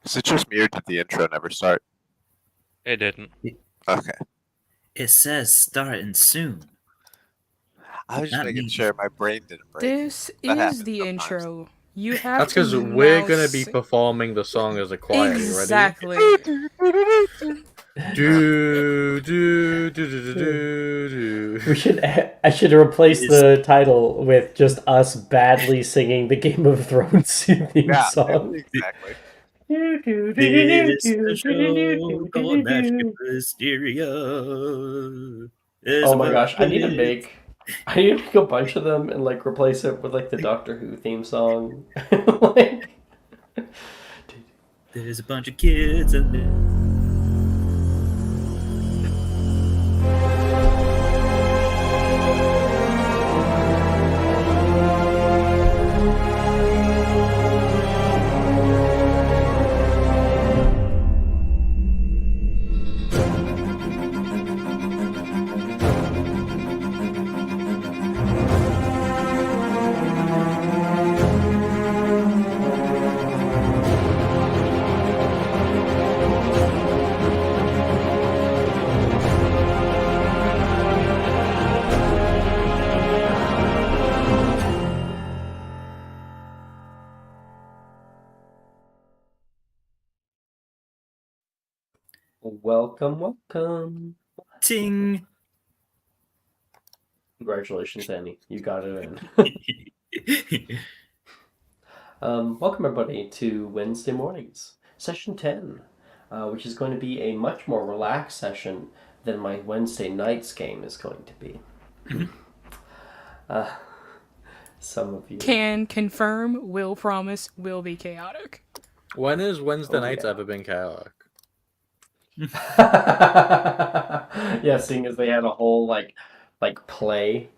Is it just me or did the intro never start? It didn't. Okay. It says starting soon. I was just That making means sure my brain didn't break. This That is happens the sometimes. intro. You have That's to because we're now gonna be sing- performing the song as a choir. Exactly. You ready? Do do do do do We do. should. I should replace Yes. the title with just us badly singing the Game of Thrones theme Yeah, song. exactly. this the show called Mysterium. Oh my gosh! I need to make a bunch of them and like replace it with like the Doctor Who theme song. Like, There's a bunch of kids and welcome. ting. Congratulations, Annie. You got it in. Welcome everybody to Wednesday mornings, session 10, which is going to be a much more relaxed session than my Wednesday nights game is going to be. Some of you Can confirm, will promise, will be chaotic. When has Wednesday Oh, nights yeah. ever been chaotic? Yeah, seeing as they had a whole like play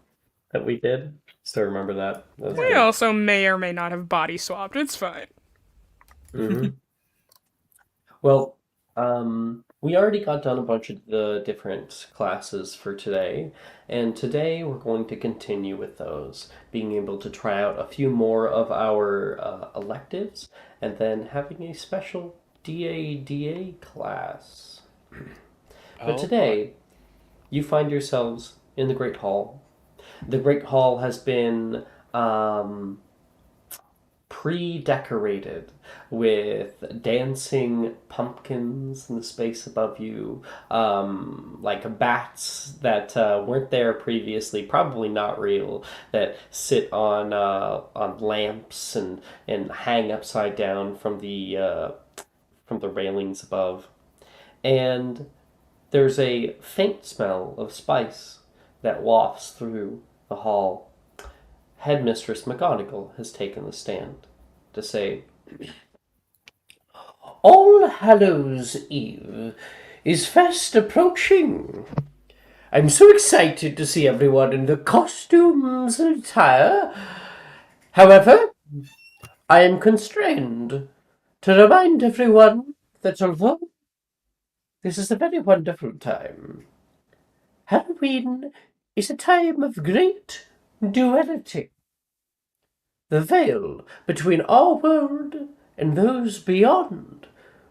that we did. Still remember that. That was We good. also may or may not have body swapped. It's fine. Mhm. Well, we already got done a bunch of the different classes for today, and today we're going to continue with those, being able to try out a few more of our electives, and then having a special DA class. But today, you find yourselves in the Great Hall. The Great Hall has been pre-decorated with dancing pumpkins in the space above you, like bats that weren't there previously, probably not real, that sit on lamps and hang upside down from the railings above, and there's a faint smell of spice that wafts through the hall. Headmistress McGonagall has taken the stand to say, All Hallows Eve is fast approaching. I'm so excited to see everyone in their costumes and attire. However, I am constrained to remind everyone that although this is a very wonderful time, Halloween is a time of great duality. The veil between our world and those beyond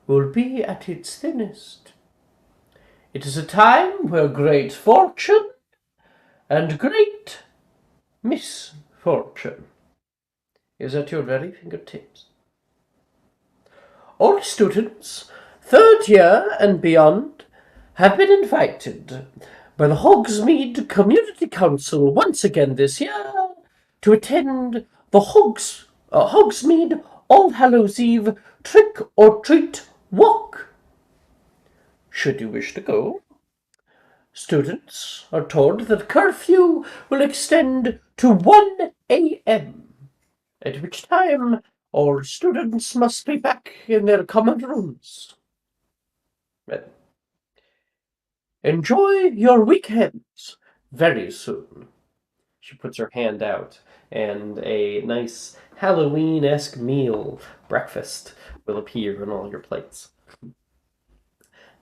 will be at its thinnest. It is a time where great fortune and great misfortune is at your very fingertips. All students, third year and beyond, have been invited by the Hogsmeade Community Council once again this year to attend the Hogsmeade All Hallows Eve Trick or Treat Walk. Should you wish to go, students are told that curfew will extend to 1 a.m., at which time all students must be back in their common rooms. Well, enjoy your weekends very soon. She puts her hand out, and a nice Halloween-esque meal, breakfast, will appear on all your plates.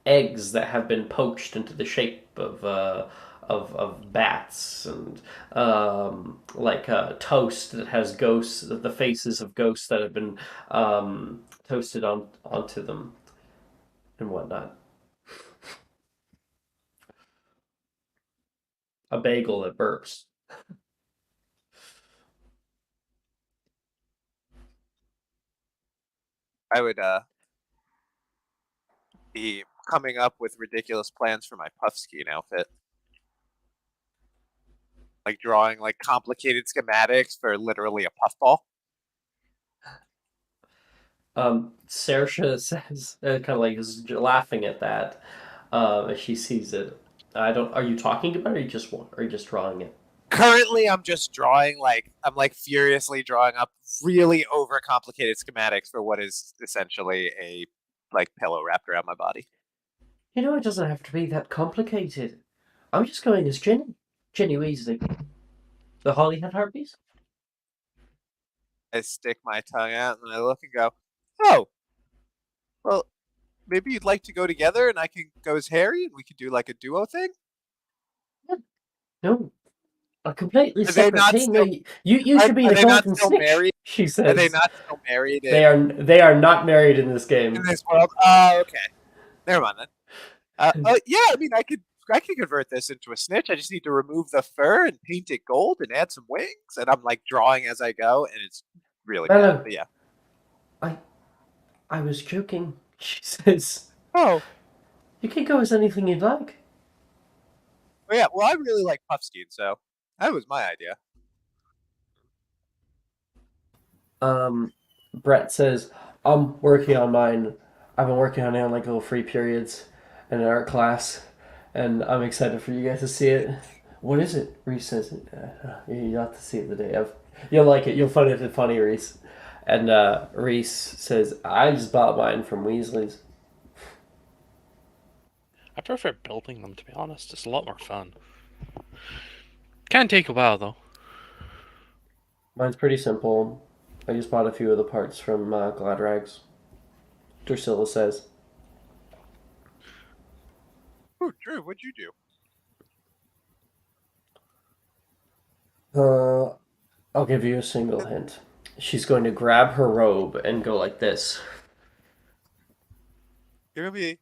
Eggs that have been poached into the shape of bats, and like toast that has ghosts, the faces of ghosts that have been toasted onto them and whatnot. A bagel that burps. I would be coming up with ridiculous plans for my puffskein outfit. Like drawing like complicated schematics for literally a puffball. Saoirse says, kind of like is laughing at that as she sees it. I don't. Are you talking about it, or are you just drawing it? Currently, I'm just drawing I'm like furiously drawing up really overcomplicated schematics for what is essentially a like pillow wrapped around my body. You know, it doesn't have to be that complicated. I'm just going as Jenny. Jenny Weasley. The Holly had harpies? I stick my tongue out and I look and go, "Oh, well, maybe you'd like to go together, and I can go as Harry, and we could do like a duo thing." No. A completely Are they separate not thing. still- You should be Are the they not golden still snitch, married? she says. Are they not still married They are not married in this game. in this world? Oh, okay. Never mind then. Yeah, I mean, I could convert this into a snitch. I just need to remove the fur and paint it gold and add some wings, and I'm like drawing as I go, and it's really bad. But yeah. I was joking, she says. Oh, You can go as anything you'd like. well, yeah. Well, I really like puffskein, so that was my idea. Brett says, I'm working on mine. I've been working on it on like little free periods in an art class, and I'm excited for you guys to see it. What is it? Reese says, you'll have to see it the day of. You'll like it. You'll find it funny, Reese. And Reese says, I just bought mine from Weasley's. I prefer building them, to be honest. It's a lot more fun. Can take a while, though. Mine's pretty simple. I just bought a few of the parts from Glad Rags. Drusilla says. Oh, Drew, what'd you do? I'll give you a single hint. She's going to grab her robe and go like this. You're gonna be.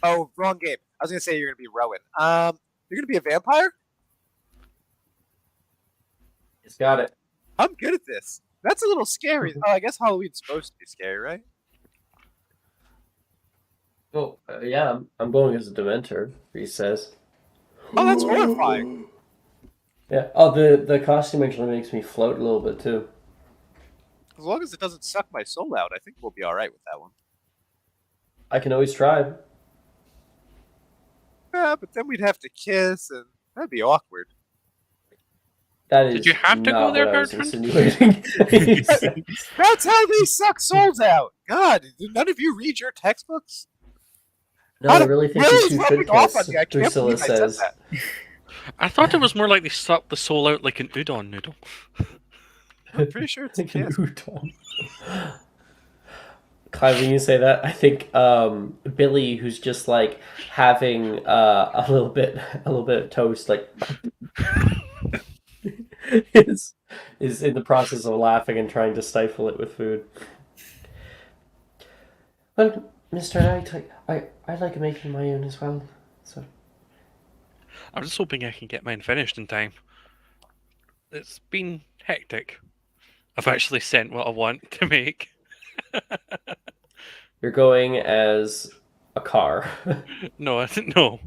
Oh, wrong game. I was gonna say you're gonna be Rowan. You're gonna be a vampire. He's got it. I'm good at this. That's a little scary. Oh, I guess Halloween's supposed to be scary, right? Oh, yeah, I'm going as a Dementor, Reese says. Oh, that's horrifying. Yeah. Oh, the costume actually makes me float a little bit, too. As long as it doesn't suck my soul out, I think we'll be alright with that one. I can always try. Yeah, but then we'd have to kiss, and that'd be awkward. That is Did you have to not go there, what I was Bertrand? insinuating. That's how they suck souls out. God, did none of you read your textbooks? No, I really think Really you two rubbing should off kiss, on me. I can't Drusilla believe I said says. that. I thought it was more like they sucked the soul out like an udon noodle. I'm pretty sure it's a Like an kiss. udon. Clive, when you say that, I think Billy, who's just like having a little bit of toast, like is in the process of laughing and trying to stifle it with food. Well, Mr. Knight, I like making my own as well. So I'm just hoping I can get mine finished in time. It's been hectic. I've actually sent what I want to make. you're going as a car. No, I didn't know.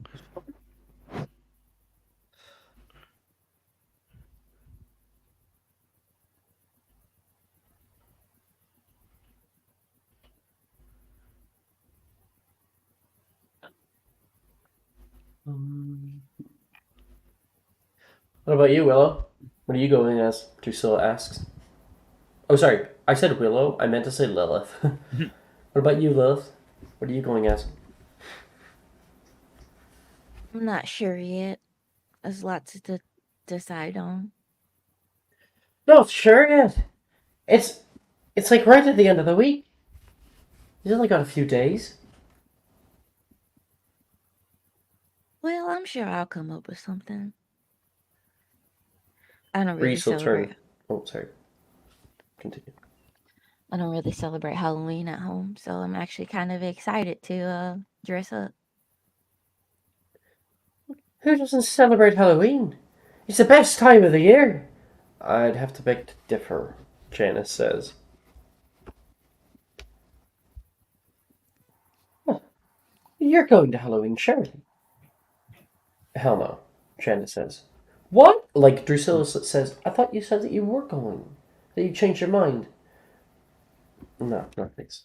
What about you, Willow? What are you going as? Drusilla asks. Oh, sorry. I said Willow. I meant to say Lilith. What about you, Lilith? What are you going as? I'm not sure yet. There's lots to decide on. No, sure yet. It's like right at the end of the week. He's only got a few days. Well, I'm sure I'll come up with something. I don't really Reese will celebrate. turn. Oh, sorry. Continue. I don't really celebrate Halloween at home, so I'm actually kind of excited to dress up. Who doesn't celebrate Halloween? It's the best time of the year. I'd have to beg to differ, Janice says. Huh. You're going to Halloween, surely. Hell no, Janice says. What? Like Drusilla says, I thought you said that you were going. That you changed your mind. No, thanks.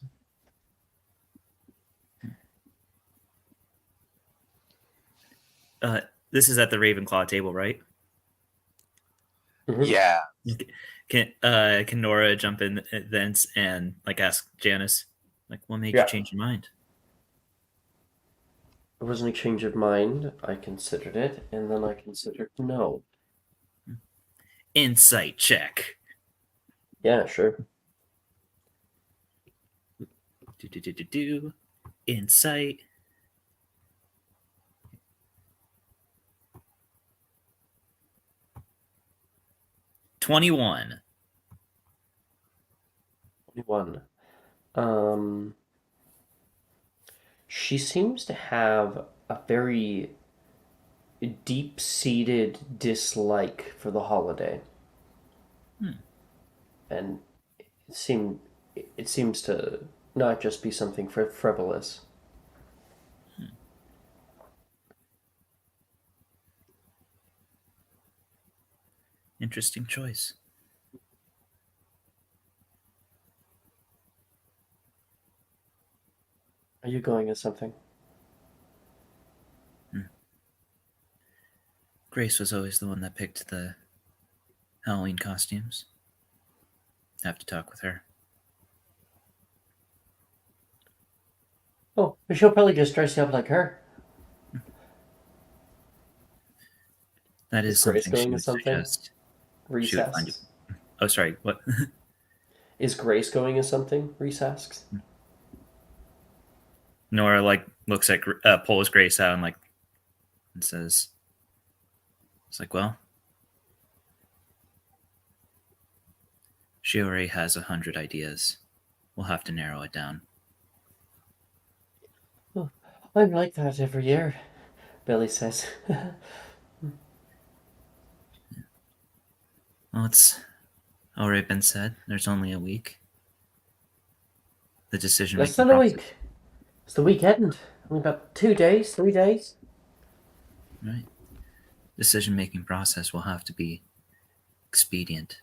This is at the Ravenclaw table, right? Mhm. Yeah. Can Nora jump in thence and like ask Janice, like, what made Yeah. you change your mind? It wasn't a change of mind. I considered it, and then I considered no. Insight check. Yeah, sure. Do. Insight. $21. 21. She seems to have a very deep-seated dislike for the holiday. And it seems to not just be something frivolous. Interesting choice. Are you going as something? Grace was always the one that picked the Halloween costumes. Have to talk with her. Oh, she'll probably just dress you up like her. That is Is Grace something going she as would something? suggest. She would find it. Recess. Oh, sorry. What? Is Grace going as something? Reese asks. Nora like looks at pulls Grace out and says, "It's like, well, she already has 100 ideas. We'll have to narrow it down." Oh, I'm like that every year, Billy says. Well, it's already been said. There's only a week. The decision Less making than a process. week. It's the weekend. Only about 2 days, 3 days. Right. Decision making process will have to be expedient.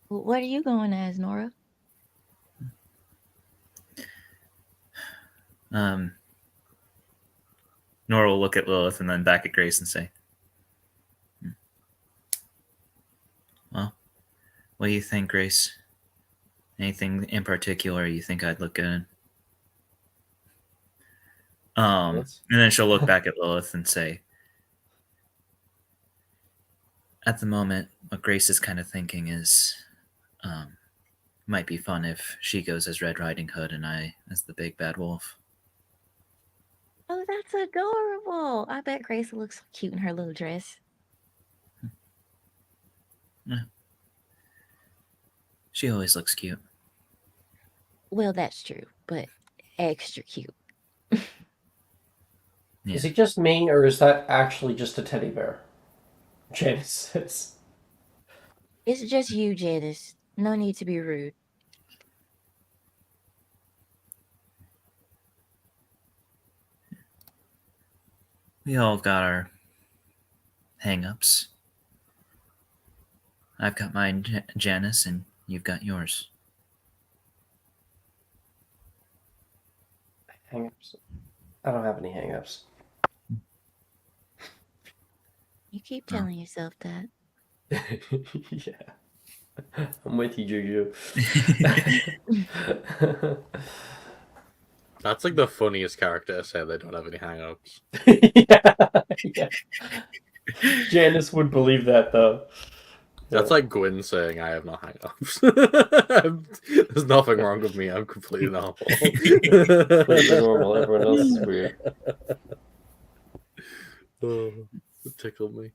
What are you going as, Nora? Nora will look at Lilith and then back at Grace and say, "Well, what do you think, Grace? Anything in particular you think I'd look good in?" And then she'll look back at Lilith and say, "At the moment, what Grace is kind of thinking is, might be fun if she goes as Red Riding Hood and I as the big bad wolf." Oh, that's adorable. I bet Grace looks so cute in her little dress. She always looks cute. Well, that's true, but extra cute. Yeah. Is he just me, or is that actually just a teddy bear? Janice says. It's just you, Janice. No need to be rude. We all got our hang-ups. I've got mine, Janice, and you've got yours. Hang-ups? I don't have any hang-ups. You keep telling yourself that. Yeah. I'm with you, Juju. That's like the funniest character to say they don't have any hang-ups. Yeah. Janice would believe that, though. That's like Gwyn saying I have no hang-ups. There's nothing wrong with me. I'm completely normal. Completely normal. Everyone else is weird. Oh, it tickled me.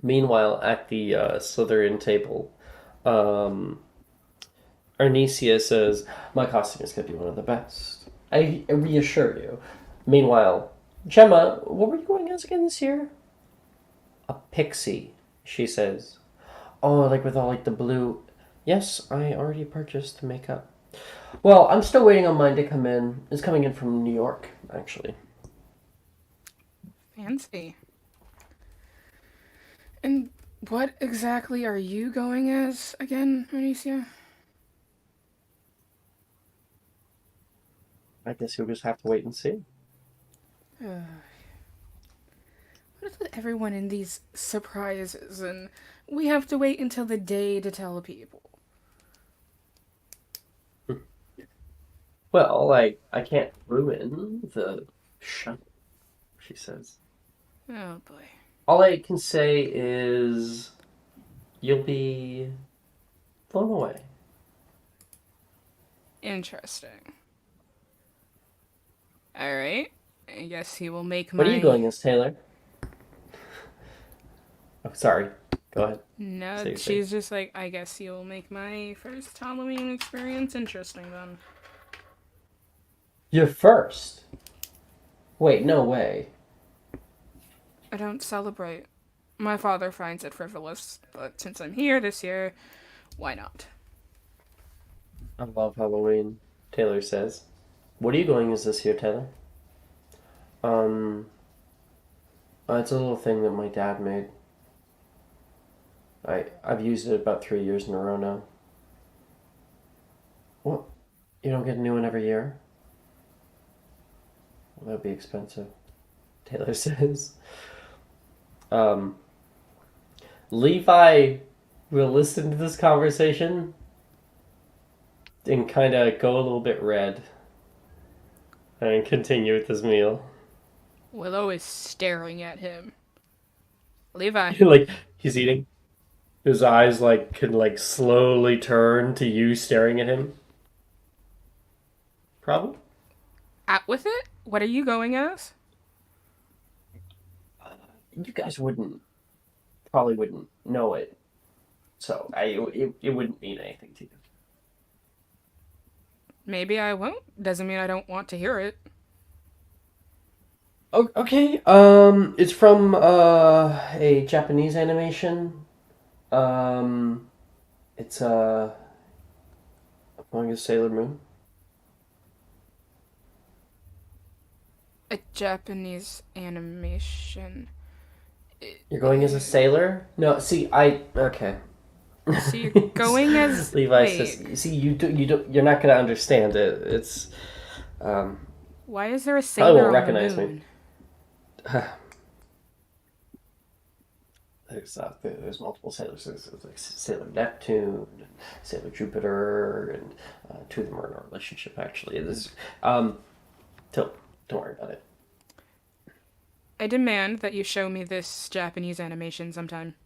Meanwhile, at the Slytherin table, Arnesia says, "My costume is going to be one of the best. I reassure you." Meanwhile, Gemma, what were you going as again this year? A pixie, she says. Oh, like with all like the blue. Yes, I already purchased the makeup. Well, I'm still waiting on mine to come in. It's coming in from New York, actually. Fancy. And what exactly are you going as again, Anicia? I guess you'll just have to wait and see. What is with everyone in these surprises and we have to wait until the day to tell people? Well, I can't ruin the show, she says. Oh boy. All I can say is you'll be blown away. Interesting. Alright. I guess he will make my... What are you going as, Taylor? Oh, sorry. Go ahead. No, Say your she's just like, I guess you'll make my first Halloween experience interesting then. You're first. Wait, no way. I don't celebrate. My father finds it frivolous, but since I'm here this year, why not? I love Halloween, Taylor says. What are you going as this year, Taylor? It's a little thing that my dad made. I've used it about 3 years in a row now. What? You don't get a new one every year? Well, that'd be expensive, Taylor says. Levi will listen to this conversation and kind of go a little bit red and continue with his meal. Willow is staring at him. Levi. Like, he's eating. His eyes, like, can, like, slowly turn to you staring at him. Problem? Out with it? What are you going as? You guys probably wouldn't know it. So, it wouldn't mean anything to you. Maybe I won't. Doesn't mean I don't want to hear it. Okay, it's from, a Japanese animation. It's, Among Us Sailor Moon. A Japanese animation. You're going as a sailor? No, see, okay. So you're going as... Levi Wait. says, see, you're not gonna understand it. It's, Why is there a probably sailor won't on recognize the me. moon? There's multiple sailors. There's like Sailor Neptune, and Sailor Jupiter, and two of them are in a relationship. Actually, don't worry about it. I demand that you show me this Japanese animation sometime.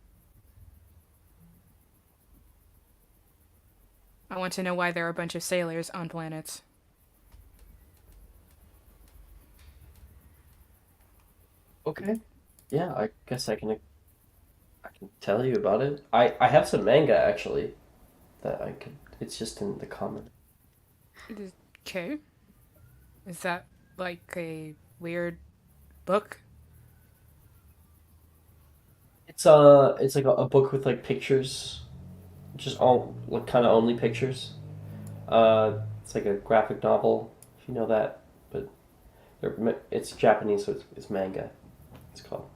I want to know why there are a bunch of sailors on planets. Okay. Yeah, I guess I can tell you about it. I have some manga actually that I could. It's just in the comment. Okay. Is that like a weird book? It's like a book with like pictures, just all like kind of only pictures. It's like a graphic novel, if you know that, but it's Japanese, so it's manga. It's called.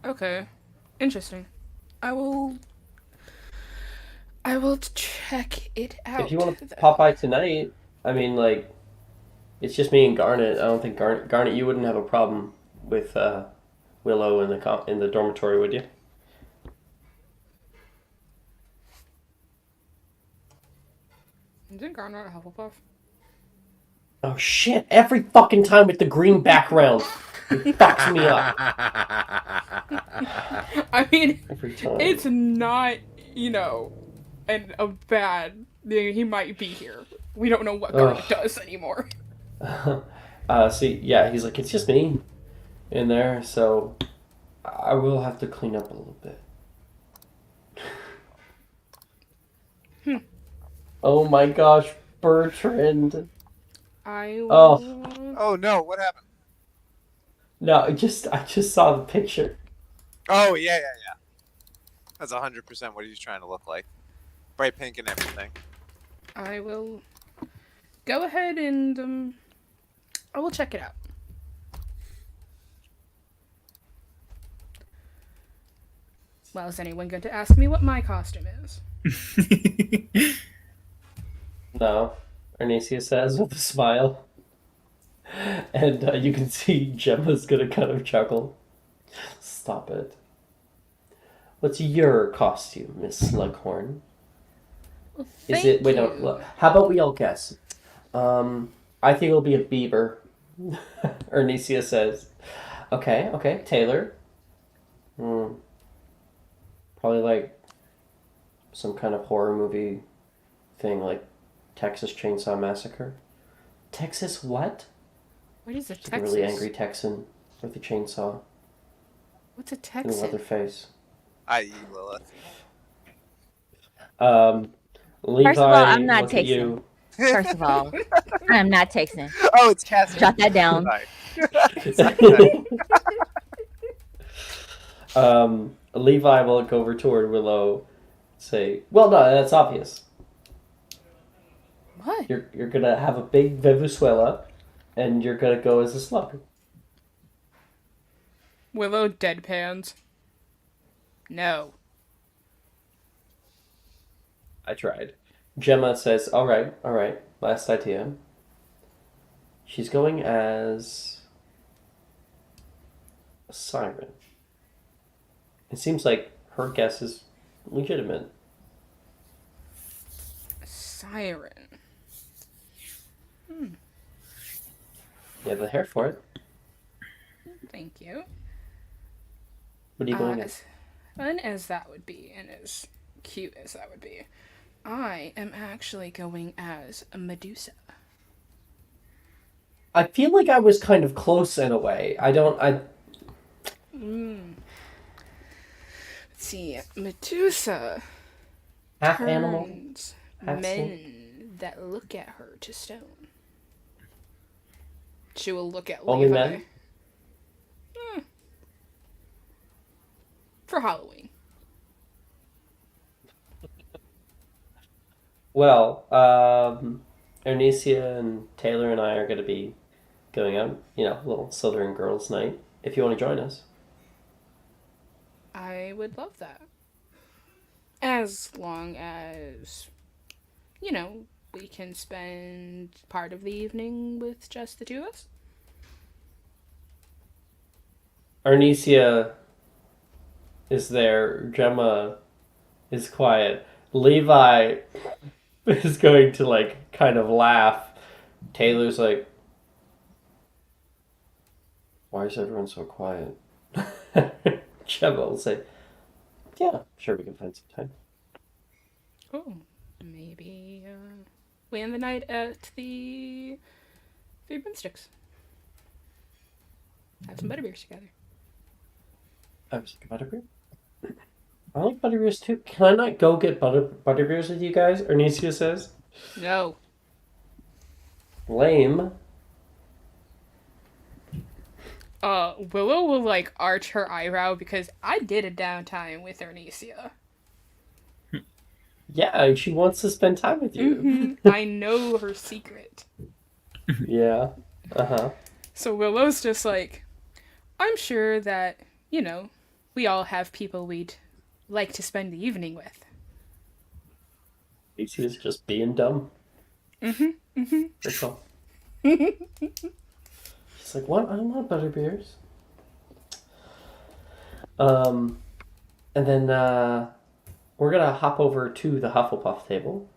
Okay. Interesting. I will check it out. If you want to pop by tonight, I mean, like, it's just me and Garnet. I don't think Garnet, you wouldn't have a problem with Willow in the dormitory, would you? Isn't Garner a Hufflepuff? Oh shit! Every fucking time with the green background, it fucks me up. I mean, Every time. it's not, a bad thing. He might be here. We don't know what Garner does anymore. See, yeah, he's like, it's just me in there, so I will have to clean up a little bit. Oh my gosh, Bertrand. I Oh. will. Oh no, what happened? No, I just saw the picture. Oh yeah. That's 100% what he's trying to look like. Bright pink and everything. I will go ahead and I will check it out. Well, is anyone going to ask me what my costume is? No, Arnesia says with a smile. And you can see Gemma's gonna kind of chuckle. Stop it. What's your costume, Miss Slughorn? Well, Is thank it? Wait, no. you. Look, how about we all guess? I think it'll be a beaver. Arnesia says. Okay. Taylor. Probably like some kind of horror movie thing, like Texas Chainsaw Massacre. Texas what? What is a Just like a Texas? really angry Texan with a chainsaw What's a and a Texan? leather face. I.e. Lilith. Levi, First of all, I'm not look at you. First of all, I'm not Texan. Oh, it's Cassie. Jot that down. Sorry. Levi will look over toward Willow, say, "Well, no, that's obvious. What? You're gonna have a big Vivusuela, and you're gonna go as a slug." Willow deadpans. No. I tried. Gemma says, "All right. Last idea." She's going as a siren. It seems like her guess is legitimate. Siren. You have the hair for it. Thank you. What are you going as? As fun as that would be, and as cute as that would be, I am actually going as a Medusa. I feel like I was kind of close in a way. Let's see. Medusa Half animal. turns half men that look at her to stone. She will look at Only Levi. men? For Halloween. Well, Ernesia and Taylor and I are going to be going out, a little Southern Girls Night, if you want to join us. I would love that. As long as, we can spend part of the evening with just the two of us. Arnesia is there. Gemma is quiet. Levi is going to, kind of laugh. Taylor's like, why is everyone so quiet? Gemma will say, yeah, sure, we can find some time. Oh, maybe we end the night at the Three Broomsticks. Have some butterbeers together. I was like, butterbeer? I like butterbeers too. Can I not go get butterbeers with you guys? Arnesia says. No. Lame. Willow will arch her eyebrow because I did a downtime with Arnesia. Yeah, she wants to spend time with you. I know her secret. Yeah. Uh-huh. So Willow's just like, I'm sure that, we all have people we'd like to spend the evening with. She's just being dumb. That's all. She's like, what? I don't want butterbeers. And then we're gonna hop over to the Hufflepuff table,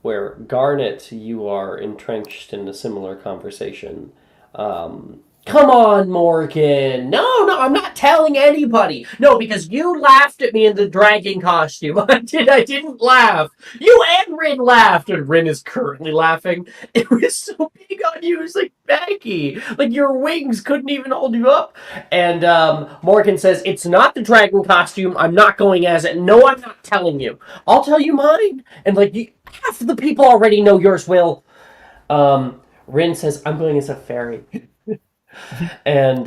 where Garnet, you are entrenched in a similar conversation. Come on, Morgan. No, I'm not telling anybody. No, because you laughed at me in the dragon costume. I didn't laugh. You and Rin laughed, and Rin is currently laughing. It was so big on you. It was like baggy. Like your wings couldn't even hold you up. And Morgan says, it's not the dragon costume. I'm not going as it. No, I'm not telling you. I'll tell you mine. And like half of the people already know yours, Will. Rin says, I'm going as a fairy. And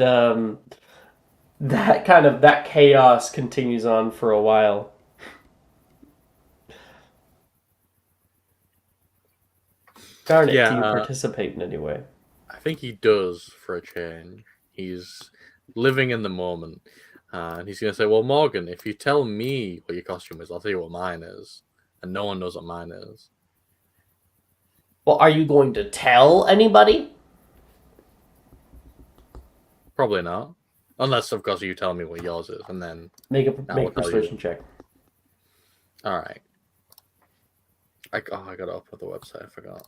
that chaos continues on for a while. Darn it, do you participate in any way? I think he does for a change. He's living in the moment. And he's going to say, well, Morgan, if you tell me what your costume is, I'll tell you what mine is. And no one knows what mine is. Well, are you going to tell anybody? Probably not. Unless, of course, you tell me what yours is, and then... Make a persuasion check. Alright. I gotta open the website, I forgot.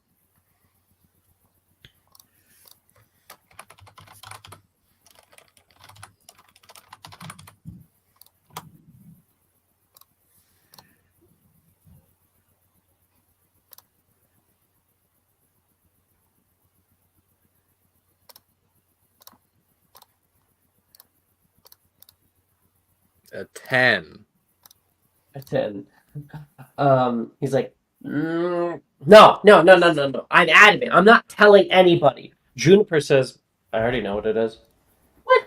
A 10. A 10. He's like, no. I'm adamant. I'm not telling anybody. Juniper says, I already know what it is. What?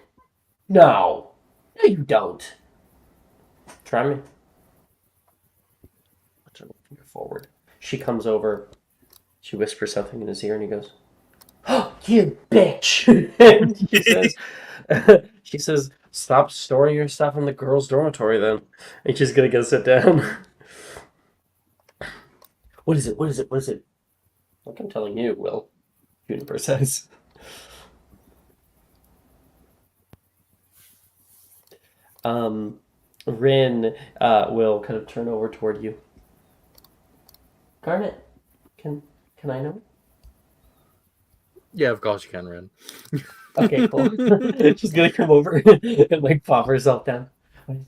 No. No, you don't. Try me. Put her finger forward. She comes over. She whispers something in his ear, and he goes, "Oh, you bitch!" And she says, "Stop storing your stuff in the girls' dormitory, then." And she's gonna go sit down. What is it? Like I'm telling you, Will. Juniper says. Rin will kind of turn over toward you. Garnet, can I know? Yeah, of course you can, Rin. Okay, cool. She's gonna come over and like pop herself down. Do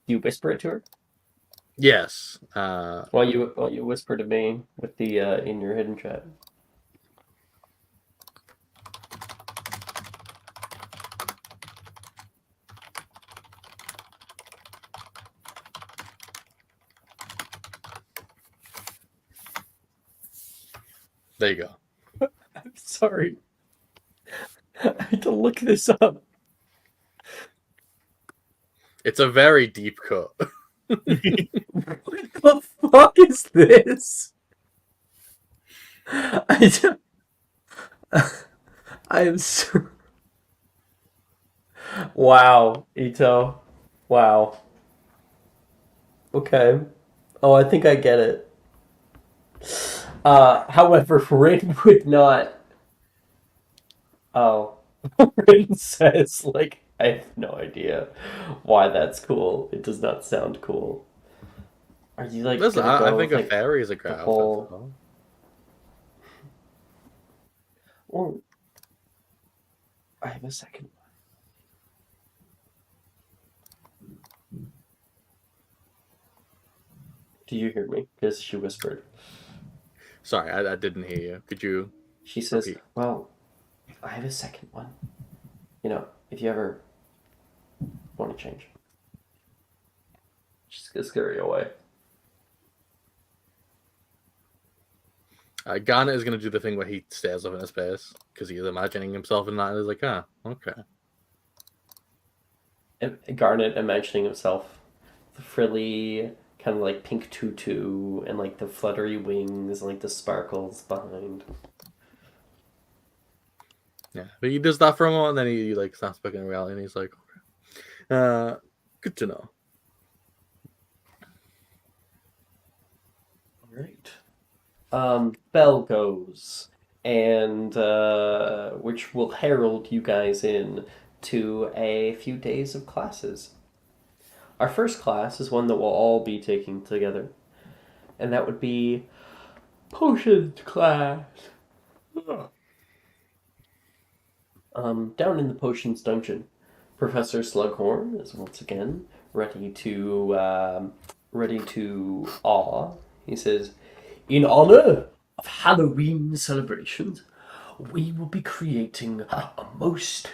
you whisper it to her? Yes. While you whisper to me with the in your hidden chat. There you go. I'm sorry. I had to look this up. It's a very deep cut. What the fuck is this? I am so... Wow, Ito. Wow. Okay. Oh, I think I get it. However, Rin would not... Oh. Rin says, like, I have no idea why that's cool. It does not sound cool. Are you, like, Listen, gonna go I think with, a fairy is a great outfit. whole... Oh. I have a second one. Do you hear me? Because she whispered. Sorry, I didn't hear you. Could you... She says, repeat? well, I have a second one. You know, if you ever want to change. She's gonna scare you away. Garnet is going to do the thing where he stares up in his face because he's imagining himself in that, and he's like, okay. Garnet imagining himself, the frilly, kind of like pink tutu, and like the fluttery wings, and like the sparkles behind. Yeah, but he does that for a moment, and then he like snaps back in reality, and he's like, okay. Good to know. All right. Bell goes, and which will herald you guys in to a few days of classes. Our first class is one that we'll all be taking together, and that would be potions class. Down in the potions dungeon, Professor Slughorn is once again ready to awe. He says, "In honor of Halloween celebrations, we will be creating a most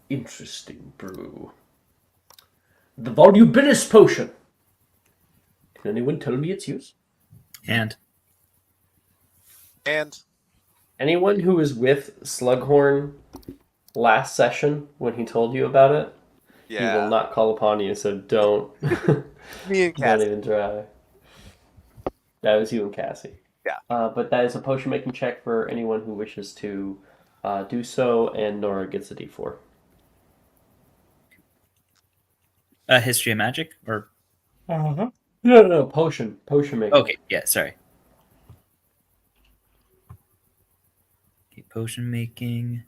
interesting brew. The Volubilis potion. Can anyone tell me its use? And Anyone who was with Slughorn last session when he told you about it, he will not call upon you, so don't Me and don't Cassie. even try. That was you and Cassie. Yeah. But that is a potion making check for anyone who wishes to do so, and Nora gets a D4. History of magic? Or No, potion making. okay, yeah, sorry. Okay, potion making.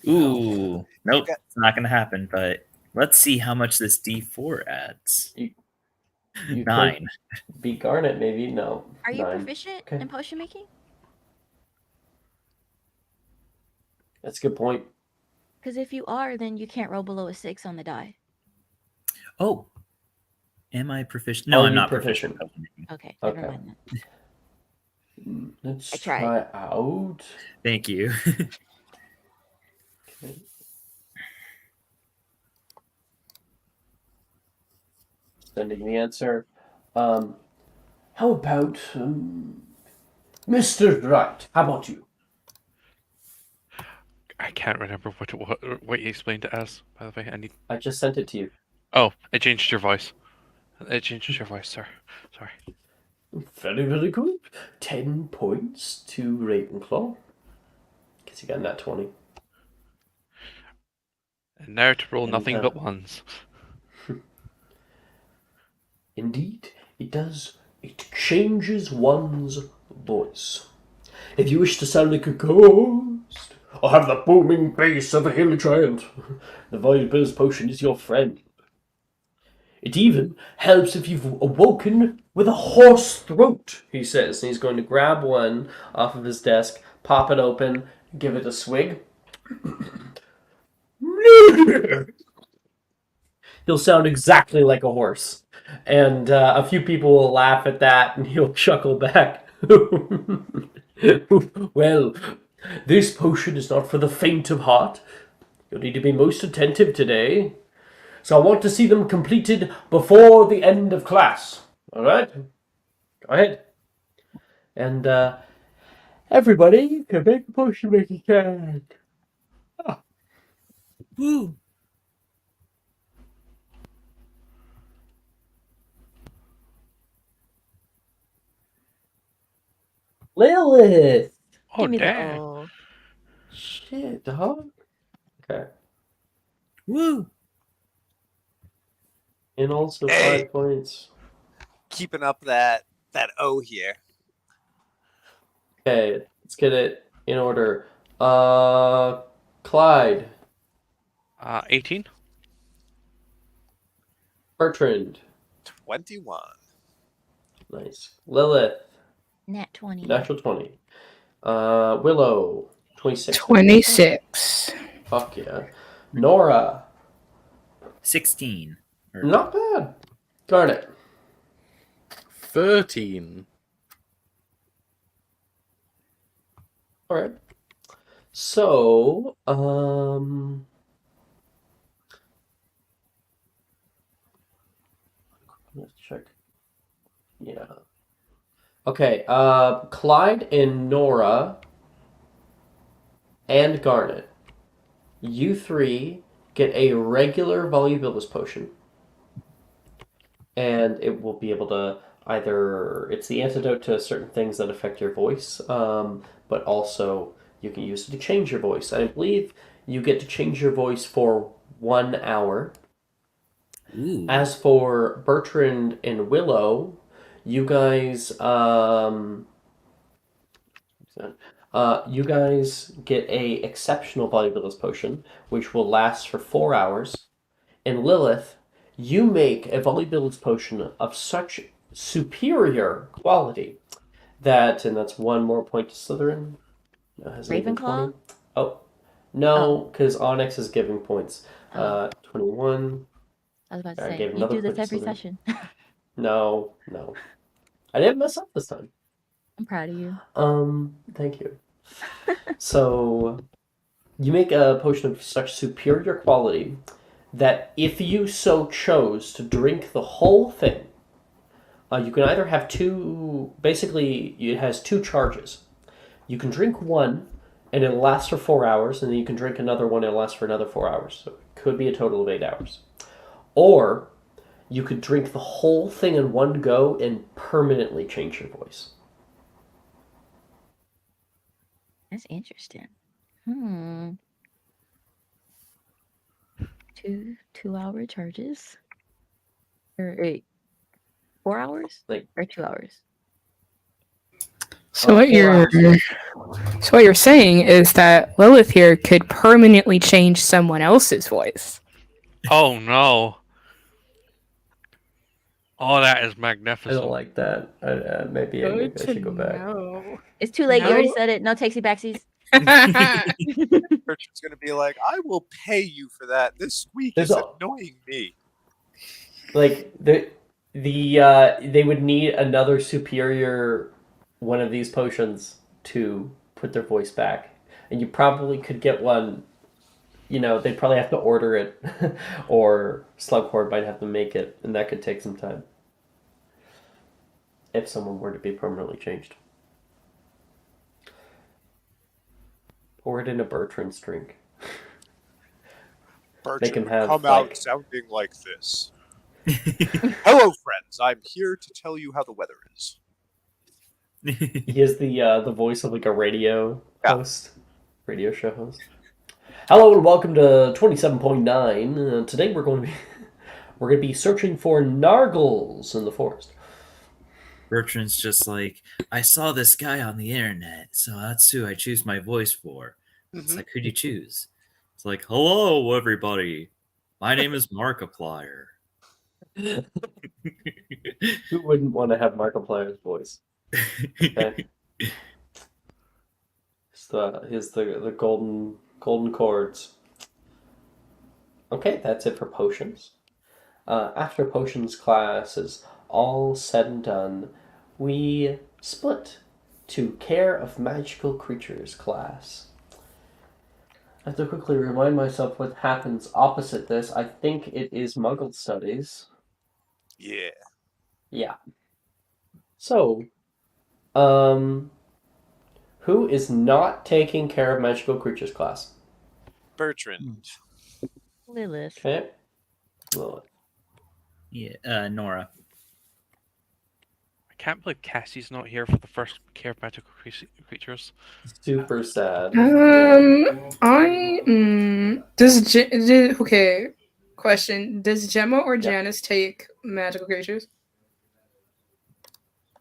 Ooh, nope, it's not gonna happen. But let's see how much this D4 adds. You 9. could be Garnet, maybe. No. Are you 9. proficient Okay. in potion making? That's a good point. Because if you are, then you can't roll below a 6 on the die. Oh, am I proficient? No, Are I'm you not proficient? proficient. in potion making. Okay, never Okay. mind then. Let's I tried. try out. Thank you. Okay. Sending the answer. How about Mr. Wright? How about you? I can't remember what you explained it as. By the way, I just sent it to you. Oh, it changed your voice. It changes your voice, sir. Sorry. Very, very good. 10 points to Ravenclaw. Guess you got that 20. And now to roll And, nothing but ones. Indeed, it does. It changes one's voice. If you wish to sound like a ghost, or have the booming bass of a hill giant, the Volubilis potion is your friend. It even helps if you've awoken with a hoarse throat, he says. And he's going to grab one off of his desk, pop it open, give it a swig. He'll sound exactly like a horse. And a few people will laugh at that, and he'll chuckle back. Well, this potion is not for the faint of heart. You'll need to be most attentive today. So I want to see them completed before the end of class. All right? Go ahead. And everybody can make a potion making check. Woo! Lilith! Oh, Give me the damn. O. Shit, dog. Okay. Woo! And also Hey. 5 points. Keeping up that O here. Okay, let's get it in order. Clyde. 18. Bertrand. 21. Nice. Lilith. Nat 20. Natural 20. Willow. 26. 26. Fuck yeah. Nora. 16. Or- Not bad. Garnet. 13. Alright. So, let's check. Yeah. Okay, Clyde and Nora and Garnet, you three get a regular Volubilis potion. And it will be able to it's the antidote to certain things that affect your voice, but also you can use it to change your voice. I believe you get to change your voice for 1 hour. Ooh. As for Bertrand and Willow, you guys get a exceptional Volubilis potion, which will last for 4 hours. And Lilith, you make a Volubilis potion of such superior quality and that's 1 more point to Slytherin. Has anything Ravenclaw? 20? Oh, No, because Onyx is giving points. Oh. 21. I was about to I say, gave you another do this point to every Slytherin. session. No. I didn't mess up this time. I'm proud of you. Thank you. So, you make a potion of such superior quality that if you so chose to drink the whole thing, you can either have two. Basically, it has two charges. You can drink one, and it'll last for 4 hours, and then you can drink another one, and it'll last for another 4 hours. So, it could be a total of 8 hours. Or, you could drink the whole thing in one go and permanently change your voice. That's interesting. 2 hour charges? Or 4 hours? Like, Or 2 hours? So what 4 you're hours. so what you're saying is that Lilith here could permanently change someone else's voice. Oh no! Oh, that is I magnificent. don't like that. Maybe I should go back. It's too late. You already No. said it. No takesy backsies. Bertram's gonna be like, I will pay you for that. This squeak There's is a- annoying me. Like they would need another superior one of these potions to put their voice back, and you probably could get one. They'd probably have to order it, or Slughorn might have to make it, and that could take some time. If someone were to be permanently changed. Pour it in a Bertrand's drink. Bertram him would have, come like- out sounding like this. Hello, friends. I'm here to tell you how the weather is. He has the voice of like a radio Yeah. host, radio show host. Hello and welcome to 27.9. Today we're going to be searching for nargles in the forest. Bertrand's just like, I saw this guy on the internet, so that's who I choose my voice for. It's like, who'd you choose? It's like, hello, everybody. My name is Markiplier. Who wouldn't want to have Markiplier's voice? Okay. Here's the golden chords. Okay, that's it for potions. After potions class is all said and done, we split to care of magical creatures class. I have to quickly remind myself what happens opposite this. I think it is Muggle Studies. Yeah. Yeah. So, who is not taking care of magical creatures class? Bertrand. Lilith. Okay. Lilith. Yeah, Nora. I can't believe Cassie's not here for the first Care of Magical Creatures. Super sad. Okay. Question: does Gemma or Yeah. Janice take magical creatures?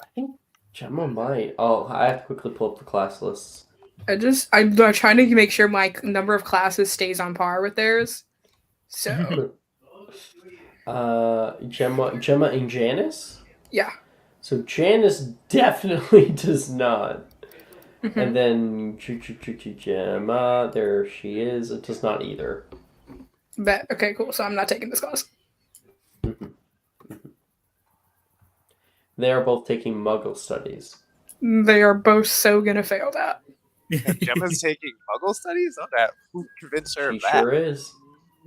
I think Gemma might. Oh, I have to quickly pull up the class lists. I'm trying to make sure my number of classes stays on par with theirs. So Gemma and Janice? yeah. So Janice definitely does not. Mhm. And then Gemma, there she is. It does not either. Bet. Okay, cool. So I'm not taking this class. They are both taking Muggle studies. They are both so gonna fail that. Gemma's taking Muggle studies? Oh, that. Who convinced her She of that? sure is.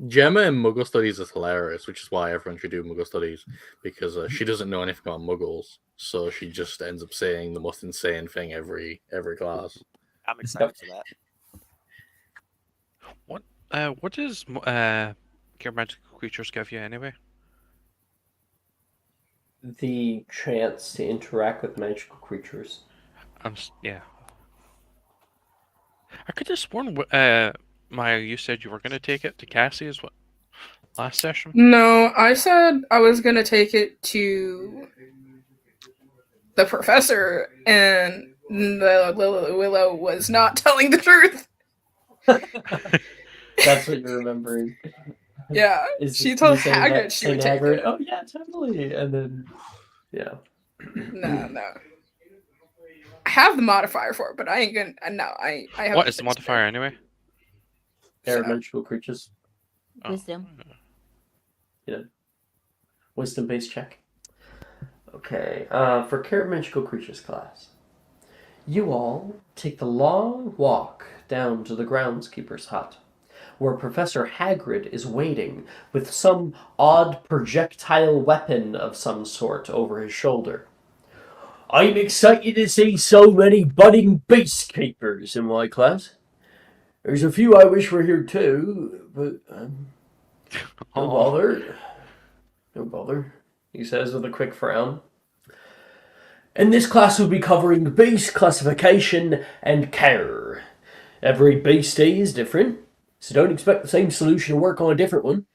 Gemma in Muggle Studies is hilarious, which is why everyone should do Muggle Studies, because she doesn't know anything about Muggles, so she just ends up saying the most insane thing every class. I'm excited for that. What does Care of Magical Creatures give you anyway? The chance to interact with magical creatures. Yeah. I could have sworn, Maya, you said you were going to take it to Cassie as well last session. No, I said I was gonna take it to the professor, and the Willow was not telling the truth. That's what you're remembering. Yeah, she told Hagrid she would take it. Oh yeah, totally. And then, yeah. No. I have the modifier for it, but I ain't gonna. No, I have. What is the modifier anyway? Elemental creatures. Oh. Wisdom. Wisdom-based check. Okay, for Magical Creatures class, you all take the long walk down to the groundskeeper's hut, where Professor Hagrid is waiting with some odd projectile weapon of some sort over his shoulder. I'm excited to see so many budding beast keepers in my class. There's a few I wish were here too, but no bother. No bother, he says with a quick frown. And this class will be covering beast classification and care. Every beastie is different, so don't expect the same solution to work on a different one.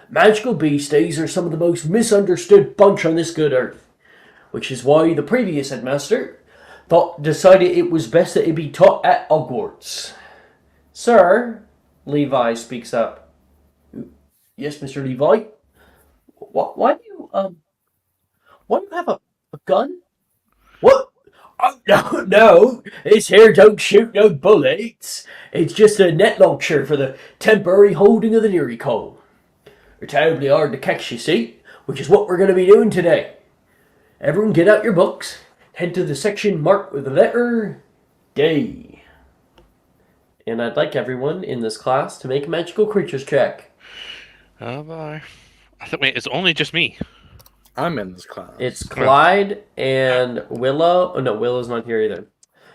Magical beasties are some of the most misunderstood bunch on this good earth, which is why the previous headmaster decided it was best that it be taught at Hogwarts. Sir, Levi speaks up. Yes, Mr. Levi? Why do you have a gun? What? Oh, no, this here don't shoot no bullets. It's just a net launcher for the temporary holding of the Nuricole. They're terribly hard to catch, you see, which is what we're going to be doing today. Everyone get out your books, head to the section marked with the letter D. And I'd like everyone in this class to make a magical creatures check. Oh boy. Wait, it's only just me. I'm in this class. It's Clyde and Willow. Oh no, Willow's not here either.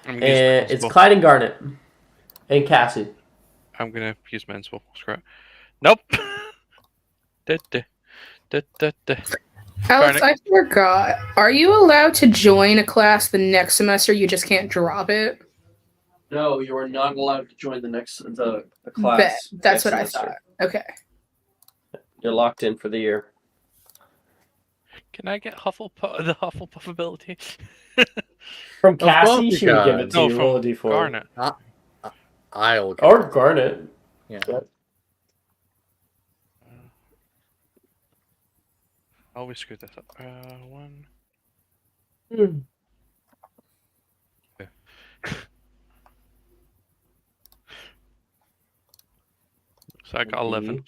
I'm And it's Clyde and Garnet. And Cassie. I'm gonna use Menspel. Screw it. Nope. Alex, I forgot. Are you allowed to join a class the next semester? You just can't drop it? No, you are not allowed to join the class. Bet. That's next what semester. I thought. Okay. You're locked in for the year. Can I get the Hufflepuff ability? From course Cassie, you she would give can. it to No, you. Roll a from d4. Garnet. I'll get Or Garnet. Yeah. I always screw this up. One. Okay. So I got 11.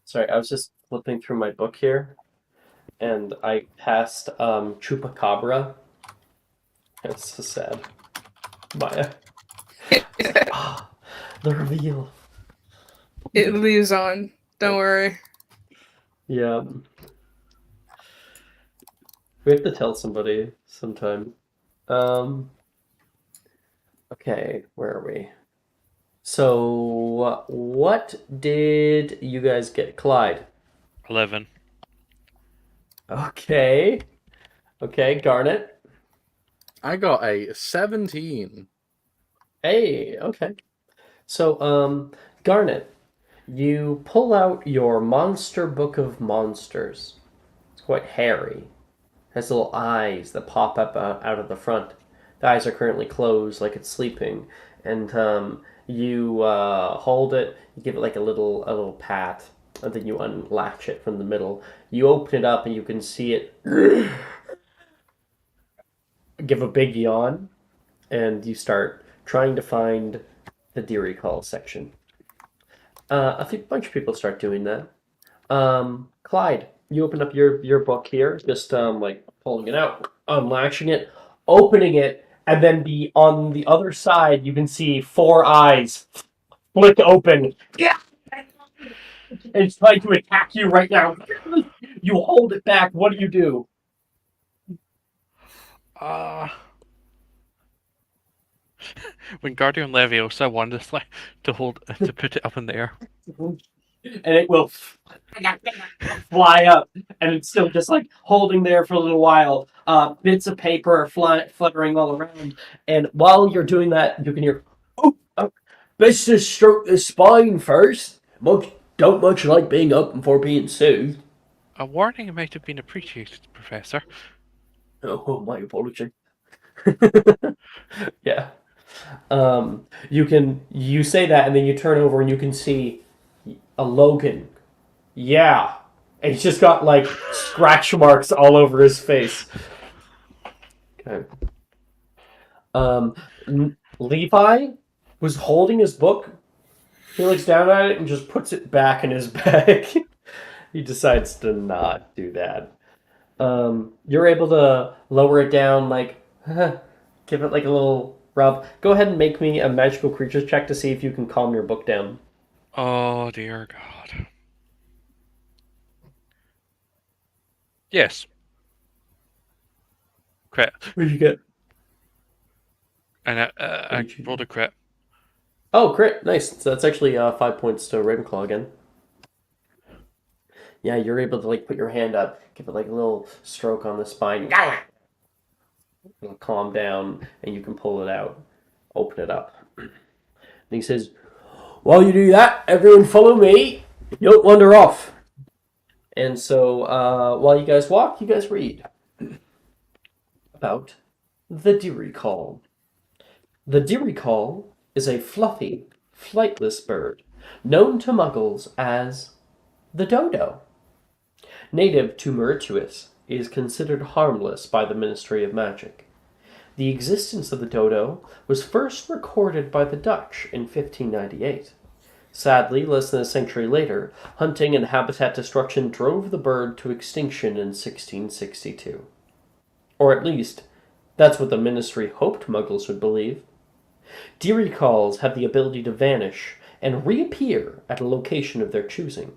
Sorry, I was just flipping through my book here, and I passed Chupacabra. It's so sad. Maya. The reveal. It leaves on. Don't worry. Yeah. We have to tell somebody sometime. Okay, where are we? So, what did you guys get? Clyde. 11. Okay. Okay, Garnet. I got a 17. Hey, okay. So, Garnet, you pull out your Monster Book of Monsters. It's quite hairy. It has little eyes that pop up out of the front. The eyes are currently closed, like it's sleeping. And you hold it, you give it like a little pat, and then you unlatch it from the middle. You open it up, and you can see it give a big yawn, and you start trying to find the Deary Call section. A bunch of people start doing that. Clyde, you open up your book here, just like pulling it out, unlatching it, opening it, and then on the other side, you can see 4 eyes flick open. Yeah, and it's trying to attack you right now. You hold it back. What do? When Guardian Leviosa, I wanted to put it up in the air. And it will fly up, and it's still just like holding there for a little while. Bits of paper are fluttering all around, and while you're doing that, you can hear, "Oh, best to stroke the spine first. Don't much like being up before being soothed." A warning might have been appreciated, Professor. Oh, my apology. Yeah. You say that, and then you turn over, and you can see a Logan. Yeah. And he's just got, like, scratch marks all over his face. Okay. Levi was holding his book. He looks down at it and just puts it back in his bag. He decides to not do that. You're able to lower it down, like, give it like a little rub. Go ahead and make me a magical creatures check to see if you can calm your book down. Oh dear God. Yes. Crit. What did you get? And I did you rolled a crit. Oh, crit. Nice. So that's actually 5 points to Ravenclaw again. Yeah, you're able to like put your hand up, give it like a little stroke on the spine. It'll calm down, and you can pull it out, open it up. And he says, "While you do that, everyone follow me. You don't wander off." And so, while you guys walk, you guys read about the Deary Call. The Deary Call is a fluffy, flightless bird, known to Muggles as the dodo. Native to Mauritius, it is considered harmless by the Ministry of Magic. The existence of the dodo was first recorded by the Dutch in 1598. Sadly, less than a century later, hunting and habitat destruction drove the bird to extinction in 1662. Or at least, that's what the ministry hoped Muggles would believe. Deary calls have the ability to vanish and reappear at a location of their choosing,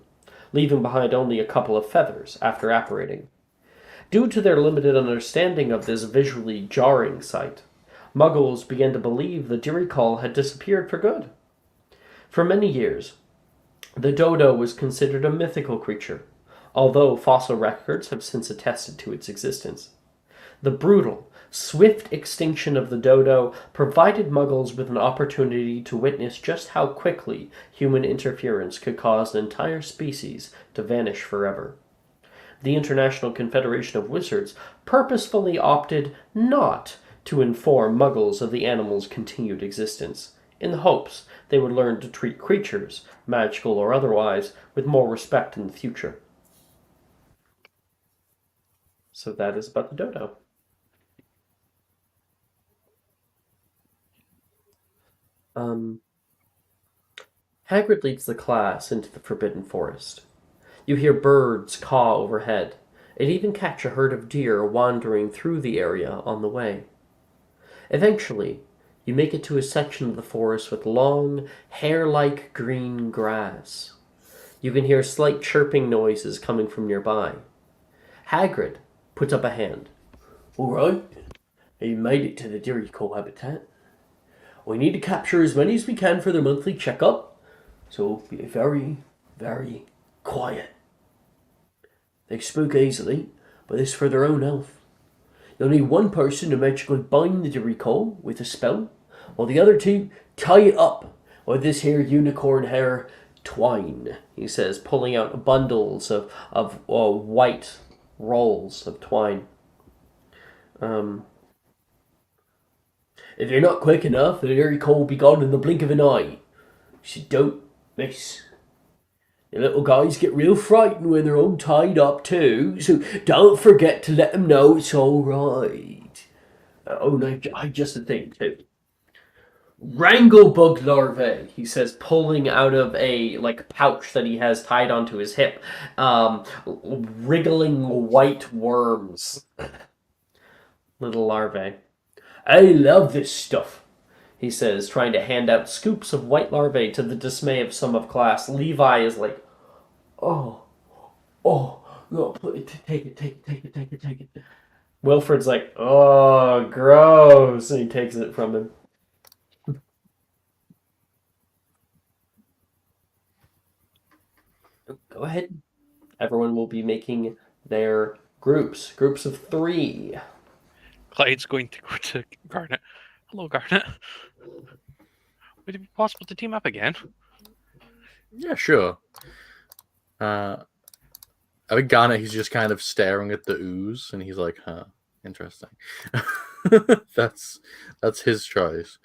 leaving behind only a couple of feathers after apparating. Due to their limited understanding of this visually jarring sight, Muggles began to believe the Deary call had disappeared for good. For many years, the dodo was considered a mythical creature, although fossil records have since attested to its existence. The brutal, swift extinction of the dodo provided Muggles with an opportunity to witness just how quickly human interference could cause an entire species to vanish forever. The International Confederation of Wizards purposefully opted not to inform Muggles of the animal's continued existence, in the hopes they would learn to treat creatures, magical or otherwise, with more respect in the future. So that is about the dodo. Hagrid leads the class into the Forbidden Forest. You hear birds caw overhead, and even catch a herd of deer wandering through the area on the way. Eventually, you make it to a section of the forest with long, hair-like green grass. You can hear slight chirping noises coming from nearby. Hagrid puts up a hand. "All right, you made it to the Deary Call habitat. We need to capture as many as we can for their monthly checkup, so be very, very quiet. They spook easily, but this is for their own health. You'll need one person to magically bind the Deary Call with a spell, while the other two tie it up with this here unicorn hair twine," he says, pulling out bundles of white rolls of twine. If you're not quick enough, the Deary Call will be gone in the blink of an eye. So don't miss. The little guys get real frightened when they're all tied up too, so don't forget to let them know it's all right. Oh, no, I just a thing too. Wranglebug larvae, he says, pulling out of a pouch that he has tied onto his hip. Wriggling white worms. Little larvae. "I love this stuff," he says, trying to hand out scoops of white larvae to the dismay of some of class. Levi is like, oh, no, take it. Wilfred's like, "Oh, gross," and he takes it from him. Go ahead. Everyone will be making their groups of 3. Clyde's going to go to Garnet. Hello, Garnet. Would it be possible to team up again? Yeah, sure. I think Garnet, he's just kind of staring at the ooze, and he's like, "Huh, interesting." That's his choice.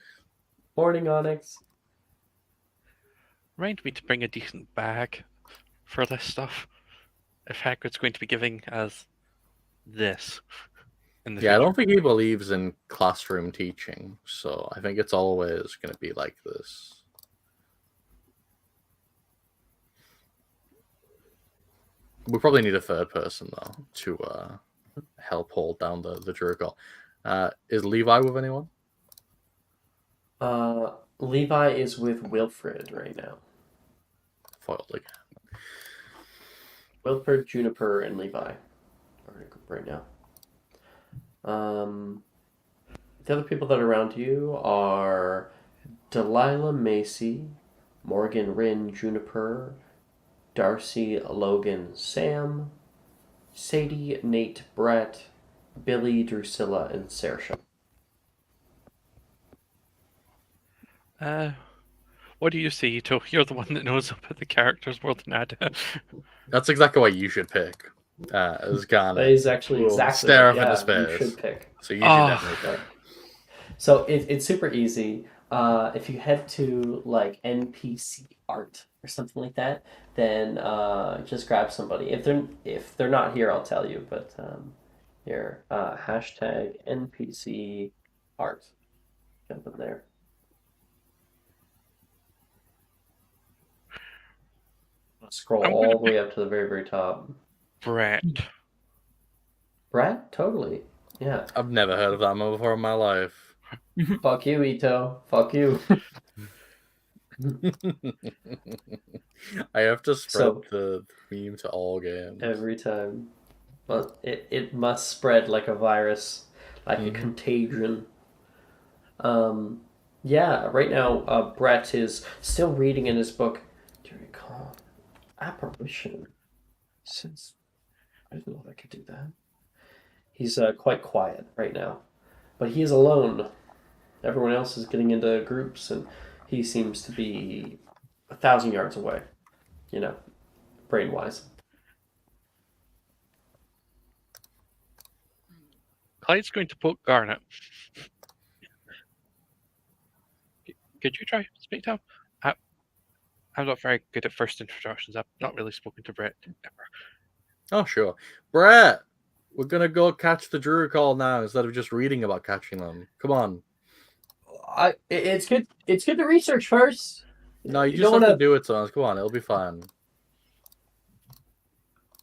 Morning, Onyx. Remind me to bring a decent bag for this stuff. If Hagrid's going to be giving us this. in the Yeah, I future. don't think he believes in classroom teaching, so I think it's always going to be like this. We probably need a third person though to help hold down the Drugal. Is Levi with anyone? Levi is with Wilfred right now. Foiled again. Wilfred, Juniper, and Levi are in a group right now. The other people that are around you are Delilah Macy, Morgan Rin Juniper, Darcy Logan Sam, Sadie Nate Brett, Billy Drusilla, and Saoirse. What do you see, Ito? You're the one that knows about the characters more than I do. That's exactly what you should pick. As Garnet. That is actually We'll exactly stare what off into you space. should pick. So you should definitely pick. So it's super easy. If you head to like NPC art or something like that, then just grab somebody. If they're not here, I'll tell you. But here, hashtag NPC art. Jump in there. Scroll I'm gonna all the way up to the very, very top. Brett. Brett? Totally. Yeah. I've never heard of that man before in my life. Fuck you, Ito. Fuck you. I have to spread So- the meme to all games. Every time. But it must spread like a virus, like a contagion. Yeah, right now, Brett is still reading in his book. Do you recall apparition? Since I didn't know if I could do that. He's quite quiet right now, but he is alone. Everyone else is getting into groups, and he seems to be 1,000 yards away. You know, brain-wise. Clyde's going to poke Garnet. Could you try speak to him? I'm not very good at first introductions. I've not really spoken to Brett ever. Oh, sure. Brett, we're going to go catch the Drugal now instead of just reading about catching them. Come on. It's good. It's good to research first. No, you just don't have wanna... to do it, Thomas. Come on, it'll be fine.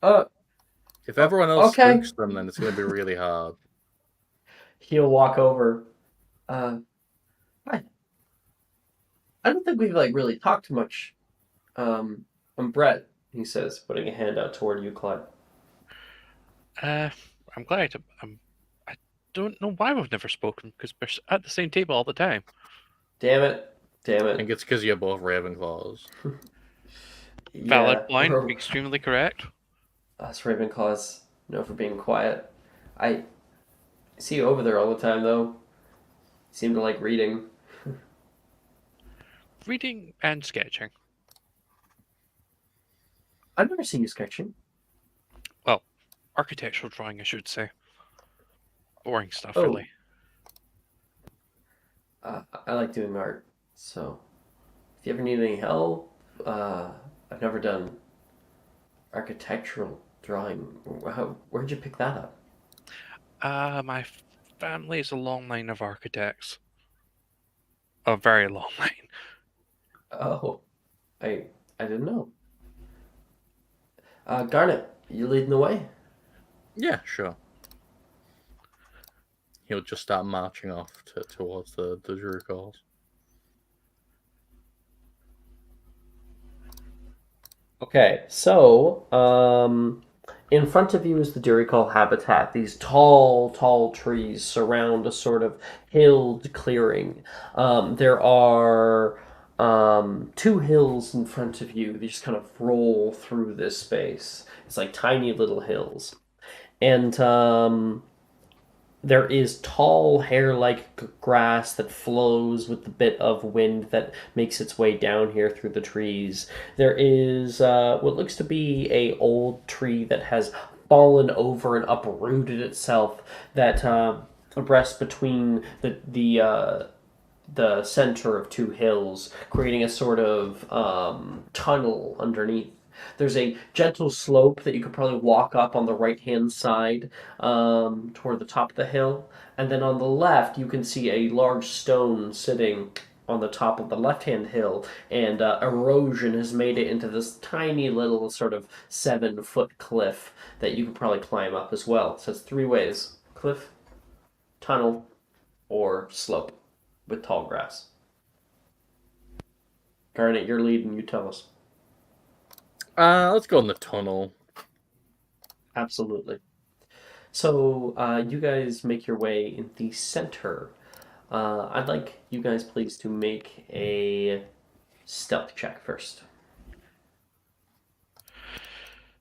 If everyone else okay. spooks them, then it's going to be really hard. He'll walk over. Hi. I don't think we've like really talked much. I'm Brett, he says, putting a hand out toward you, Clyde. I'm glad. I don't know why we've never spoken because we're at the same table all the time. Damn it. I think it's because you're both Ravenclaws. Valid point. Extremely correct. Us Ravenclaws known for being quiet. I see you over there all the time, though. You seem to like reading. Reading and sketching. I've never seen you sketching. Well, architectural drawing, I should say. Boring stuff, Oh. really. I like doing art, so if you ever need any help, I've never done architectural drawing. Where'd you pick that up? My family is a long line of architects. A very long line. Oh, I didn't know. Garnet, you leading the way? Yeah, sure. He'll just start marching off towards the Drugals. Okay, so in front of you is the Duricol habitat. These tall trees surround a sort of hilled clearing. There are two hills in front of you. They just kind of roll through this space. It's like tiny little hills. And there is tall hair-like grass that flows with the bit of wind that makes its way down here through the trees. There is what looks to be a old tree that has fallen over and uprooted itself that rests between the center of two hills, creating a sort of tunnel underneath. There's a gentle slope that you could probably walk up on the right-hand side toward the top of the hill. And then on the left, you can see a large stone sitting on the top of the left-hand hill, and erosion has made it into this tiny little sort of 7-foot cliff that you could probably climb up as well. So it's 3 ways: cliff, tunnel, or slope with tall grass. Garnet, you're leading. You tell us. Let's go in the tunnel. Absolutely. So you guys make your way in the center. I'd like you guys please to make a stealth check first.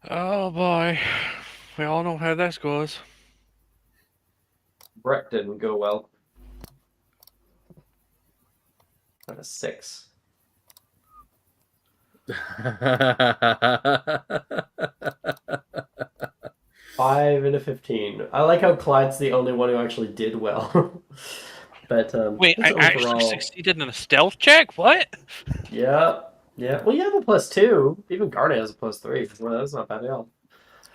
Oh boy, we all know how this goes. Brett didn't go well. Got a 6. 5 and a 15. I like how Clyde's the only one who actually did well. But Wait, I actually succeeded in a stealth check? What? Yeah. Well, you have a +2. Even Garnet has a +3. Well, that's not bad at all.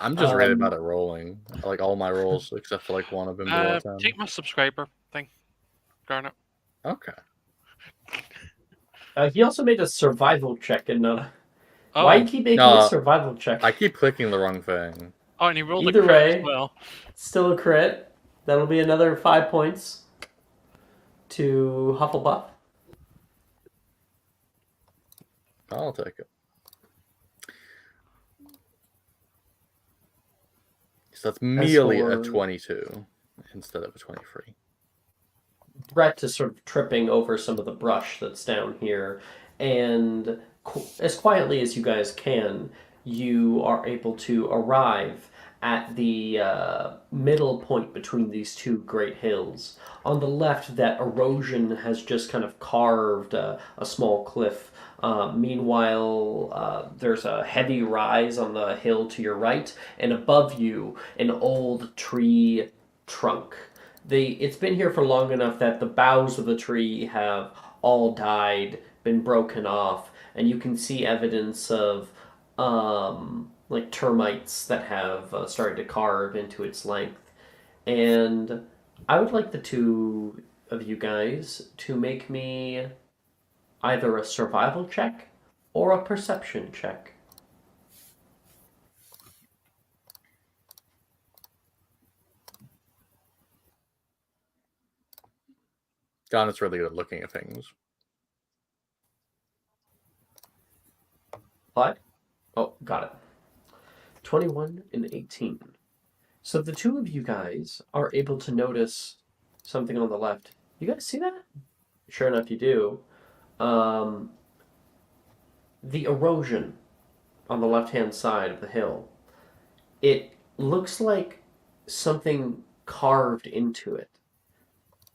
I'm just really bad at rolling. I like all my rolls except for like one of them below 10. Take my subscriber thing, Garnet. Okay. He also made a survival check, and Oh. why you keep making a survival check? I keep clicking the wrong thing. Oh, and he rolled Either a crit way, as well. Still a crit. That'll be another 5 points to Hufflepuff. I'll take it. So that's merely a 22 instead of a 23. Brett is sort of tripping over some of the brush that's down here, and as quietly as you guys can, you are able to arrive at the middle point between these two great hills. On the left, that erosion has just kind of carved a small cliff. Meanwhile, there's a heavy rise on the hill to your right, and above you, an old tree trunk. It's been here for long enough that the boughs of the tree have all died, been broken off, and you can see evidence of like termites that have started to carve into its length. And I would like the two of you guys to make me either a survival check or a perception check. Garnet's really good at looking at things. Clyde? Oh, got it. 21 and 18. So the two of you guys are able to notice something on the left. You guys see that? Sure enough, you do. The erosion on the left-hand side of the hill. It looks like something carved into it.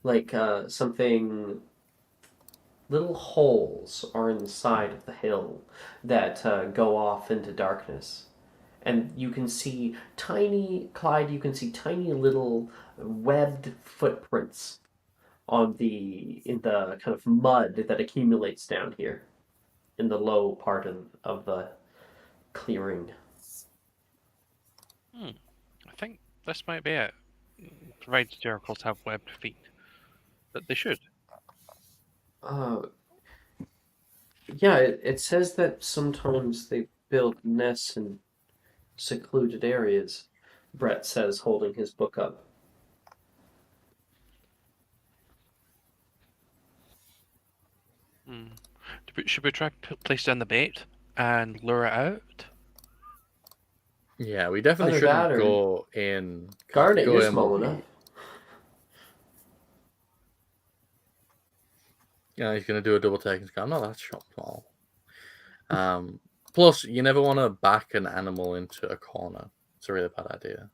Like something... Little holes are in the side of the hill that go off into darkness. And you can see Clyde, you can see tiny little webbed footprints in the kind of mud that accumulates down here in the low part of the clearing. I think this might be it. Provided oracles have webbed feet. But they should. Yeah, it says that sometimes they build nests in secluded areas, Brett says, holding his book up. Should we try place down the bait and lure it out? Yeah, we definitely Either that shouldn't or- go in. Garnet, go you're in small with- enough. Yeah, he's gonna do a double take and go, I'm not that small. Plus, you never want to back an animal into a corner. It's a really bad idea.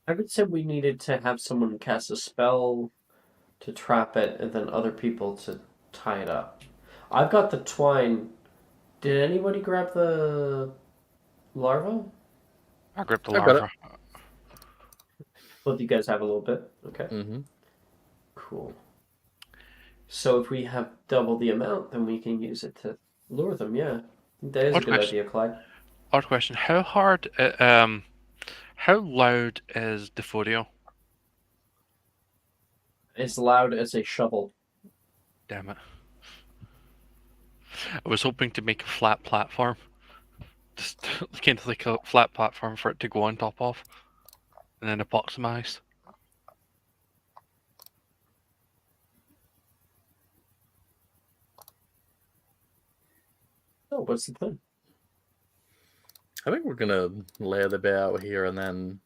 I would say we needed to have someone cast a spell to trap it and then other people to tie it up. I've got the twine. Did anybody grab the larva? I grabbed the I got it. larva. Both of you guys have a little bit? Okay. Mm-hmm. Cool. So if we have double the amount, then we can use it to lure them, yeah. That is a Odd good question. idea, Clyde. Odd question. How loud is Defodio? As loud as a shovel. Damn it. I was hoping to make a flat platform. Just kind of like a flat platform for it to go on top of. And then epoximize. Oh, what's the plan? I think we're gonna lay the bit out here, and then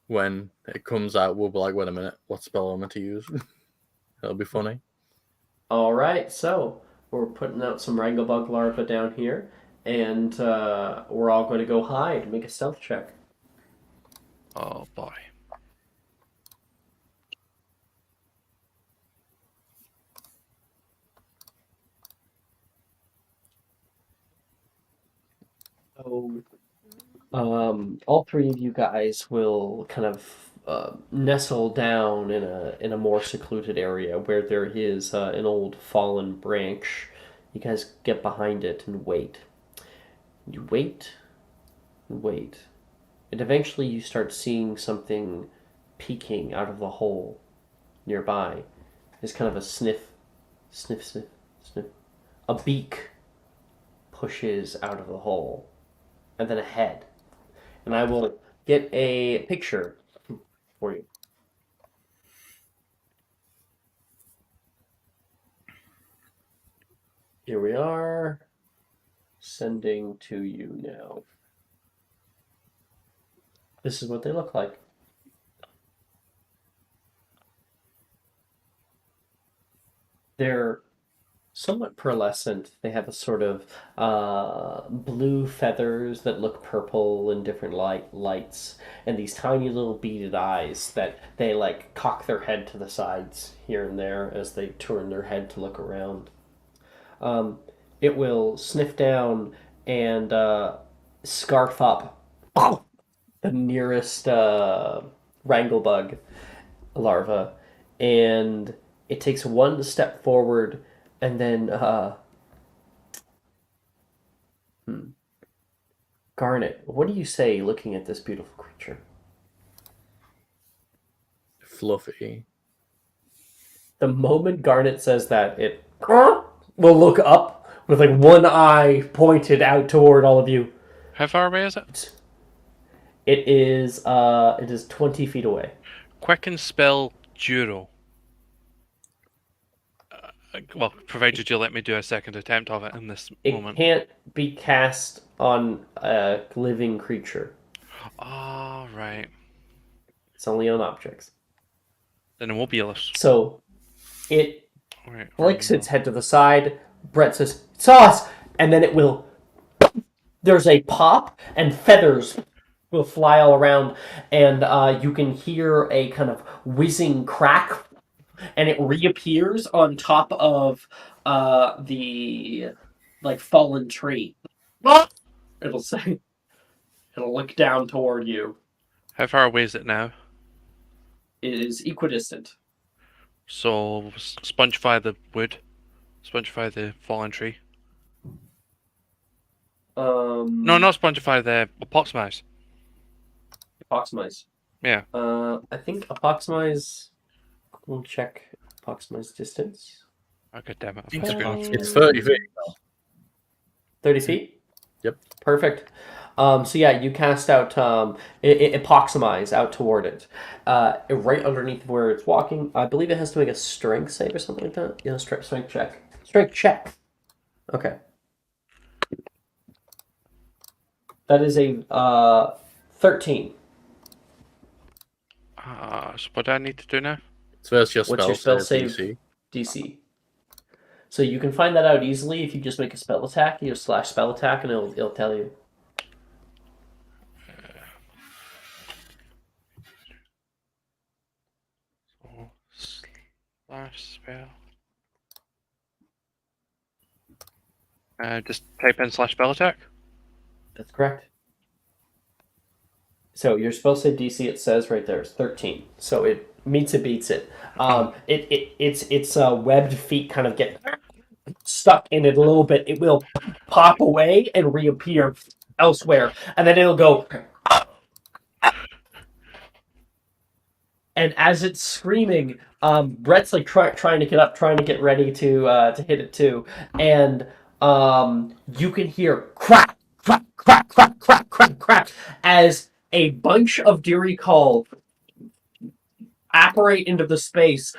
when it comes out, we'll be like, "Wait a minute, what spell am I to use?" That'll be funny. All right, so we're putting out some Wranglebug larvae down here, and we're all going to go hide. Make a stealth check. Oh boy. So, all three of you guys will kind of nestle down in a more secluded area where there is an old fallen branch. You guys get behind it and wait. You wait and wait, and eventually you start seeing something peeking out of the hole nearby. There's kind of a sniff, sniff, sniff, sniff. A beak pushes out of the hole, and then a head. And I will get a picture for you. Here we are. Sending to you now. This is what they look like. They're somewhat pearlescent. They have a sort of blue feathers that look purple in different lights, and these tiny little beaded eyes that they like cock their head to the sides here and there as they turn their head to look around. It will sniff down and scarf up the nearest wranglebug larva, and it takes one step forward, and then Garnet, what do you say looking at this beautiful creature? Fluffy. The moment Garnet says that, it will look up with like one eye pointed out toward all of you. How far away is it? It is 20 feet away. Quicken spell Duro. Well, provided you let me do a second attempt of it in this It moment. can't be cast on a living creature. Oh, right. It's only on objects. Then it won't be Illis. So it Right, flicks its head to the side. Brett says, "Sauce!" And then it will. There's a pop, and feathers will fly all around, and you can hear a kind of whizzing crack, and it reappears on top of the like fallen tree. It'll say, it'll look down toward you. How far away is it now? It is equidistant. So, spongify the wood. Spongify the fallen tree. No, not spongify, the epoximize. Epoximize. Yeah. I think epoximize. We'll check epoximize distance. Oh, god damn it. I think I'm screwed up. it's 30 feet. 30 feet? Yep. Perfect. So yeah, you cast out epoximize out toward it. Right underneath where it's walking. I believe it has to make a strength save or something like that. Yeah, strength check. Strength check. Okay. That is a 13. So what do I need to do now? So that's your What's spell, your spell save save? DC. DC. So you can find that out easily if you just make a spell attack. You slash spell attack, and it'll tell you. So, slash spell. Just type in slash spell attack. That's correct. So your spell save DC, it says right there, is 13. So it meets it, beats it. Its webbed feet kind of get stuck in it a little bit, it will pop away and reappear elsewhere, and then it'll go. And as it's screaming, Brett's like trying to get up, trying to get ready to hit it too, and you can hear crack, crack, crack, crack, crack, crack, crack as a bunch of Deary Call apparate into the space.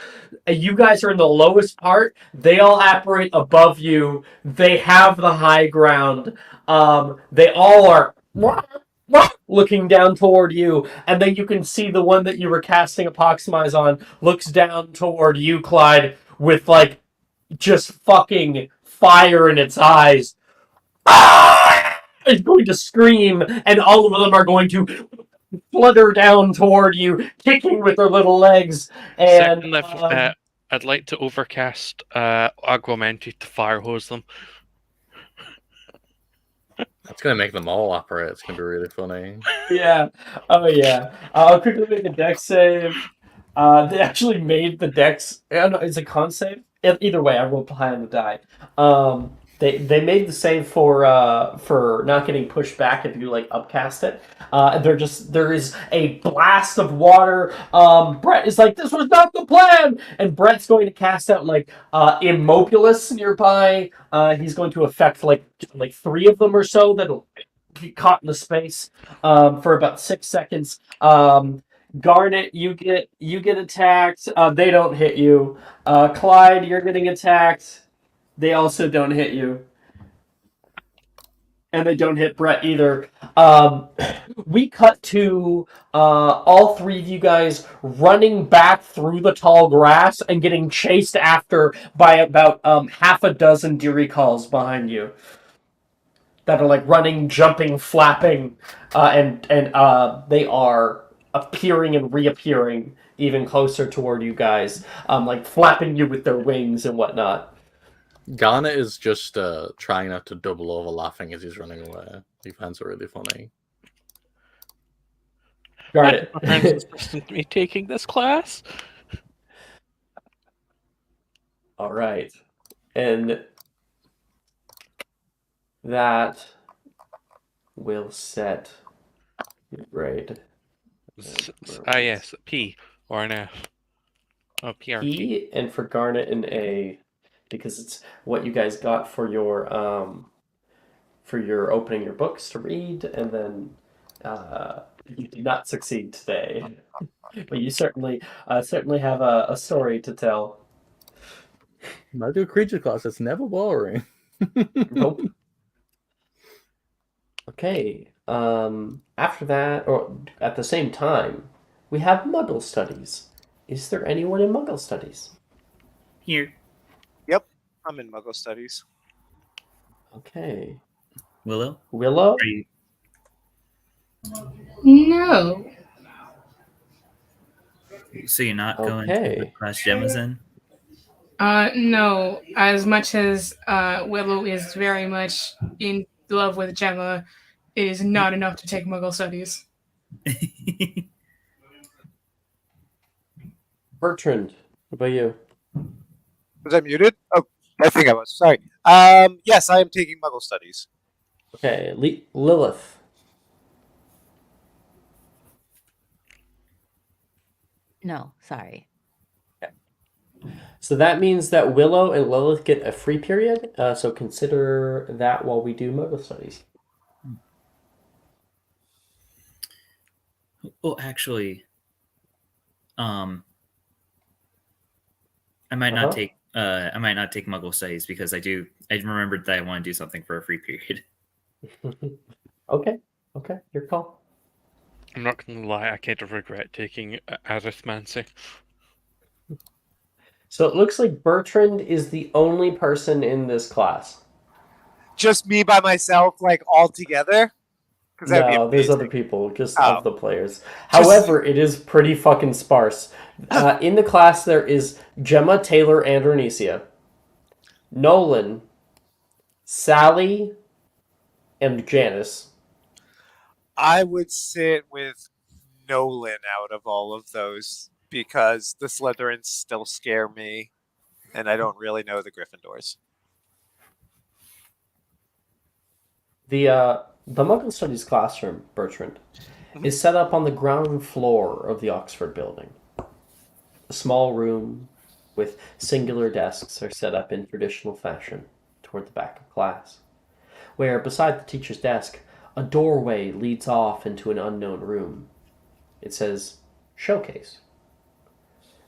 You guys are in the lowest part. They all apparate above you. They have the high ground. They all are looking down toward you, and then you can see the one that you were casting Apoximize on looks down toward you, Clyde, with like just fucking fire in its eyes. It's going to scream, and all of them are going to flutter down toward you, kicking with their little legs. And Second, I'd like to overcast Aguamenti to fire hose them. That's gonna make them all operate. It's gonna be really funny. yeah, oh yeah. I'll quickly make a dex save. They actually made the dex. I don't know, it's a con save. Either way, I rolled high on the die. They made the save for not getting pushed back if you like upcast it. There is a blast of water. Brett is like, this was not the plan, and Brett's going to cast out like Immobulus nearby. He's going to affect like 3 of them or so that'll be caught in the space for about 6 seconds. Garnet, you get attacked. They don't hit you. Clyde, you're getting attacked. They also don't hit you. And they don't hit Brett either. We cut to all 3 of you guys running back through the tall grass and getting chased after by about half a dozen Deary Calls behind you. That are like running, jumping, flapping, and they are appearing and reappearing even closer toward you guys, like flapping you with their wings and whatnot. Garnet is just trying not to double over laughing as he's running away. He finds it really funny. Garnet. My friends insisted to me taking this class. All right. And that will set your grade. Yes, P or an F. Oh, P or T. E, and for Garnet an A, because it's what you guys got for your opening your books to read, and then you did not succeed today, but you certainly have a story to tell. I do a creature class. It's never boring. Nope. Okay. After that, or at the same time, we have Muggle Studies. Is there anyone in Muggle Studies? Here. Yep, I'm in Muggle Studies. Okay. Willow? Willow? Are you... No. So you're not going to Okay. the class Gemma's in? No. As much as Willow is very much in love with Gemma, it is not enough to take Muggle Studies. Bertrand, what about you? Was I muted? Oh, I think I was. Sorry. Yes, I am taking Muggle Studies. Okay, Lilith. No, sorry. So that means that Willow and Lilith get a free period. So consider that while we do Muggle Studies. Well, actually, I might not take Muggle Studies because I remembered that I want to do something for a free period. Okay, your call. I'm not going to lie, I kind of regret taking Arithmancy. So it looks like Bertrand is the only person in this class. Just me by myself, like all together? No, there's other people, just Oh. of the players. However, it is pretty fucking sparse. In the class, there is Gemma, Taylor, and Ernesia, Nolan, Sally, and Janice. I would sit with Nolan out of all of those because the Slytherins still scare me, and I don't really know the Gryffindors. The Muggle Studies classroom, Bertrand, is set up on the ground floor of the Oxford building. A small room with singular desks are set up in traditional fashion toward the back of class, where beside the teacher's desk, a doorway leads off into an unknown room. It says, Showcase.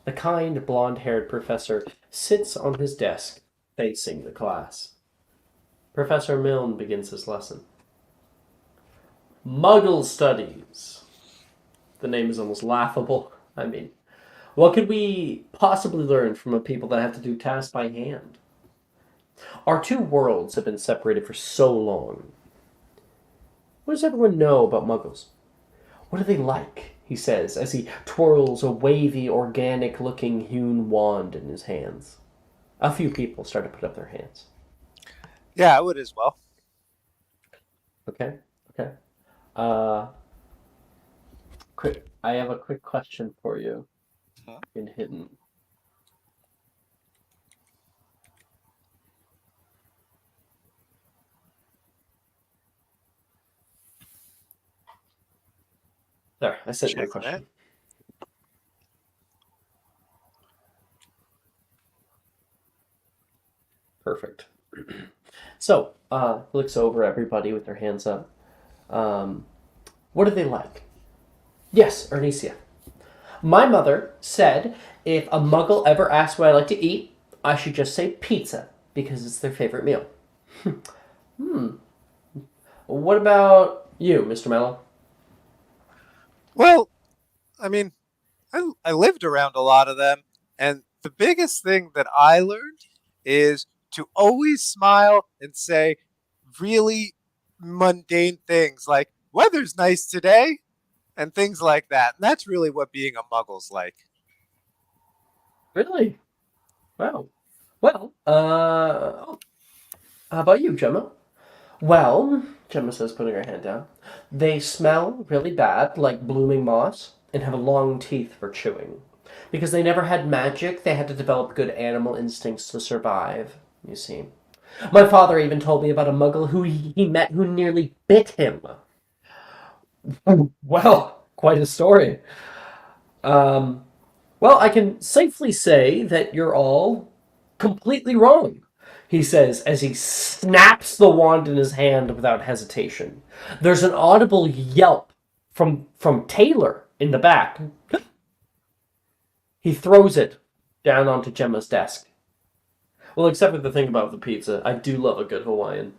The kind, blonde-haired professor sits on his desk, facing the class. Professor Milne begins his lesson. Muggle Studies. The name is almost laughable. I mean, what could we possibly learn from a people that have to do tasks by hand? Our two worlds have been separated for so long. What does everyone know about Muggles? What are they like? He says as he twirls a wavy, organic-looking hewn wand in his hands. A few people start to put up their hands. Yeah, I would as well. Okay. Uh, quick. I have a quick question for you. In hidden. There, I sent you a Check question. Perfect. So, looks over everybody with their hands up. What are they like? Yes, Ernesia. My mother said if a muggle ever asks what I like to eat, I should just say pizza, because it's their favorite meal. What about you, Mr. Mello? Well, I mean, I lived around a lot of them, and the biggest thing that I learned is to always smile and say really mundane things like weather's nice today and things like that. And that's really what being a muggle's like. Really? Wow. Well, how about you, Gemma? Well, Gemma says, putting her hand down, they smell really bad, like blooming moss, and have long teeth for chewing. Because they never had magic, they had to develop good animal instincts to survive, you see. My father even told me about a muggle who he met who nearly bit him. Well, quite a story. Um, well, I can safely say that you're all completely wrong, he says as he snaps the wand in his hand without hesitation. There's an audible yelp from Taylor in the back. He throws it down onto Gemma's desk. Well, except for the thing about the pizza, I do love a good Hawaiian.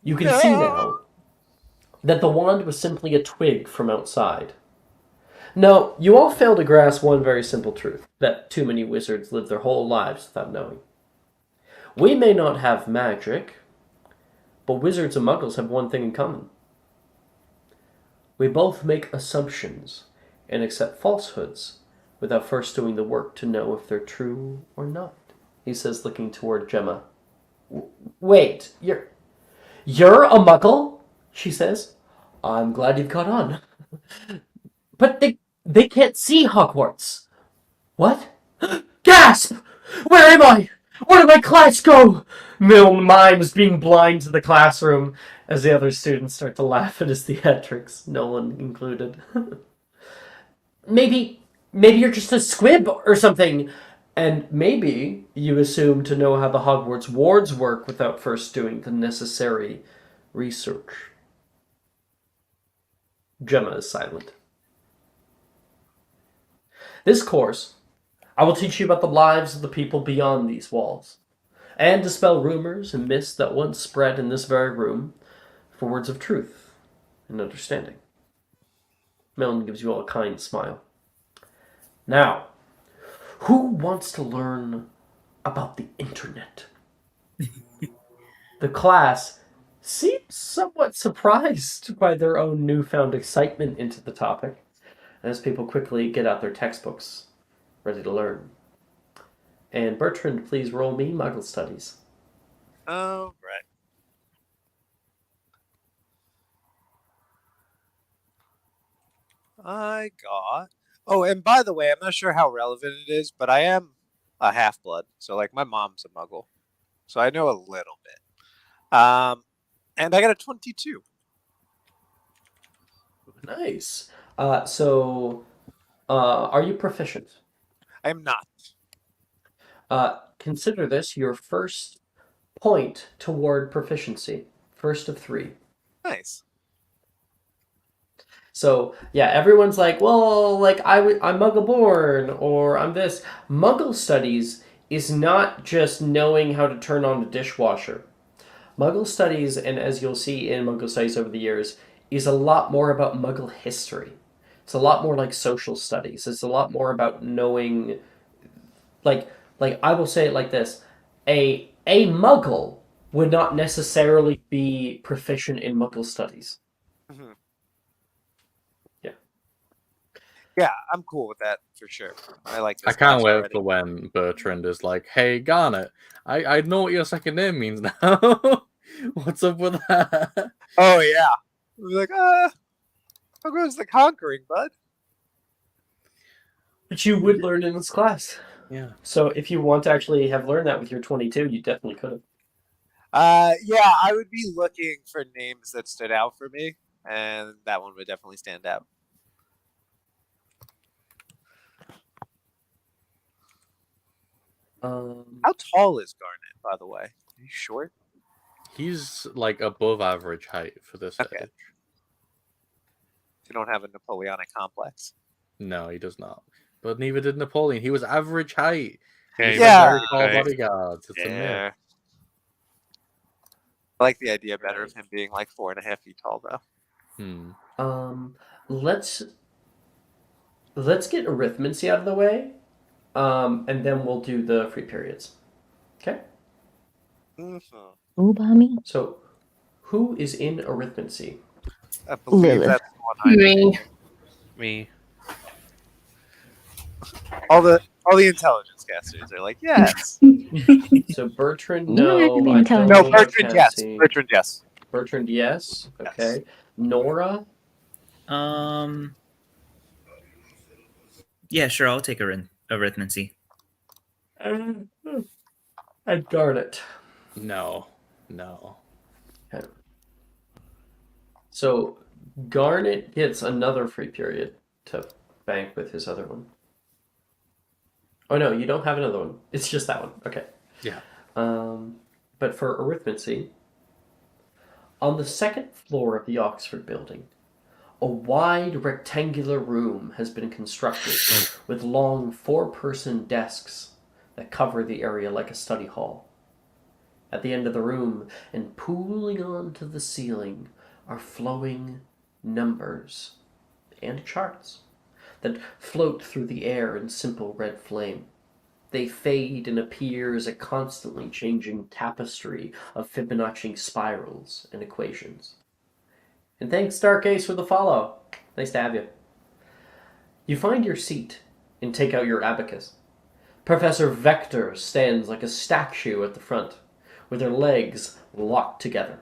You can see now that the wand was simply a twig from outside. No, you all fail to grasp one very simple truth that too many wizards live their whole lives without knowing. We may not have magic, but wizards and muggles have one thing in common. We both make assumptions and accept falsehoods without first doing the work to know if they're true or not, he says, looking toward Gemma. Wait, you're a muggle? She says. I'm glad you've caught on. But they can't see Hogwarts. What? Gasp! Where am I? Where did my class go? Milne mimes being blind to the classroom as the other students start to laugh at his theatrics, Nolan included. maybe you're just a squib or something. And maybe you assume to know how the Hogwarts wards work without first doing the necessary research. Gemma is silent. This course, I will teach you about the lives of the people beyond these walls, and dispel rumors and myths that once spread in this very room for words of truth and understanding. Milne gives you all a kind smile. Now, who wants to learn about the internet? The class seems somewhat surprised by their own newfound excitement into the topic, as people quickly get out their textbooks, ready to learn. And Bertrand, please roll me Muggle Studies. Oh, right. I got. Oh, and by the way, I'm not sure how relevant it is, but I am a half blood. So, like, my mom's a muggle. So I know a little bit. And I got a 22. Nice. So, are you proficient? I am not. Consider this your first point toward proficiency. First of 3. Nice. So, yeah, everyone's like, well, like, I'm Muggle-born, or I'm this. Muggle studies is not just knowing how to turn on a dishwasher. Muggle studies, and as you'll see in Muggle studies over the years, is a lot more about Muggle history. It's a lot more like social studies. It's a lot more about knowing, like, I will say it like this: a Muggle would not necessarily be proficient in Muggle studies. Mhm. Yeah. Yeah, I'm cool with that for sure. I like this I can't class wait already. for when Bertrand is like, "Hey, Garnet, I know what your second name means now. What's up with that?" Oh yeah. We're like, how goes the conquering, bud? But you would learn in this class. Yeah. So if you want to actually have learned that with your 22, you definitely could have. Yeah, I would be looking for names that stood out for me, and that one would definitely stand out. How tall is Garnet, by the way? Are you short? He's like above average height for this Okay. age. You don't have a Napoleonic complex. No, he does not. But neither did Napoleon. He was average height. Yeah, He's he had was very average tall height. bodyguards. It's a myth. Yeah. I like the idea better of him being like 4.5 feet tall, though. Let's get arithmancy out of the way, and then we'll do the free periods. Okay. Mm-hmm. Ooh, mommy. So, who is in arithmancy? I believe Lilith. that's the one hiding in Me. here. Me. All the intelligence casters are like, yes. So Bertrand, You don't have no. to be I intelligent. don't No, know Bertrand, yes. Cassie. Bertrand, yes. Bertrand, yes. Okay. Nora. Yeah, sure. I'll take arithmancy. And Garnet. No. Okay. So Garnet gets another free period to bank with his other one. Oh no, you don't have another one. It's just that one. Okay. Yeah. But for arithmancy, on the second floor of the Oxford building, a wide rectangular room has been constructed with long 4-person desks that cover the area like a study hall. At the end of the room, and pooling onto the ceiling, are flowing numbers and charts that float through the air in simple red flame. They fade and appear as a constantly changing tapestry of Fibonacci spirals and equations. And thanks, Dark Ace, for the follow. Nice to have you. You find your seat and take out your abacus. Professor Vector stands like a statue at the front, with her legs locked together.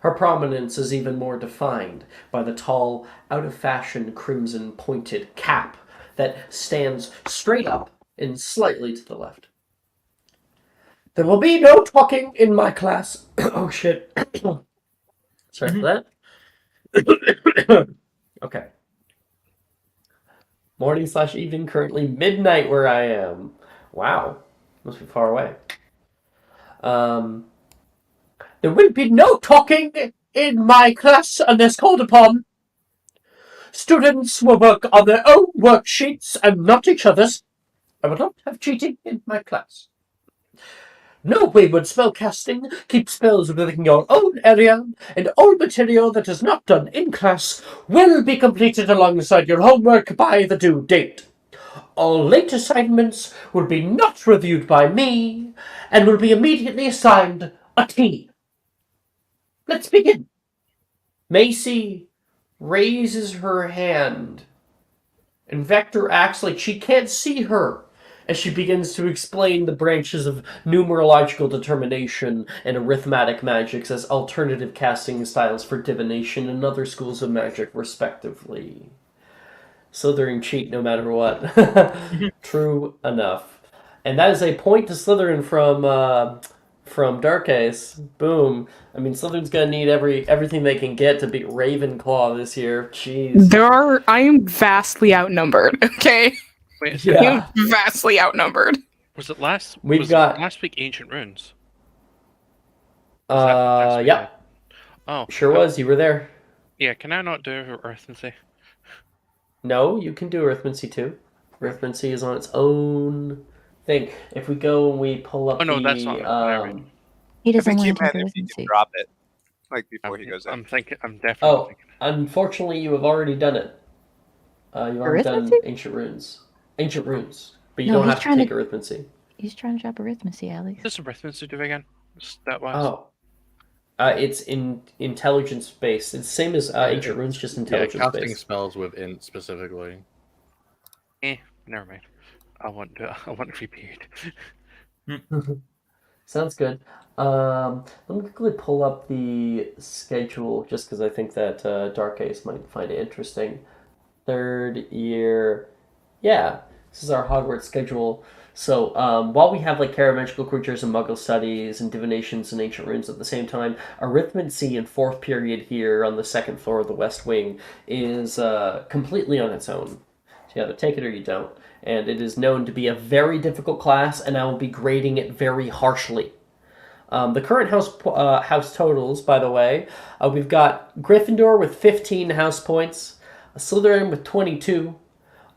Her prominence is even more defined by the tall, out-of-fashion crimson pointed cap that stands straight up and slightly to the left. There will be no talking in my class. Oh shit. Sorry for that. Okay. Morning/evening, currently midnight where I am. Wow. Must be far away. There will be no talking in my class unless called upon. Students will work on their own worksheets and not each other's. I will not have cheating in my class. No wayward spellcasting. Keep spells within your own area, and all material that is not done in class will be completed alongside your homework by the due date. All late assignments will be not reviewed by me, and will be immediately assigned a team. Let's begin. Macy raises her hand, and Vector acts like she can't see her as she begins to explain the branches of numerological determination and arithmetic magics as alternative casting styles for divination and other schools of magic, respectively. Slytherin cheat no matter what. True enough. And that is a point to Slytherin from Dark Ace. Boom. I mean, Slytherin's gonna need everything they can get to beat Ravenclaw this year. Jeez. I am vastly outnumbered. Okay, Wait, I am Yeah. vastly outnumbered. was it last? We've was got- it last week Ancient Runes? Was that the last week Yeah. then? Oh, Sure was. You were there. Yeah, can I not do Arithmancy? No, you can do Arithmancy too. Arithmancy is on its own thing. If we go and we pull up Oh, no, the that's not never He I doesn't think you want to take meant if you can arithmancy. drop it, like before he goes in. I'm thinking. I'm definitely Oh, thinking. unfortunately, you have already done it. You've already done Arithmancy? Ancient Runes. Ancient Runes. But you No, don't he's have to trying take to- Arithmancy. He's trying to drop arithmancy, Alex. What's Arithmancy do again? Stat-wise. Oh. It's in intelligence based. It's the same as Ancient Runes, just Yeah, intelligence casting based. spells with int specifically. Never mind. I want a free period. Sounds good. Let me quickly pull up the schedule just because I think that Dark Ace might find it interesting. Third year. Yeah, this is our Hogwarts schedule. So while we have like Magical Creatures and Muggle Studies and Divinations and Ancient Runes at the same time, Arithmancy in fourth period here on the second floor of the West Wing is completely on its own. So you either take it or you don't. And it is known to be a very difficult class, and I will be grading it very harshly. The current house totals, by the way, we've got Gryffindor with 15 house points, Slytherin with 22,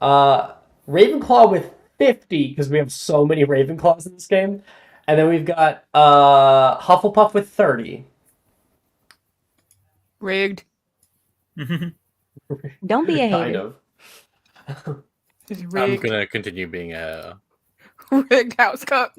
Ravenclaw with 50, because we have so many Ravenclaws in this game, and then we've got Hufflepuff with 30. Rigged. Don't be a hater. Kind of. It's I'm rigged. gonna continue being a. Rigged house cup.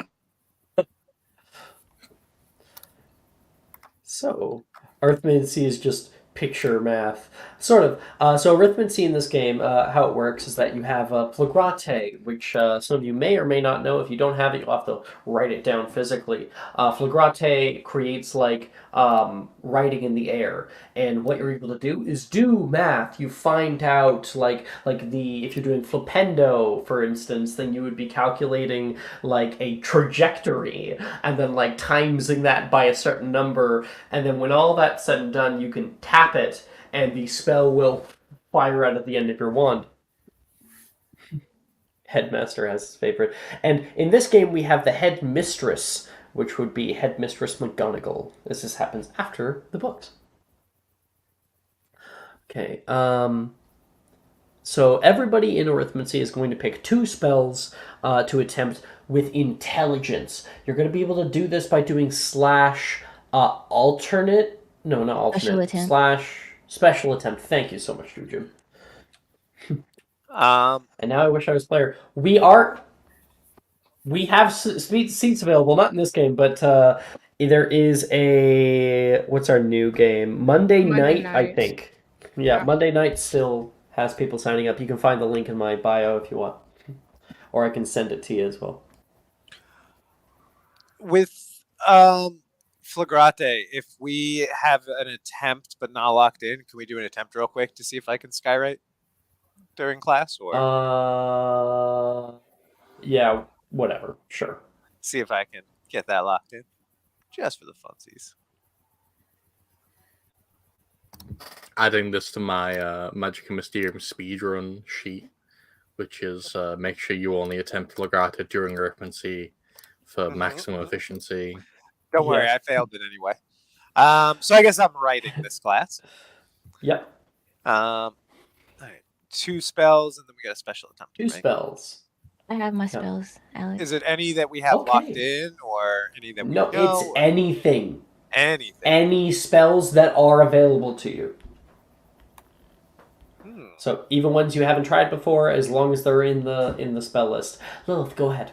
So, arithmancy is just picture math, sort of. So, arithmancy in this game, how it works is that you have flagrate, which some of you may or may not know. If you don't have it, you'll have to write it down physically. Flagrate creates like writing in the air, and what you're able to do is do math. You find out like if you're doing flipendo, for instance, then you would be calculating like a trajectory and then like timesing that by a certain number, and then when all that's said and done, you can tap it and the spell will fire out at the end of your wand. Headmaster has his favorite. And in this game we have the headmistress, which would be Headmistress McGonagall. This happens after the books. Okay, so everybody in Arithmancy is going to pick 2 spells to attempt with intelligence. You're going to be able to do this by doing alternate. No, not alternate. Special attempt. Special attempt. Thank you so much, Juju. And now I wish I was player. We have seats available, not in this game, but there is a what's our new game? Monday night, I think. Yeah, Monday night still has people signing up. You can find the link in my bio if you want, or I can send it to you as well. With Flagrate, if we have an attempt but not locked in, can we do an attempt real quick to see if I can skywrite during class, or yeah, whatever, sure. see if I can get that locked in, just for the funsies. Adding this to my Magic and Mysterium speedrun sheet, which is make sure you only attempt Flagrate during Arithmancy for maximum efficiency. Don't worry, I failed it anyway. So I guess I'm writing this class. Yep. All right, 2 spells, and then we got a special attempt. 2 right? spells. I have my spells, Alex. Is it any that we have locked in, or any that we No, know? it's anything. Anything. Any spells that are available to you. So even ones you haven't tried before, as long as they're in the spell list. Lilith, go ahead.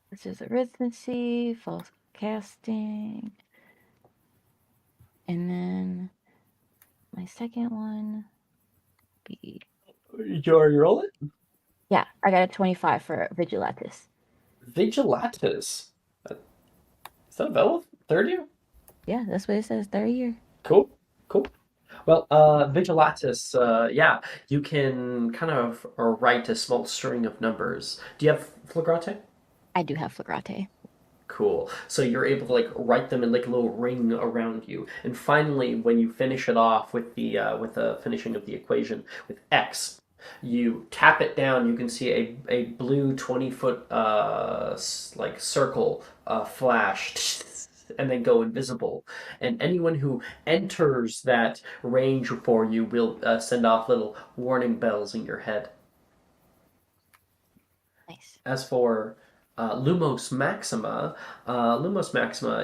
This is arithmancy, false casting, and then my second one be. You already roll it? Yeah, I got a 25 for Vigilatus. Vigilatus. Is that available? Third year? Yeah, that's what it says. Third year. Cool. Well, Vigilatus, yeah, you can kind of write a small string of numbers. Do you have Flagrate? I do have Flagrate. cool. So you're able to like write them in like a little ring around you. And finally, when you finish it off with the finishing of the equation with x, you tap it down. You can see a blue 20-foot like circle flash. And then go invisible. And anyone who enters that range for you will send off little warning bells in your head. Nice. As for Lumos Maxima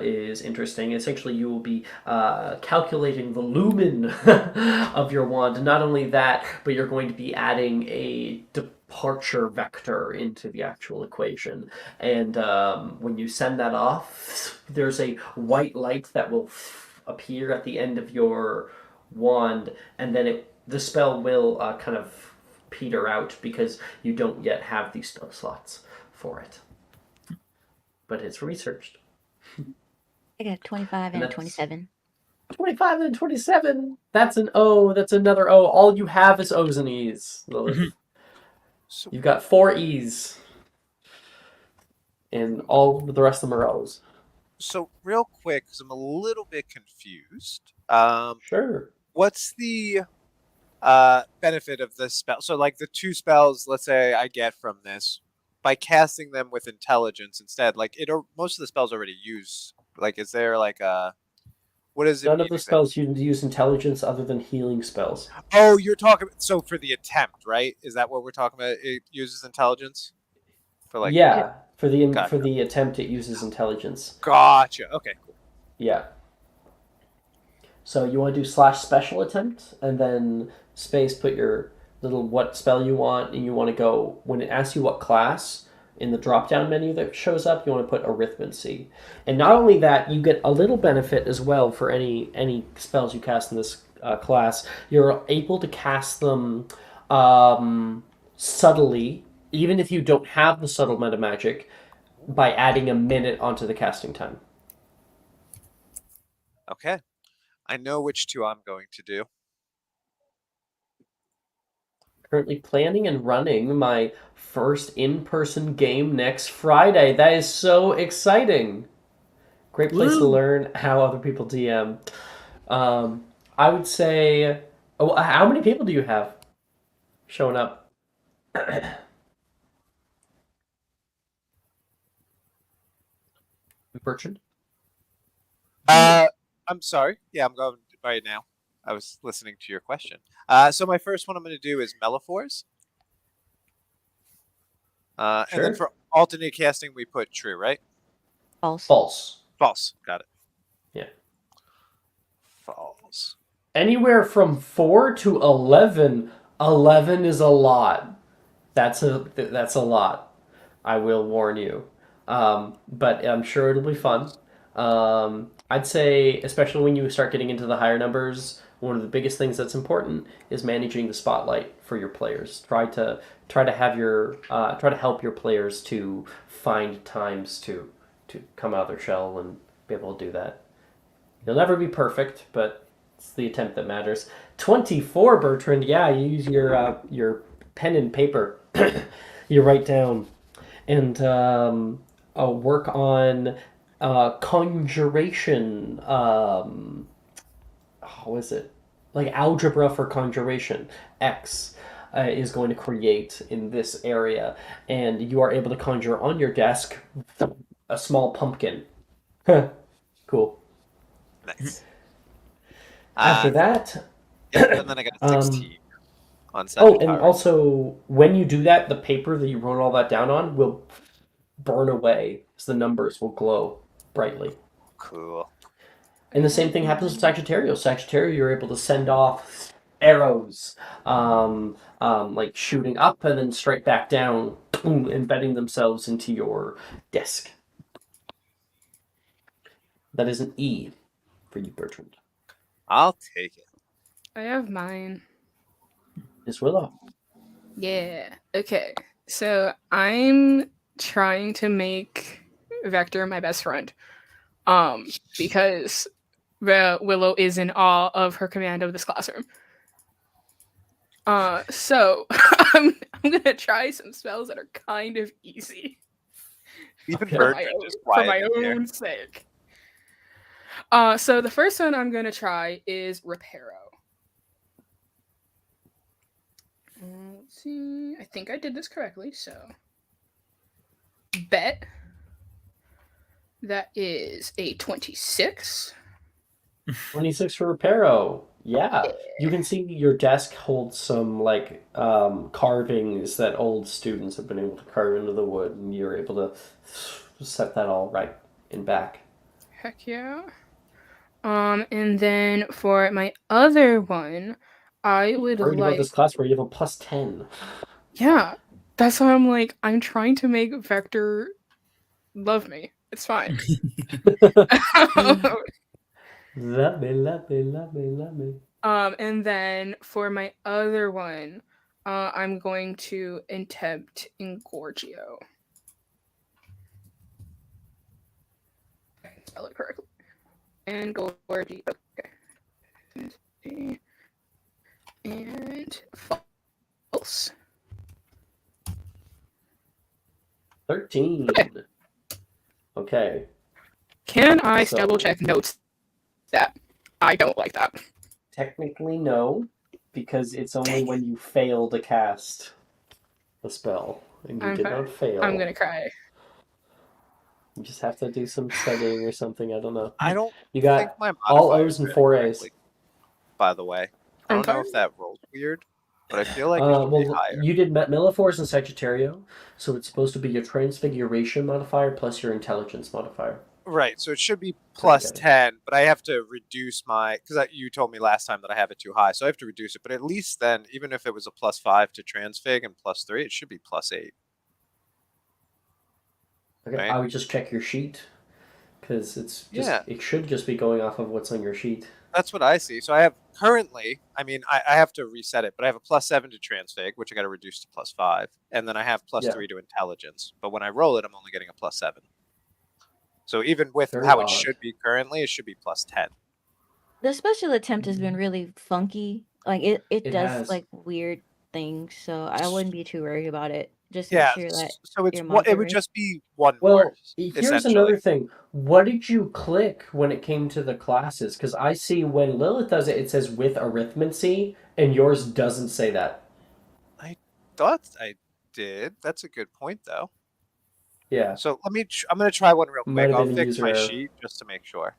is interesting. Essentially, you will be calculating the lumen of your wand. Not only that, but you're going to be adding a departure vector into the actual equation. And when you send that off, there's a white light that will appear at the end of your wand, and then the spell will kind of peter out because you don't yet have these spell slots for it. But it's researched. I got 25 and a 27. 25 and 27. That's an O. That's another O. All you have is O's and E's, Lilith. So, You've got 4 E's. And all the rest of them are O's. so real quick, because I'm a little bit confused. Sure. What's the benefit of this spell? So like the 2 spells, let's say I get from this, by casting them with intelligence instead, like most of the spells already use. Like, is there like what is it? None of the spells use intelligence other than healing spells. Oh, you're talking. So for the attempt, right? Is that what we're talking about? It uses intelligence. For like. Yeah, for the Gotcha. attempt, it uses intelligence. Gotcha. Okay. Cool. Yeah. So you want to do / special attempt, and then space put your little what spell you want, and you want to go, when it asks you what class, in the drop-down menu that shows up, you want to put arithmancy. And not only that, you get a little benefit as well for any spells you cast in this class. You're able to cast them subtly, even if you don't have the subtle meta magic, by adding a minute onto the casting time. Okay. I know which 2 I'm going to do. Currently planning and running my first in-person game next Friday. That is so exciting. Great place to learn how other people DM. I would say, how many people do you have showing up? Bertrand? I'm sorry. Yeah, I'm going right now. I was listening to your question. So my first one I'm going to do is Meliphors. Sure. And then for alternate casting, we put true, right? False. False. False. Got it. Yeah. False. Anywhere from 4 to 11. 11 is a lot. That's a lot. I will warn you. But I'm sure it'll be fun. I'd say, especially when you start getting into the higher numbers, one of the biggest things that's important is managing the spotlight for your players. Try to have try to help your players to find times to come out of their shell and be able to do that. You'll never be perfect, but it's the attempt that matters. 24, Bertrand. Yeah, you use your pen and paper. You write down and work on conjuration. How is it? Like algebra for conjuration. X is going to create in this area, and you are able to conjure on your desk a small pumpkin. Cool. Nice. After that, Yep, and then I got a 16 on oh, Sagittarius. and also when you do that, the paper that you wrote all that down on will burn away, so the numbers will glow brightly. Cool. And the same thing happens with Sagittarius. Sagittarius, you're able to send off arrows, like shooting up and then straight back down, embedding themselves into your desk. That is an E for you, Bertrand. I'll take it. I have mine. Miss Willow. Yeah. Okay. So I'm trying to make Vector my best friend. Because Willow is in awe of her command of this classroom. So I'm gonna try some spells that are kind of easy Even Okay. Bertrand just for my quiet in here. own sake. So the first one I'm gonna try is Reparo. Let's see. I think I did this correctly. So bet that is a 26. 26 for Reparo. Yeah. You can see your desk holds some like carvings that old students have been able to carve into the wood, and you're able to set that all right in back. Heck yeah. And then for my other one, I would Worried about this like. class where you have a plus 10. Yeah, that's why I'm like, I'm trying to make Vector love me. It's fine. Love me, love me, love me, love me. And then for my other one, I'm going to attempt Ingorgio. Spell it correctly. Ingorgio. Okay. And false. 13. Okay. Can I So- double check notes that I don't like that? Technically, no, because it's only when you fail to cast a spell, and you I'm did fine. not fail. I'm gonna cry. You just have to do some studying or something. I don't know. I don't You think got my all modifier O's and read 4 it A's. correctly, by the way. I don't know if that rolled weird, but I feel like it should be higher. You did Millifors and Sagittario, so it's supposed to be your Transfiguration modifier plus your Intelligence modifier. Right, so it should be plus Okay. 10, but I have to reduce my, because you told me last time that I have it too high, so I have to reduce it. But at least then, even if it was a plus 5 to transfig and plus 3, it should be plus 8. Okay, Right. I would just check your sheet, because it should just be going off of what's on your sheet. That's what I see. So I have currently, I mean, I have to reset it, but I have a plus 7 to transfig, which I got to reduce to plus 5, and then I have plus Yeah. 3 to intelligence. But when I roll it, I'm only getting a plus 7. So even with Very how it odd. should be currently, it should be plus 10. The special attempt has been really funky. Like it It does has. like weird things, so I wouldn't be too worried about it. Just Yeah, make sure that so it's your what it monitor would is- just be one Well, more. here's essentially. another thing. What did you click when it came to the classes? Because I see when Lilith does it, it says with arithmancy, and yours doesn't say that. Thought I did. That's a good point, though. Yeah. So let me. I'm gonna try one real Might quick. have I'll been a fix user my error. sheet just to make sure.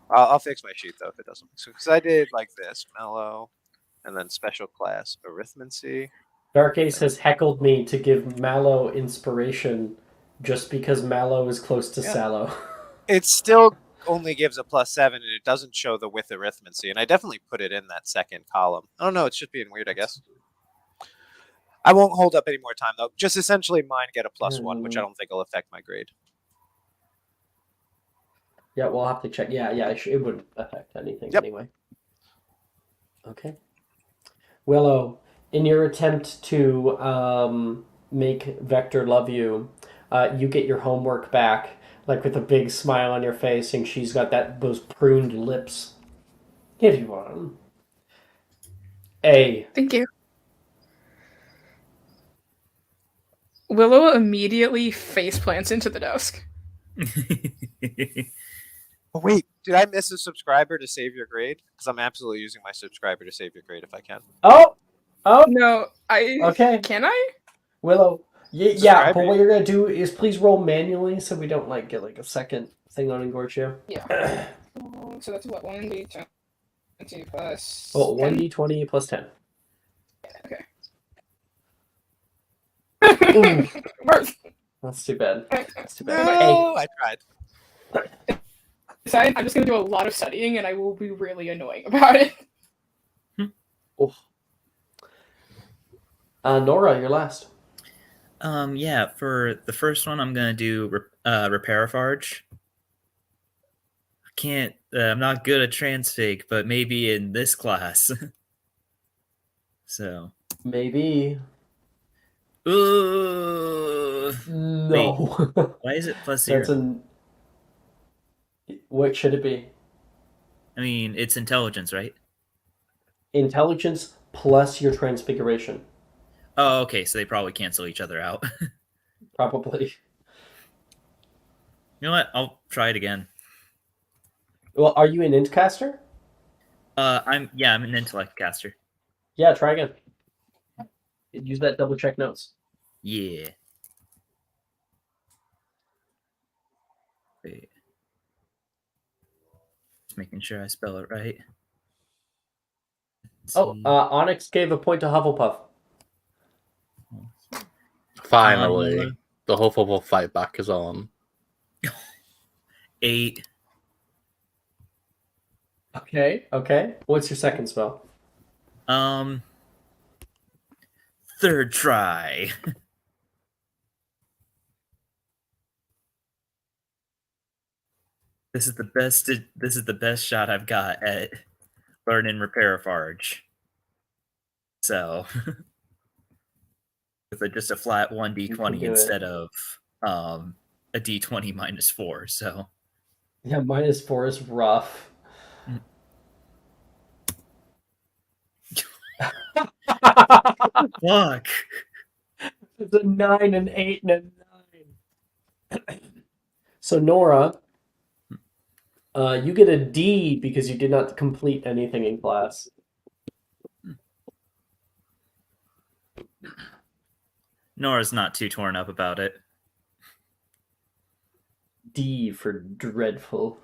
I'll fix my sheet though if it doesn't. So because I did like this mellow, and then special class arithmancy. Dark Ace has heckled me to give Mallow inspiration just because Mallow is close to Yeah. Sallow. It still only gives a plus 7, and it doesn't show the with arithmancy. And I definitely put it in that second column. I don't know. It's just being weird, I guess. I won't hold up any more time though. Just essentially mine get a plus 1, which I don't think will affect my grade. Yeah, we'll have to check. Yeah, it wouldn't affect anything Yep. anyway. Okay. Willow, in your attempt to make Vector love you, you get your homework back, like with a big smile on your face, and she's got those pruned lips. If you want 'em. A. Thank you. Willow immediately face plants into the desk. Oh, wait, did I miss a subscriber to save your grade? Because I'm absolutely using my subscriber to save your grade if I can. Oh! No, I. Okay. Can I? Willow. Yeah, Subscribe but me. what you're gonna do is please roll manually so we don't get a second thing on Engorgio. Yeah. So that's what 1d20 plus. Oh, 10? 1d20 plus 10. Okay. Ooh, Worse. that's too bad. That's too bad. No, I tried. Besides, I'm just gonna do a lot of studying, and I will be really annoying about it. Oh. Nora, you're last. Yeah, for the first one, I'm gonna do Reparafarge. I can't. I'm not good at transfig, but maybe in this class. So. Maybe. Ooh. No. Why is it plus 0? What should it be? I mean, it's intelligence, right? Intelligence plus your transfiguration. Oh, okay. So they probably cancel each other out. Probably. You know what? I'll try it again. Well, are you an int caster? I'm an intellect caster. Yeah, try again. Use that double check notes. Yeah. Wait. Just making sure I spell it right. Let's Oh, see. Onyx gave a point to Hufflepuff. Finally, the Hufflepuff fight back is on. 8. Okay. What's your second spell? Third try. This is the best shot I've got at learn and repair a Farge. So with just a flat You 1d20 can do instead of a d20 minus 4. So Yeah, -4 is rough. fuck. It's a 9, an 8, and a 9. So Nora, you get a D because you did not complete anything in class. Nora's not too torn up about it. D for dreadful.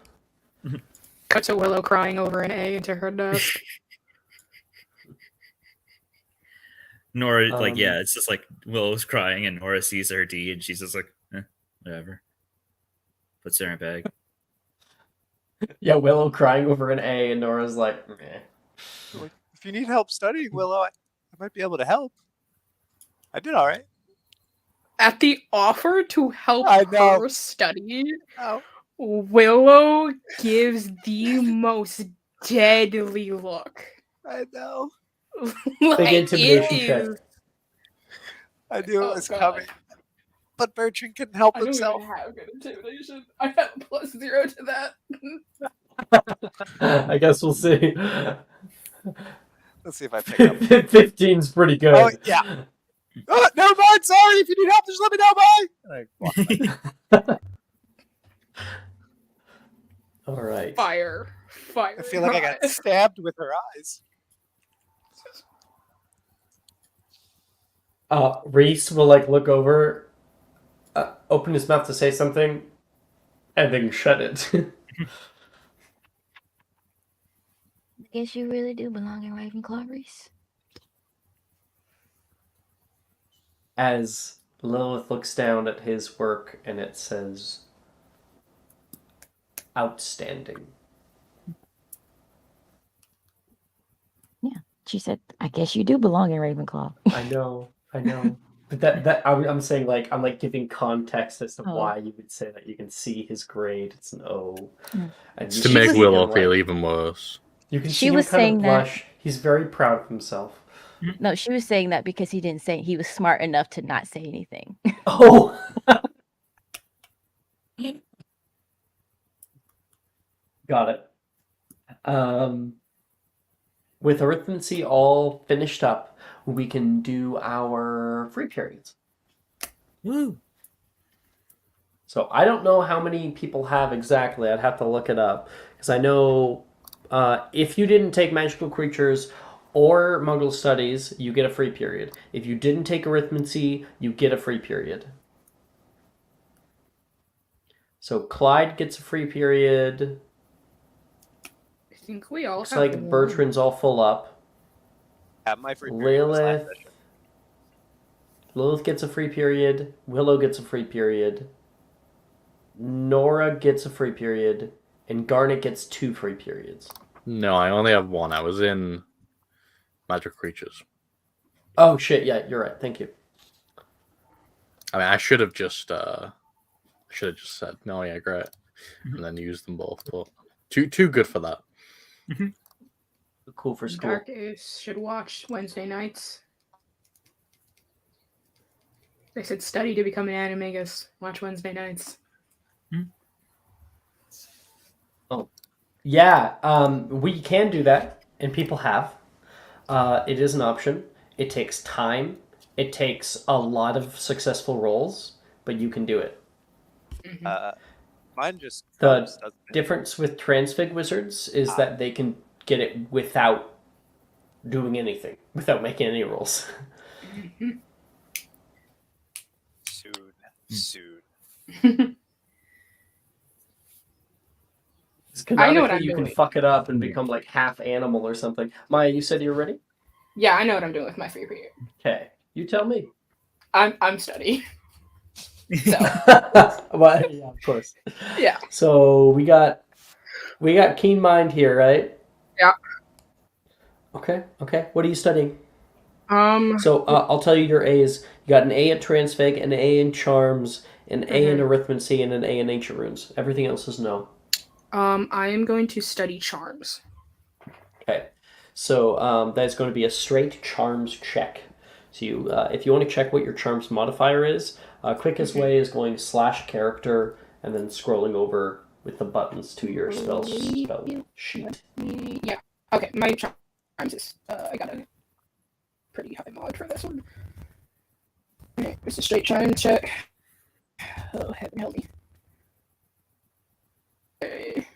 Cut to Willow crying over an A into her desk. Nora, it's just like Willow's crying and Nora sees her D and she's just like, whatever. Puts her in her bag. Yeah, Willow crying over an A, and Nora's like, meh. If you need help studying, Willow, I might be able to help. I did all right. At the offer to help I know. her study, Oh. Willow gives the most deadly look. I know. Big intimidation it check. is. I knew Oh, it was God. coming. But Bertrand couldn't help I don't himself. even have good intimidation. I have +0 to that. I guess we'll see. Let's see if I pick up. 15's pretty good. Oh, yeah. Oh, never mind. Sorry. If you need help, just let me know. Bye. All right. Fire. I feel like I got stabbed with her eyes. Reese will look over, open his mouth to say something, and then shut it. I guess you really do belong in Ravenclaw, Reese. As Lilith looks down at his work and it says, outstanding. Yeah, she said, I guess you do belong in Ravenclaw. I know. But that I'm saying I'm giving context as to why you would say that. You can see his grade. It's an O. Mm. And To make Willow feel even worse. You can She see him was kind saying of that- blush. He's very proud of himself. No, she was saying that because he didn't say he was smart enough to not say anything. Oh! Got it. With arithmancy all finished up, we can do our free periods. Woo! So I don't know how many people have exactly. I'd have to look it up. Because I know if you didn't take magical creatures or Muggle studies, you get a free period. If you didn't take arithmancy, you get a free period. So Clyde gets a free period. I think we all Looks have like one. Bertrand's all full up. Yeah, my free period was last session. Lilith gets a free period. Willow gets a free period. Nora gets a free period. And Garnet gets 2 free periods. No, I only have 1. I was in Magic Creatures. Oh, shit. Yeah, you're right. Thank you. I mean, I should have just said, no, yeah, great. And then used them both. But too good for that. Cool for school. Dark Ace should watch Wednesday nights. They said study to become an animagus. Watch Wednesday nights. Yeah, we can do that, and people have. It is an option. It takes time. It takes a lot of successful rolls, but you can do it. My Mine just The comes, doesn't it? difference with transfig wizards is Ah. that they can get it without doing anything, without making any rolls. Soon. I know what Canonically, I'm you can doing. fuck it up and become like half animal or something. Maya, you said you're ready? Yeah, I know what I'm doing with my free period. Okay, you tell me. I'm studying. So Well, yeah, of course. yeah. So we got keen mind here, right? Yeah. Okay. What are you studying? Um. So I'll tell you your A's. You got an A in transfig, an A in charms, an A in arithmancy, and an A in ancient runes. Everything else is no. I am going to study charms. Okay. So that's going to be a straight charms check. So you, if you want to check what your charms modifier is, quickest way is going /character and then scrolling over with the buttons to your spell sheet. Yeah. Okay. My charms is. I got a pretty high mod for this one. Okay, it's a straight charms check. Oh, heaven help me. Okay.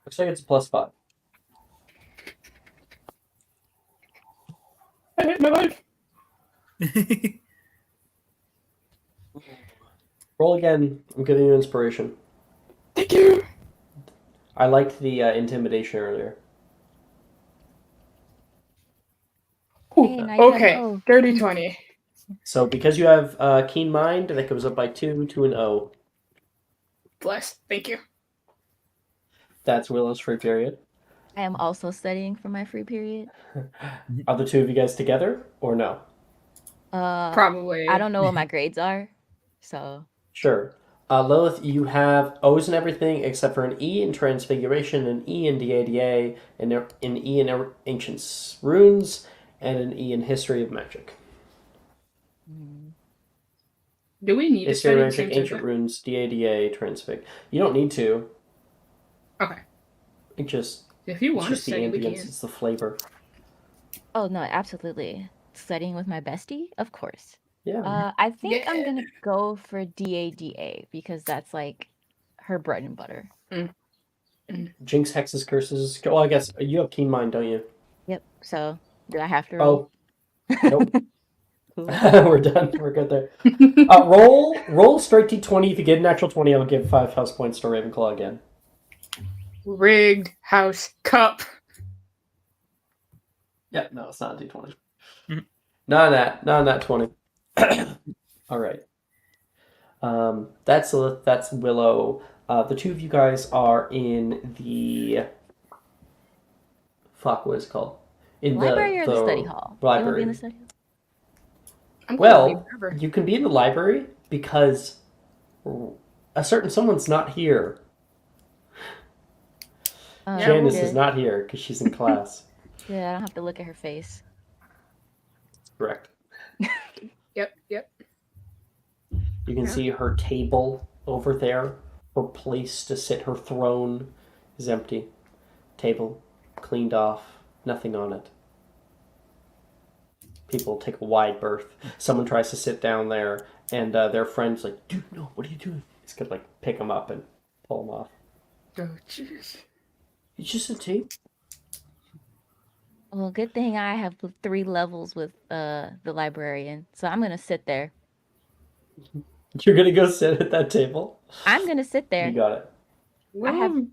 Looks like it's a +5. I hate my life. Roll again. I'm giving you inspiration. Thank you. I liked the intimidation earlier. Ooh, Hey, nice okay, Oh. dirty 20. So because you have keen mind, that goes up by 2 to an O. Bless. Thank you. That's Willow's free period. I am also studying for my free period. Are the two of you guys together or no? Probably. I don't know what my grades are, so Sure. Lilith, you have O's and everything except for an E in Transfiguration, an E in DADA, and an E in Ancient Runes, and an E in History of Magic. Do we need to History of study the Magic, same Ancient subject? Runes, DADA, Transfig. You don't need to. Okay. It just If you it's want to just the study, we ambience, can. it's the flavor. oh no, absolutely. Studying with my bestie, of course. Yeah. I think I'm Yeah. gonna go for DADA because that's like her bread and butter. Jinx, Hexes, Curses. Well, I guess you have Keen Mind, don't you? Yep. So do I have to roll? Oh, nope. Cool. We're done. We're good there. Roll straight D20. If you get an actual 20, I'll give 5 house points to Ravenclaw again. Rigged house cup. Yeah, no, it's not a D20. Mhm. Not on that 20. All right. That's Willow. The two of you guys are in the what is it called? In Library or the study hall? You wanna be in Library. the study hall? I'm going to leave Well, forever. you can be in the library because a certain someone's not here. Janice good. is not here because she's in class. Yeah, I don't have to look at her face. Correct. Yep. You can see her table over there. Her place to sit, her throne is empty. Table cleaned off, nothing on it. People take a wide berth. Someone tries to sit down there, and their friend's like, "Dude, no, what are you doing?" He's gonna like pick them up and pull them off. Oh, jeez. It's just a tape. Well, good thing I have 3 levels with the librarian, so I'm gonna sit there. You're gonna go sit at that table. I'm gonna sit there. You got it. I have- Willow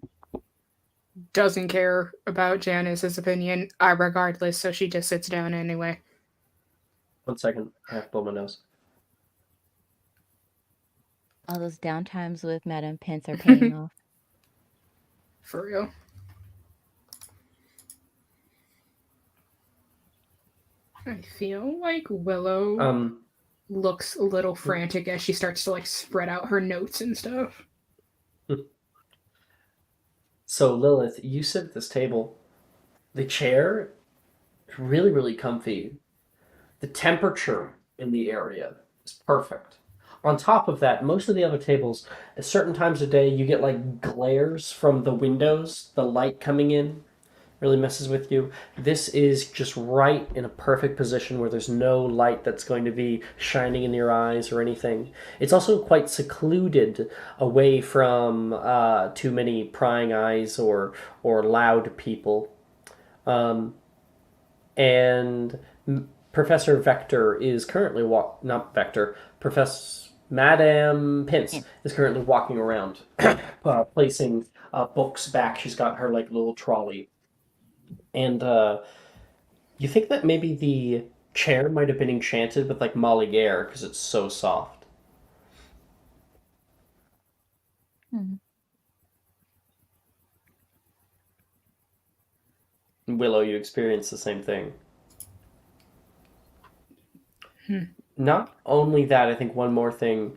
doesn't care about Janice's opinion, regardless, so she just sits down anyway. 1 second. I have to blow my nose. All those downtimes with Madame Pence are paying off. For real. I feel like Willow looks a little frantic as she starts to like spread out her notes and stuff. So Lilith, you sit at this table. The chair is really, really comfy. The temperature in the area is perfect. On top of that, most of the other tables, at certain times of day, you get like glares from the windows, the light coming in, really messes with you. This is just right in a perfect position where there's no light that's going to be shining in your eyes or anything. It's also quite secluded away from too many prying eyes or loud people. Um, and Professor Vector is currently not Vector. Professor Madame Pince is currently walking around, placing books back. She's got her like little trolley, and you think that maybe the chair might have been enchanted with like Moliere because it's so soft. Hmm. Willow, you experience the same thing. Hmm. Not only that, I think one more thing.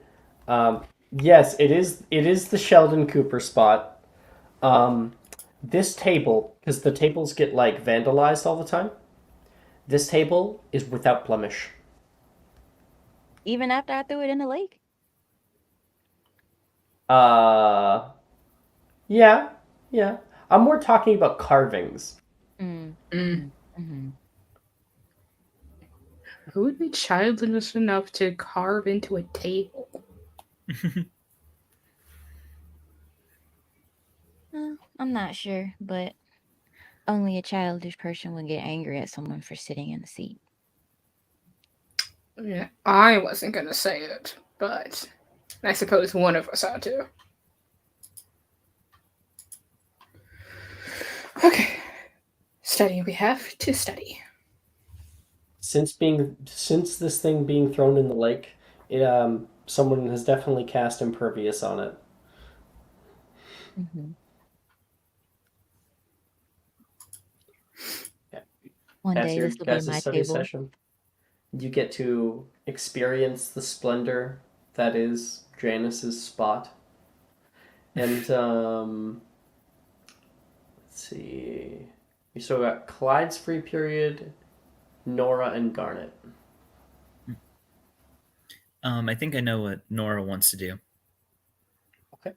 Yes, it is. It is the Sheldon Cooper spot. This table, because the tables get like vandalized all the time. This table is without blemish. Even after I threw it in the lake? Uh, yeah, yeah. I'm more talking about carvings. Mm. Mm. Mm-hmm. Who would be childless enough to carve into a table? I'm not sure, but only a childish person would get angry at someone for sitting in the seat. Yeah, I wasn't gonna say it, but I suppose one of us ought to. Okay. Study we have to study. Since this thing being thrown in the lake, someone has definitely cast impervious on it. Mm-hmm. Yeah. One As day your this will be guys' my study table. session, you get to experience the splendor that is Janice's spot. And let's see, you still got Clyde's free period, Nora, and Garnet. I think I know what Nora wants to do. Okay.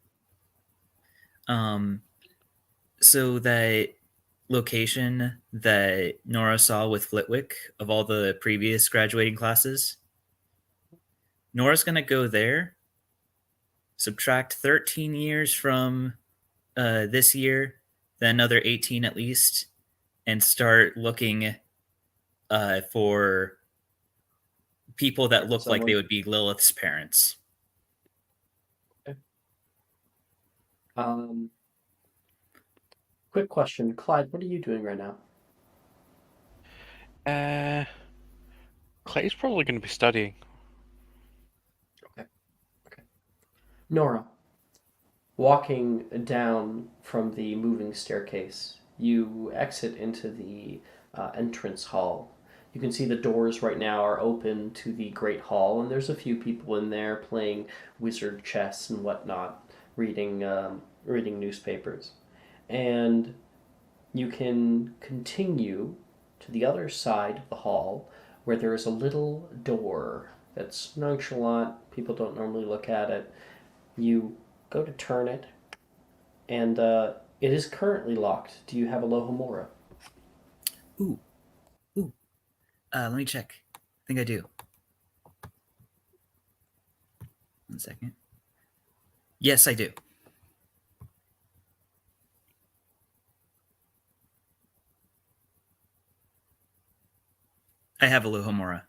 So that location that Nora saw with Flitwick of all the previous graduating classes, Nora's gonna go there, subtract 13 years from this year, then another 18 at least, and start looking for people that look like they would be Lilith's parents. Okay. Quick question, Clyde, what are you doing right now? Clay's probably going to be studying. Okay. Nora, walking down from the moving staircase, you exit into the entrance hall. You can see the doors right now are open to the Great Hall, and there's a few people in there playing wizard chess and whatnot, reading newspapers. And you can continue to the other side of the hall where there is a little door that's nonchalant. People don't normally look at it. You go to turn it, and it is currently locked. Do you have a Lohomora? Ooh. Let me check. I think I do. 1 second. Yes, I do. I have a Lohomora.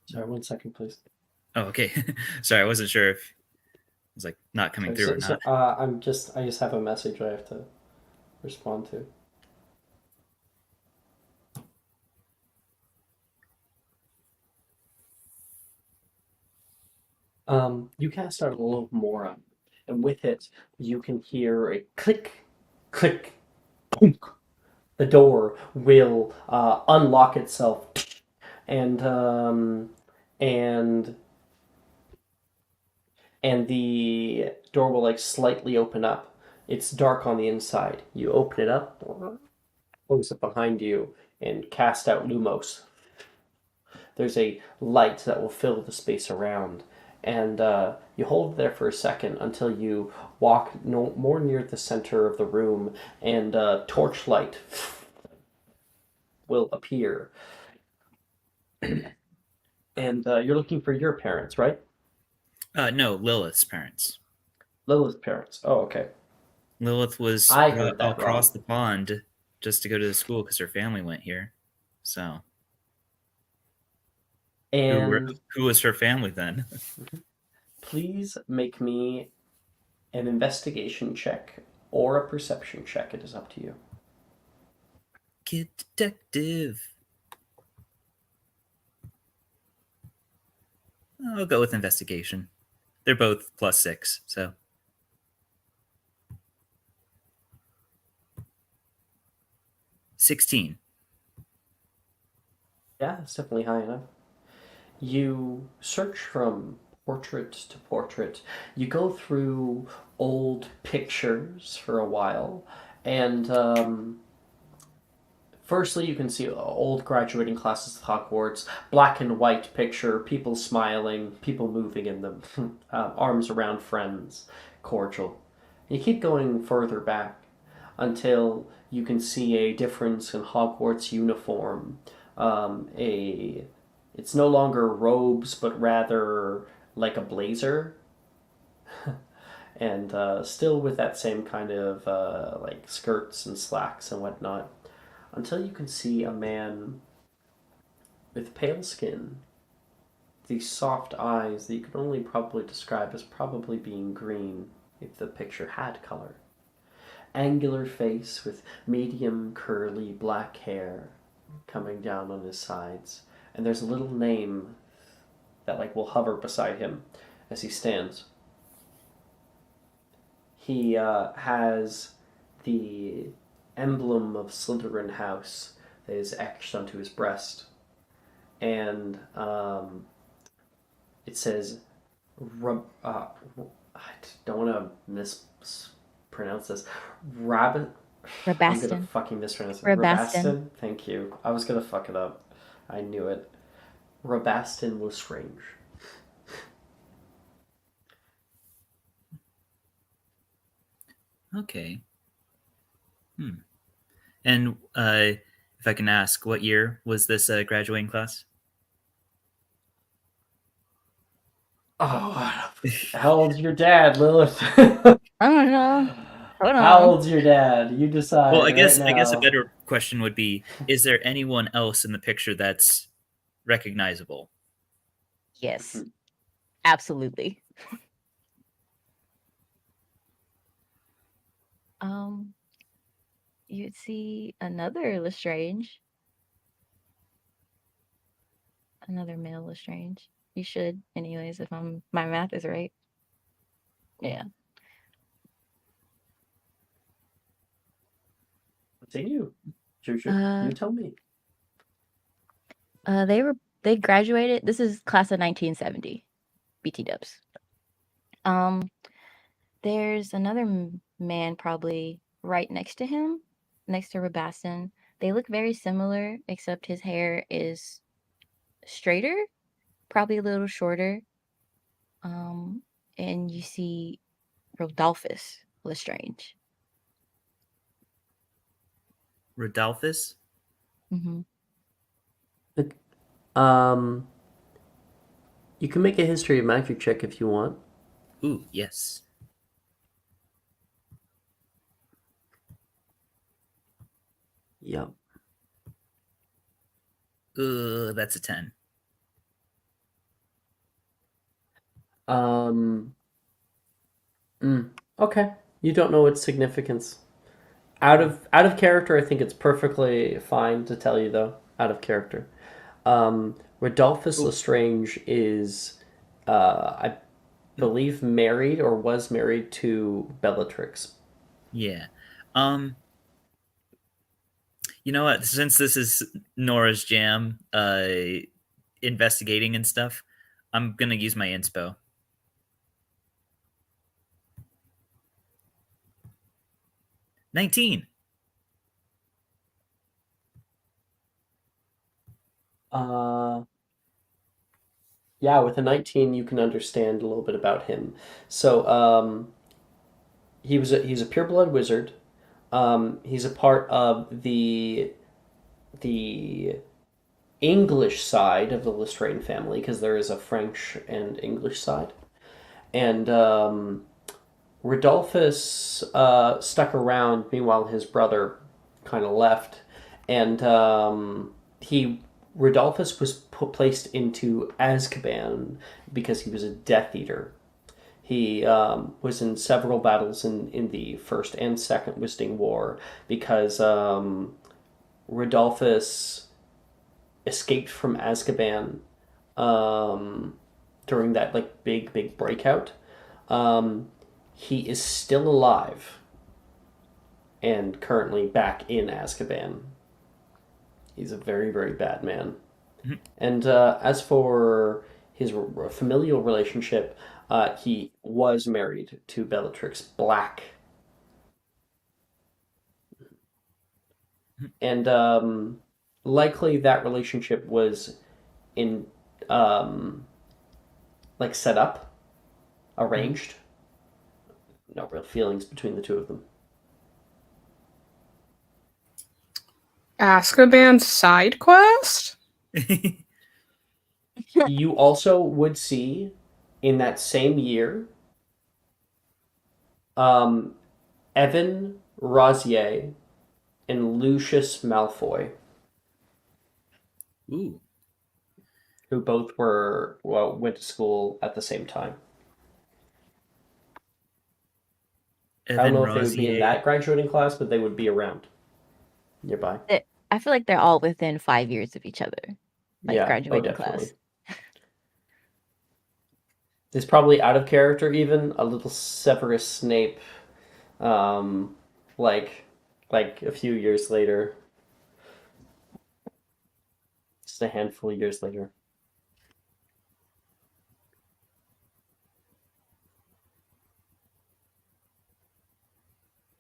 Sorry, 1 second, please. Oh, okay. Sorry, I wasn't sure if it was like not coming through or not. I just have a message I have to respond to. You cast out a Lohomora, and with it, you can hear a click, click, punk. The door will unlock itself, and and the door will like slightly open up. It's dark on the inside. You open it up, close it behind you, and cast out Lumos. There's a light that will fill the space around, and you hold it there for a second until you walk no more near the center of the room, and torchlight will appear. And you're looking for your parents, right? No, Lilith's parents. Lilith's parents. Oh, okay. Lilith was I brought heard that across wrong. the pond just to go to the school because her family went here. So, And who was her family then? please make me an investigation check or a perception check. It is up to you. Kid detective. I'll go with investigation. They're both +6, so. $16. Yeah, it's definitely high enough. You search from portrait to portrait. You go through old pictures for a while, and firstly, you can see old graduating classes of Hogwarts, black and white picture, people smiling, people moving in them, arms around friends, cordial. You keep going further back until you can see a difference in Hogwarts uniform. A It's no longer robes, but rather like a blazer, and still with that same kind of like skirts and slacks and whatnot. Until you can see a man with pale skin, these soft eyes that you could only probably describe as probably being green if the picture had color. Angular face with medium curly black hair coming down on his sides, and there's a little name that like will hover beside him as he stands. He has the emblem of Slytherin House that is etched onto his breast, and it says, I don't want to mispronounce this. Rabbit. I'm gonna Rabaston. fucking mispronounce it. Rabaston. Rabaston? Thank you. I was gonna fuck it up. I knew it. Rabaston Lestrange. Okay. And if I can ask, what year was this graduating class? Oh, how old's your dad, Lilith? I don't know. Hold How on. old's your dad? You decide Well, I right guess a now. better question would be: is there anyone else in the picture that's recognizable? Yes, absolutely. Um, you'd see another Lestrange, another male Lestrange. You should, anyways, if my math is right. Yeah. Continue. Juju, Uh, you tell me. they graduated. This is class of 1970, BT Dubs. There's another man probably right next to him, next to Rabastin. They look very similar, except his hair is straighter, probably a little shorter. And you see Rodolphus Lestrange. Rodolphus? Mm-hmm. Um, you can make a history of magic check if you want. Ooh, yes. Yep. That's a 10. Um. Okay. You don't know its significance. Out of character, I think it's perfectly fine to tell you though. Out of character. Rodolphus Ooh. Lestrange is, I believe, married or was married to Bellatrix. Yeah. You know what? Since this is Nora's jam, investigating and stuff, I'm gonna use my inspo. 19. Uh, Yeah, with a 19, you can understand a little bit about him. So, he's a pureblood wizard. He's a part of the English side of the Lestrange family because there is a French and English side, and Rodolphus stuck around. Meanwhile, his brother kind of left, and he Rodolphus was placed into Azkaban because he was a Death Eater. He was in several battles in the First and Second Wizarding War because Rodolphus escaped from Azkaban during that like big breakout. Um, he is still alive and currently back in Azkaban. He's a very bad man. Mhm. And as for his familial relationship, he was married to Bellatrix Black. And likely that relationship was in like set up, arranged. No real feelings between the two of them. Azkaban side quest? You also would see in that same year um, Evan Rosier and Lucius Malfoy, Ooh. who both went to school at the same time. I don't Evan know if they would be in Rosier. that graduating class, but they would be around nearby. I feel like they're all within 5 years of each other, like Yeah, graduating definitely. class. It's probably out of character even a little Severus Snape, um, like a few years later, just a handful of years later.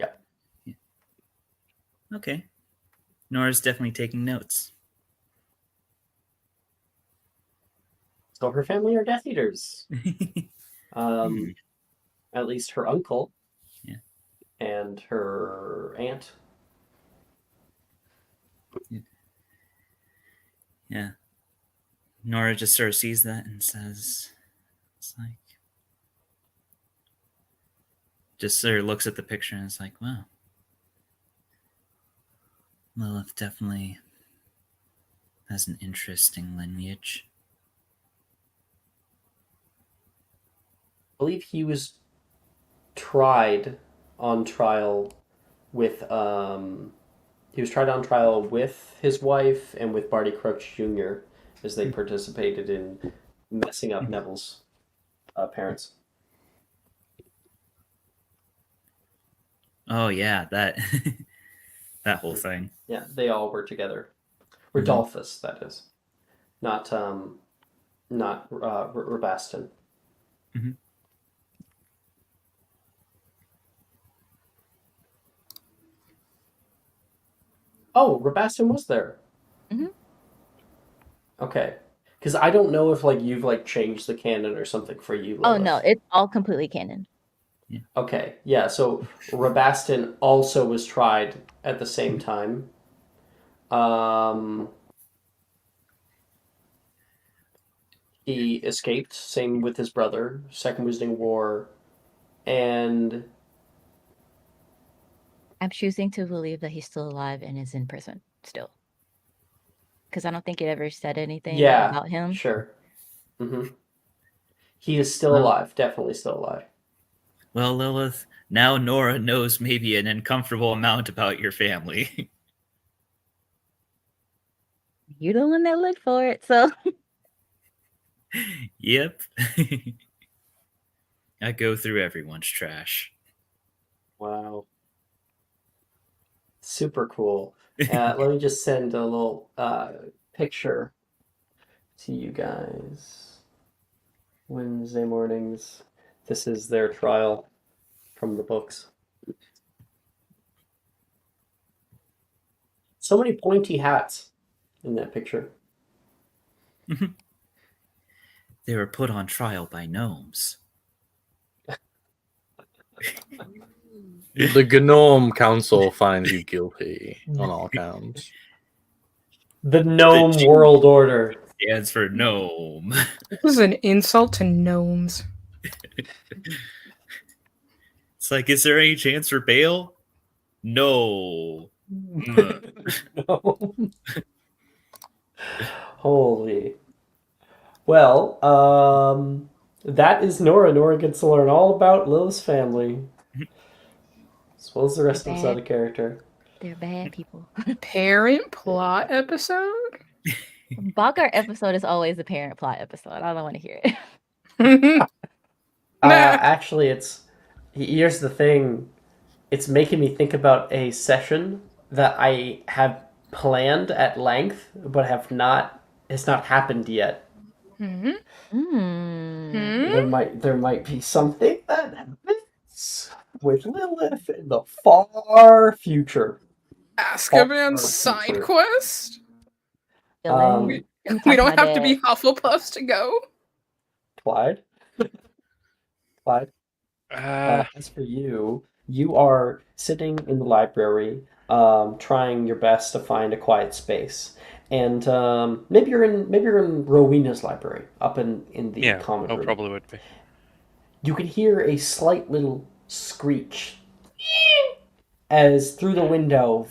Yeah. Okay. Nora's definitely taking notes. So her family are Death Eaters. Hmm. At least her uncle. Yeah. And her aunt. Yeah. Nora just sort of sees that and says, it's like, just sort of looks at the picture and is like, wow. Lilith definitely has an interesting lineage. I believe he was tried on trial with he was tried on trial with his wife and with Barty Crouch Jr. as they participated in messing up Neville's parents. Oh yeah, that that whole thing. Yeah, they all were together. Rodolphus, that is, not Rabastin. Mhm. Oh, Rabastin was there. Mhm. Okay, because I don't know if like you've like changed the canon or something for you, Oh no, Lilith. it's all completely canon. Okay, yeah. So Rabastin also was tried at the same time. Um, he escaped. Same with his brother. Second Wizarding War, and I'm choosing to believe that he's still alive and is in prison still. Because I don't think it ever said anything yeah, about him. sure. He is still Well, alive. Definitely still alive. well, Lilith, now Nora knows maybe an uncomfortable amount about your family. You're the one that looked for it, so Yep. I go through everyone's trash. Wow. Super cool. Let me just send a little picture to you guys. Wednesday mornings. This is their trial from the books. So many pointy hats in that picture. they were put on trial by gnomes. The Gnome Council finds you guilty on all counts. The Gnome World Order. Stands for gnome. This is an insult to gnomes. It's like, is there any chance for bail? No. No. Holy. Well, that is Nora. Nora gets to learn all about Lil's family. As well as the rest of us out of character. They're bad people. Parent plot episode? Bogart episode is always the parent plot episode. I don't want to hear it. Actually, here's the thing. It's making me think about a session that I have planned at length, but it's not happened yet. Hmm? There might be something that happens with Lilith in the far future. Azkaban side quest? Dylan, We We don't have to be Hufflepuffs to go. Clyde? Clyde? As for you, you are sitting in the library, trying your best to find a quiet space. And maybe you're in Rowena's library, up in the common room. Probably would be. You can hear a slight little screech as through the window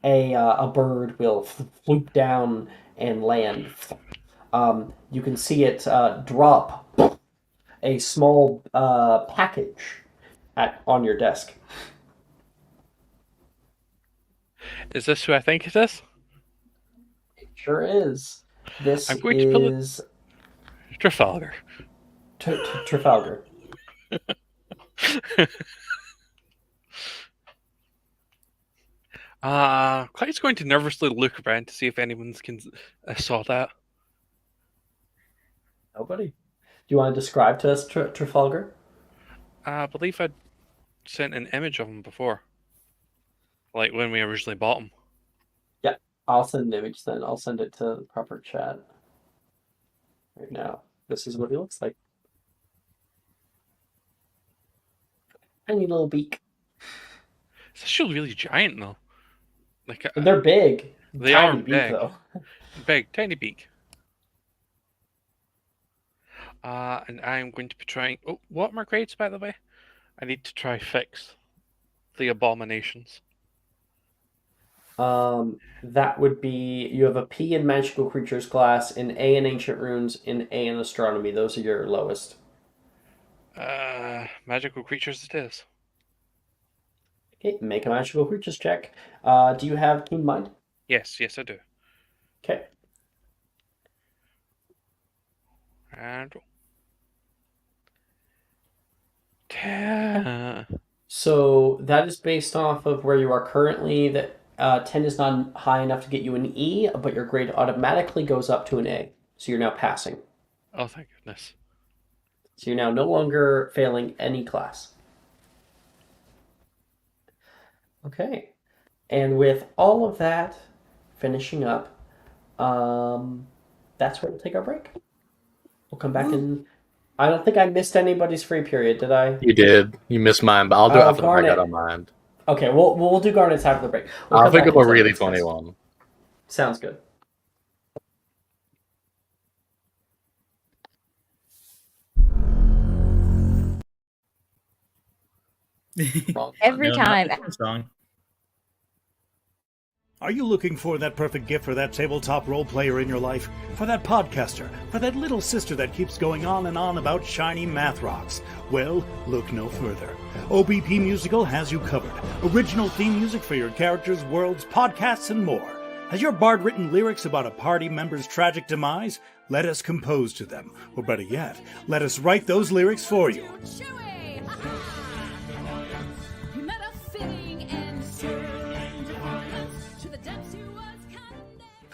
a bird will floop down and land. You can see it drop a small package on your desk. Is this who I think it is? It sure is. This I'm going to pull is Trafalgar. Trafalgar. Clyde's going to nervously look around to see if anyone saw that. Nobody. Do you want to describe to us Trafalgar? I believe I'd sent an image of him before. Like when we originally bought him. Yeah, I'll send an image then. I'll send it to the proper chat. Right now. This is what he looks like. Tiny little beak. It's actually really giant though. Like They're big. They Tiny are beak, big. though. Big, tiny beak. And I'm going to be trying. Oh, what are my grades, by the way? I need to try fix the abominations. That would be, you have a P in magical creatures class, an A in ancient runes, and A in astronomy. Those are your lowest. Magical creatures it is. Okay, make a magical creatures check. Do you have Keen Mind? Yes, I do. Okay. And 10. So that is based off of where you are currently. That 10 is not high enough to get you an E, but your grade automatically goes up to an A. So you're now passing. Oh, thank goodness. So you're now no longer failing any class. Okay. And with all of that finishing up, that's where we'll take our break. We'll come back and I don't think I missed anybody's free period, did I? You did. You missed mine, but I'll do it after I got on mine. Okay, we'll do Garnet's after the break. I'll think of a really funny one. Sounds good. Every time. Song. Are you looking for that perfect gift for that tabletop role player in your life? For that podcaster? For that little sister that keeps going on and on about shiny math rocks? Well, look no further. OBP Musical has you covered. Original theme music for your characters, worlds, podcasts, and more. Has your bard written lyrics about a party member's tragic demise? Let us compose to them. Or better yet, let us write those lyrics for you.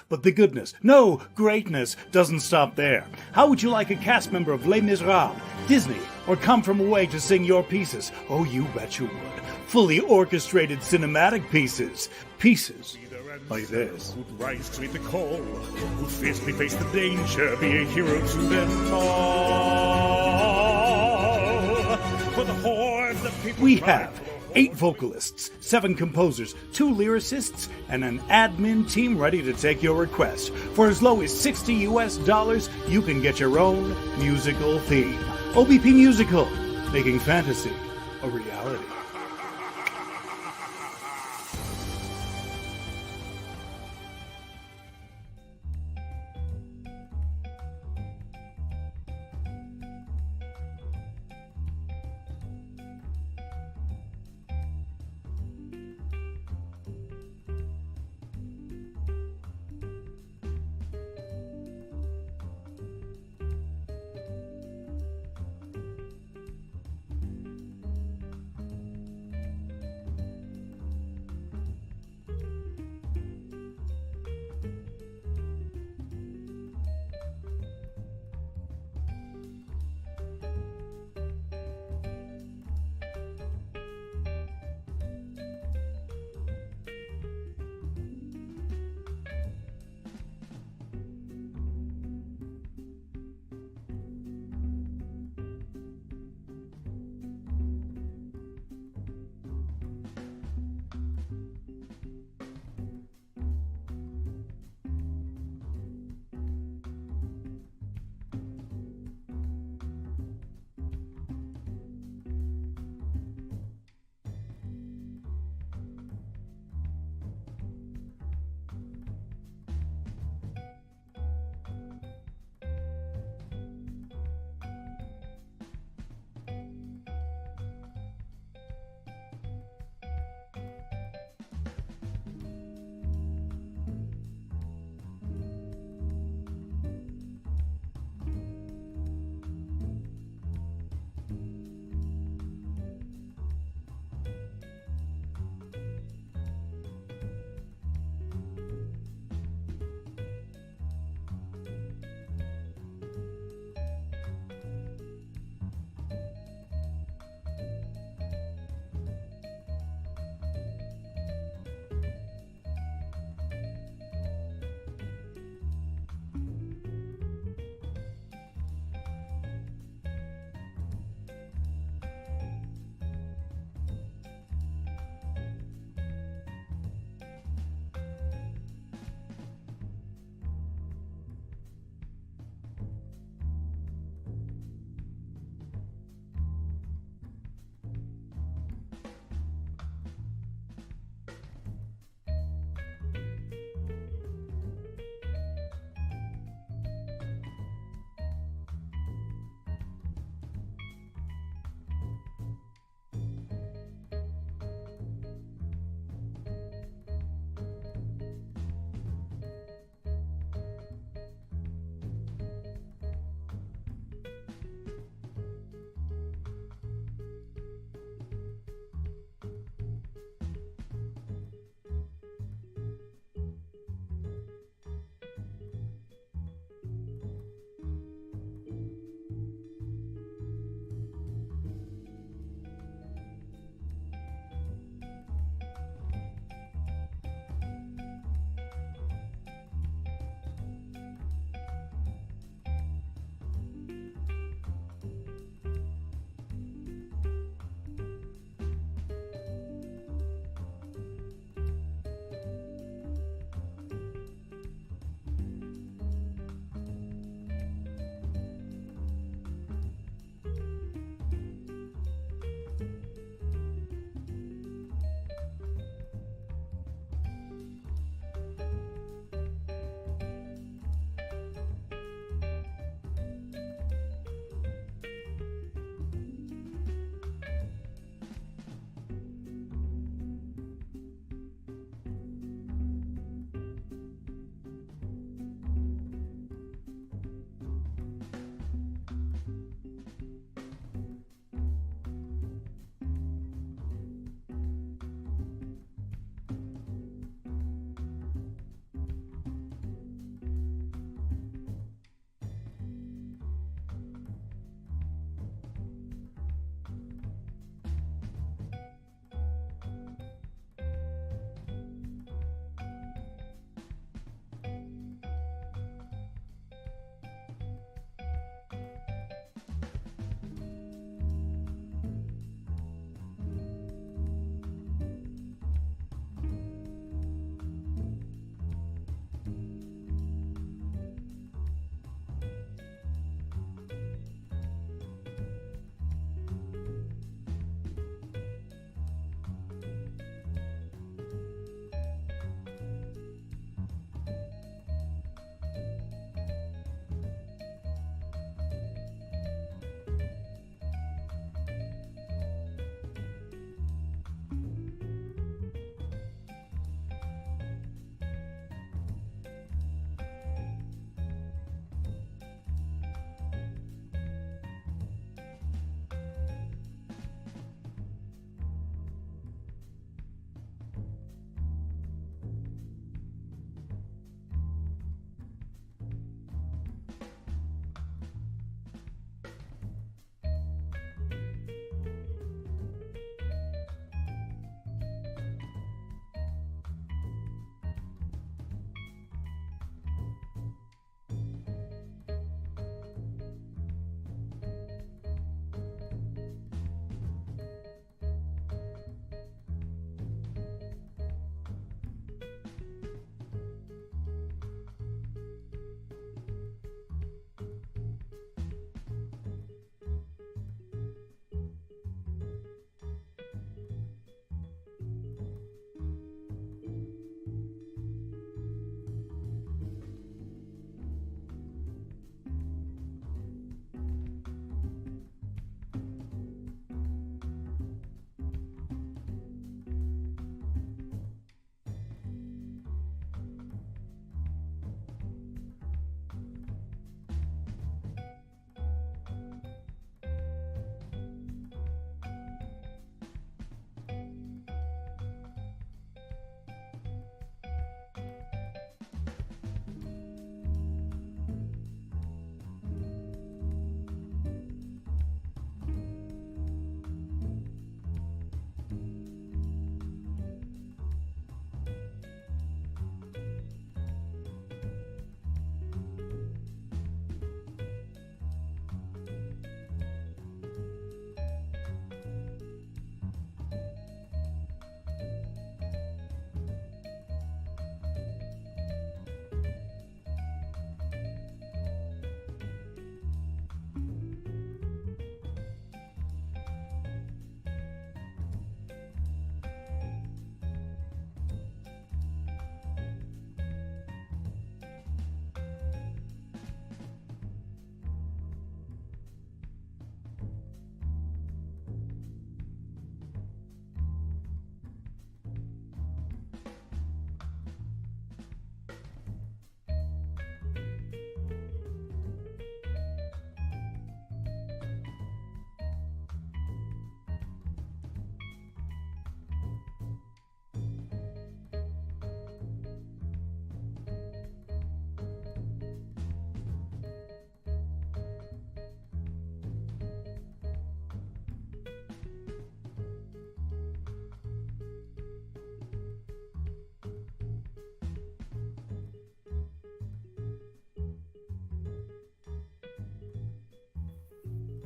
But the goodness, no, greatness, doesn't stop there. How would you like a cast member of Les Miserables, Disney, or Come From Away to sing your pieces? Oh, you bet you would. Fully orchestrated cinematic pieces. Pieces like this. Who'd rise to meet the call, who'd fiercely face the danger, be a hero to them all. For the hordes of people We have 8 vocalists, 7 composers, 2 lyricists, and an admin team ready to take your request. For as low as $60 you can get your own musical theme. OBP Musical, making fantasy a reality.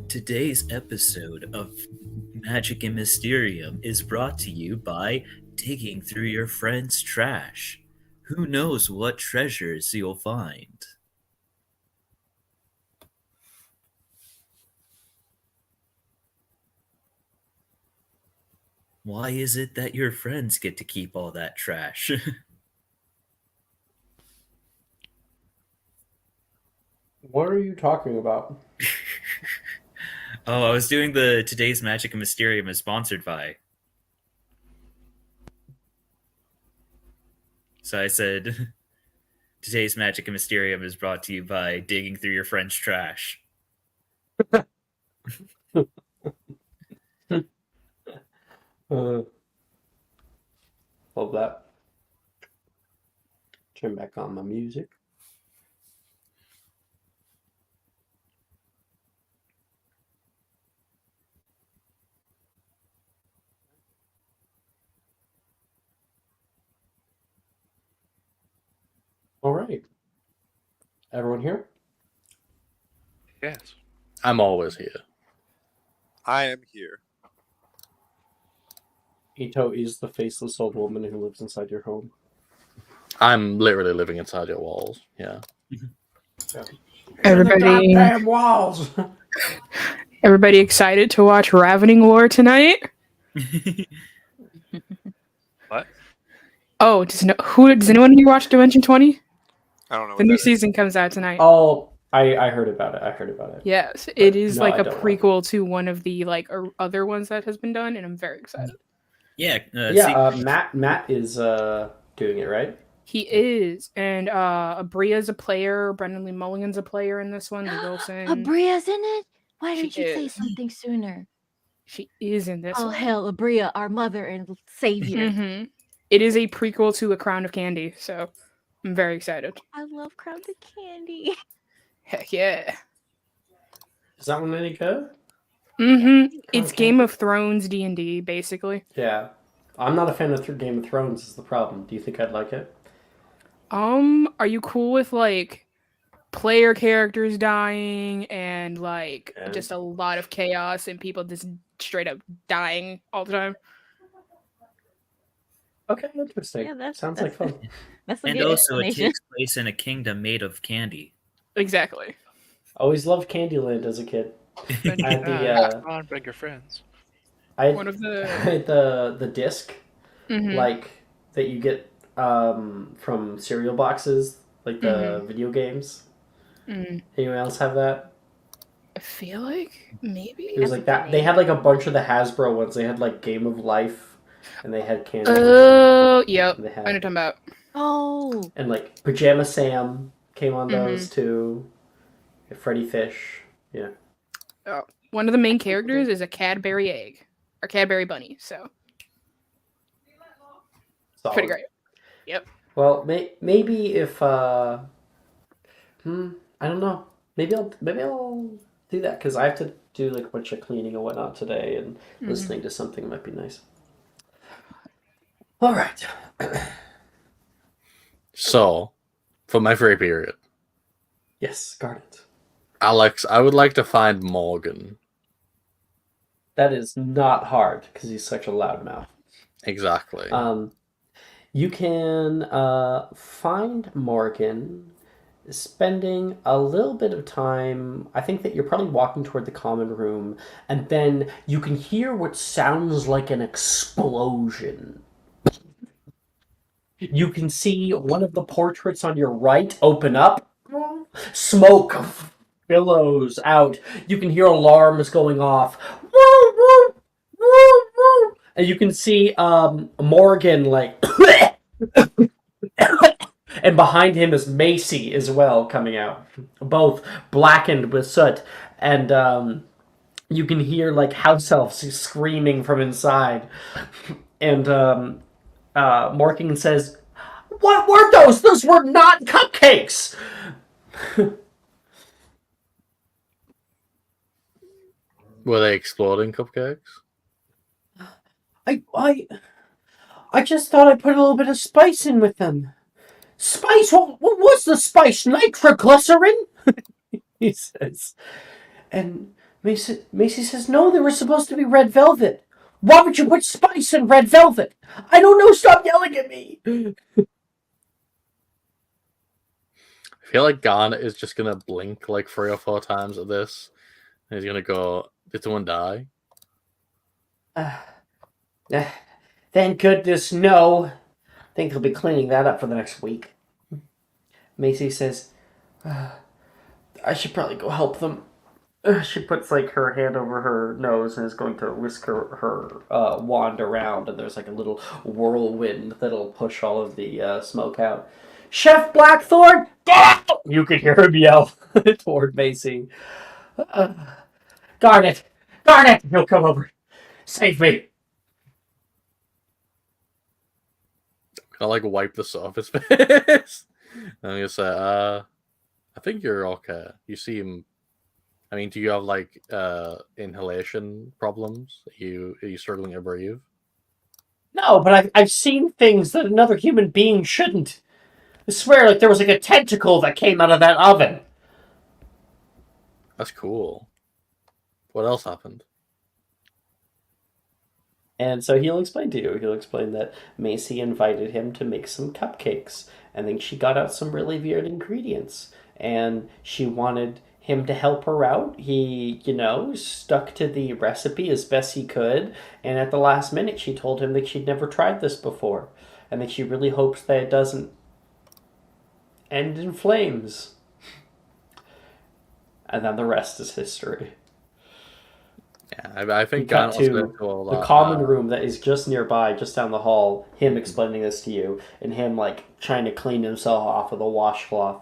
Today's episode of Magic and Mysterium is brought to you by digging through your friend's trash. Who knows what treasures you'll find? Why is it that your friends get to keep all that trash? What are you talking about? Oh, I was doing the Today's Magic and Mysterium is sponsored by. So I said, Today's Magic and Mysterium is brought to you by digging through your friend's trash. Love that. Turn back on my music. All right. Everyone here? Yes. I'm always here. I am here. Ito is the faceless old woman who lives inside your home. I'm literally living inside your walls. Yeah. Everybody, Goddamn walls. everybody excited to watch Ravening War tonight? What? Oh, does anyone here watch Dimension 20? I don't know what The new that is. season comes out tonight. Oh, I heard about it. Yes, it is no, like I a don't know. prequel to one of the other ones that has been done, and I'm very excited. Yeah, Matt is doing it, right? He is, and Abria's a player. Brendan Lee Mulligan's a player in this one. Lee Wilson. Abria's in it? Why She didn't you say is. something sooner? She is in this Oh one. hell, Abria, our mother and savior. Mm-hmm. It is a prequel to A Crown of Candy, so I'm very excited. I love Crown of Candy. Heck yeah. Is that one any good? Mm-hmm. It's Okay. Game of Thrones D&D, basically. Yeah. I'm not a fan of Game of Thrones is the problem. Do you think I'd like it? Are you cool with player characters dying and Yeah. just a lot of chaos and people just straight up dying all the time? Okay, interesting. Yeah, Sounds like fun. That's a and good also it explanation. takes place in a kingdom made of candy. Exactly. Always loved Candyland as a kid. Then I had the, come on, bring your friends. I One of the had the disc Mhm. that you get from cereal boxes, like the video games. Mm. Anyone else have that? I feel like maybe. It was like that. They had a bunch of the Hasbro ones. They had Game of Life, and they had Candy. Oh, yep. They I know what you're had talking about. Oh, and Pajama Sam came on those too. Freddy Fish. Yeah. One of the main characters is a Cadbury egg or Cadbury bunny, so Solid. pretty great. Yep. Well, maybe if I don't know. Maybe I'll do that because I have to do a bunch of cleaning and whatnot today, and listening to something might be nice. All right. So, for my free period, Yes, Garnet. Alex, I would like to find Morgan. That is not hard because he's such a loudmouth. Exactly. You can find Morgan spending a little bit of time. I think that you're probably walking toward the common room, and then you can hear what sounds like an explosion. You can see one of the portraits on your right open up. Smoke billows out. You can hear alarms going off. And you can see Morgan and behind him is Macy as well coming out, both blackened with soot. And you can hear house elves screaming from inside. And Morgan says, "What were those? Those were not cupcakes!" Were they exploding cupcakes? I just thought I'd put a little bit of spice in with them. Spice? What was the spice? Nitroglycerin? He says. And Macy says, no, there was supposed to be red velvet. Why would you put spice in red velvet? I don't know, stop yelling at me! I feel like Garnet is just gonna blink like 3 or 4 times at this. And he's gonna go, did someone die? Thank goodness, no. I think he'll be cleaning that up for the next week. Macy says, I should probably go help them. She puts like her hand over her nose and is going to whisk her wand around, and there's like a little whirlwind that'll push all of the smoke out. Chef Blackthorn, get out! You could hear him yell toward Macy. Garnet, he'll come over. Save me. I like wipe this off his face. And I'm gonna say, I think you're okay. You seem. I mean, do you have like inhalation problems? Are you struggling to breathe? No, but I've seen things that another human being shouldn't. I swear, like there was like a tentacle that came out of that oven. That's cool. What else happened? And so he'll explain to you. He'll explain that Macy invited him to make some cupcakes, and then she got out some really weird ingredients, and she wanted him to help her out. He, stuck to the recipe as best he could, and at the last minute she told him that she'd never tried this before, and that she really hopes that it doesn't end in flames. And then the rest is history. Yeah, I think cut Garnet to all the that. common room that is just nearby, just down the hall, him explaining this to you, and him like trying to clean himself off with a washcloth.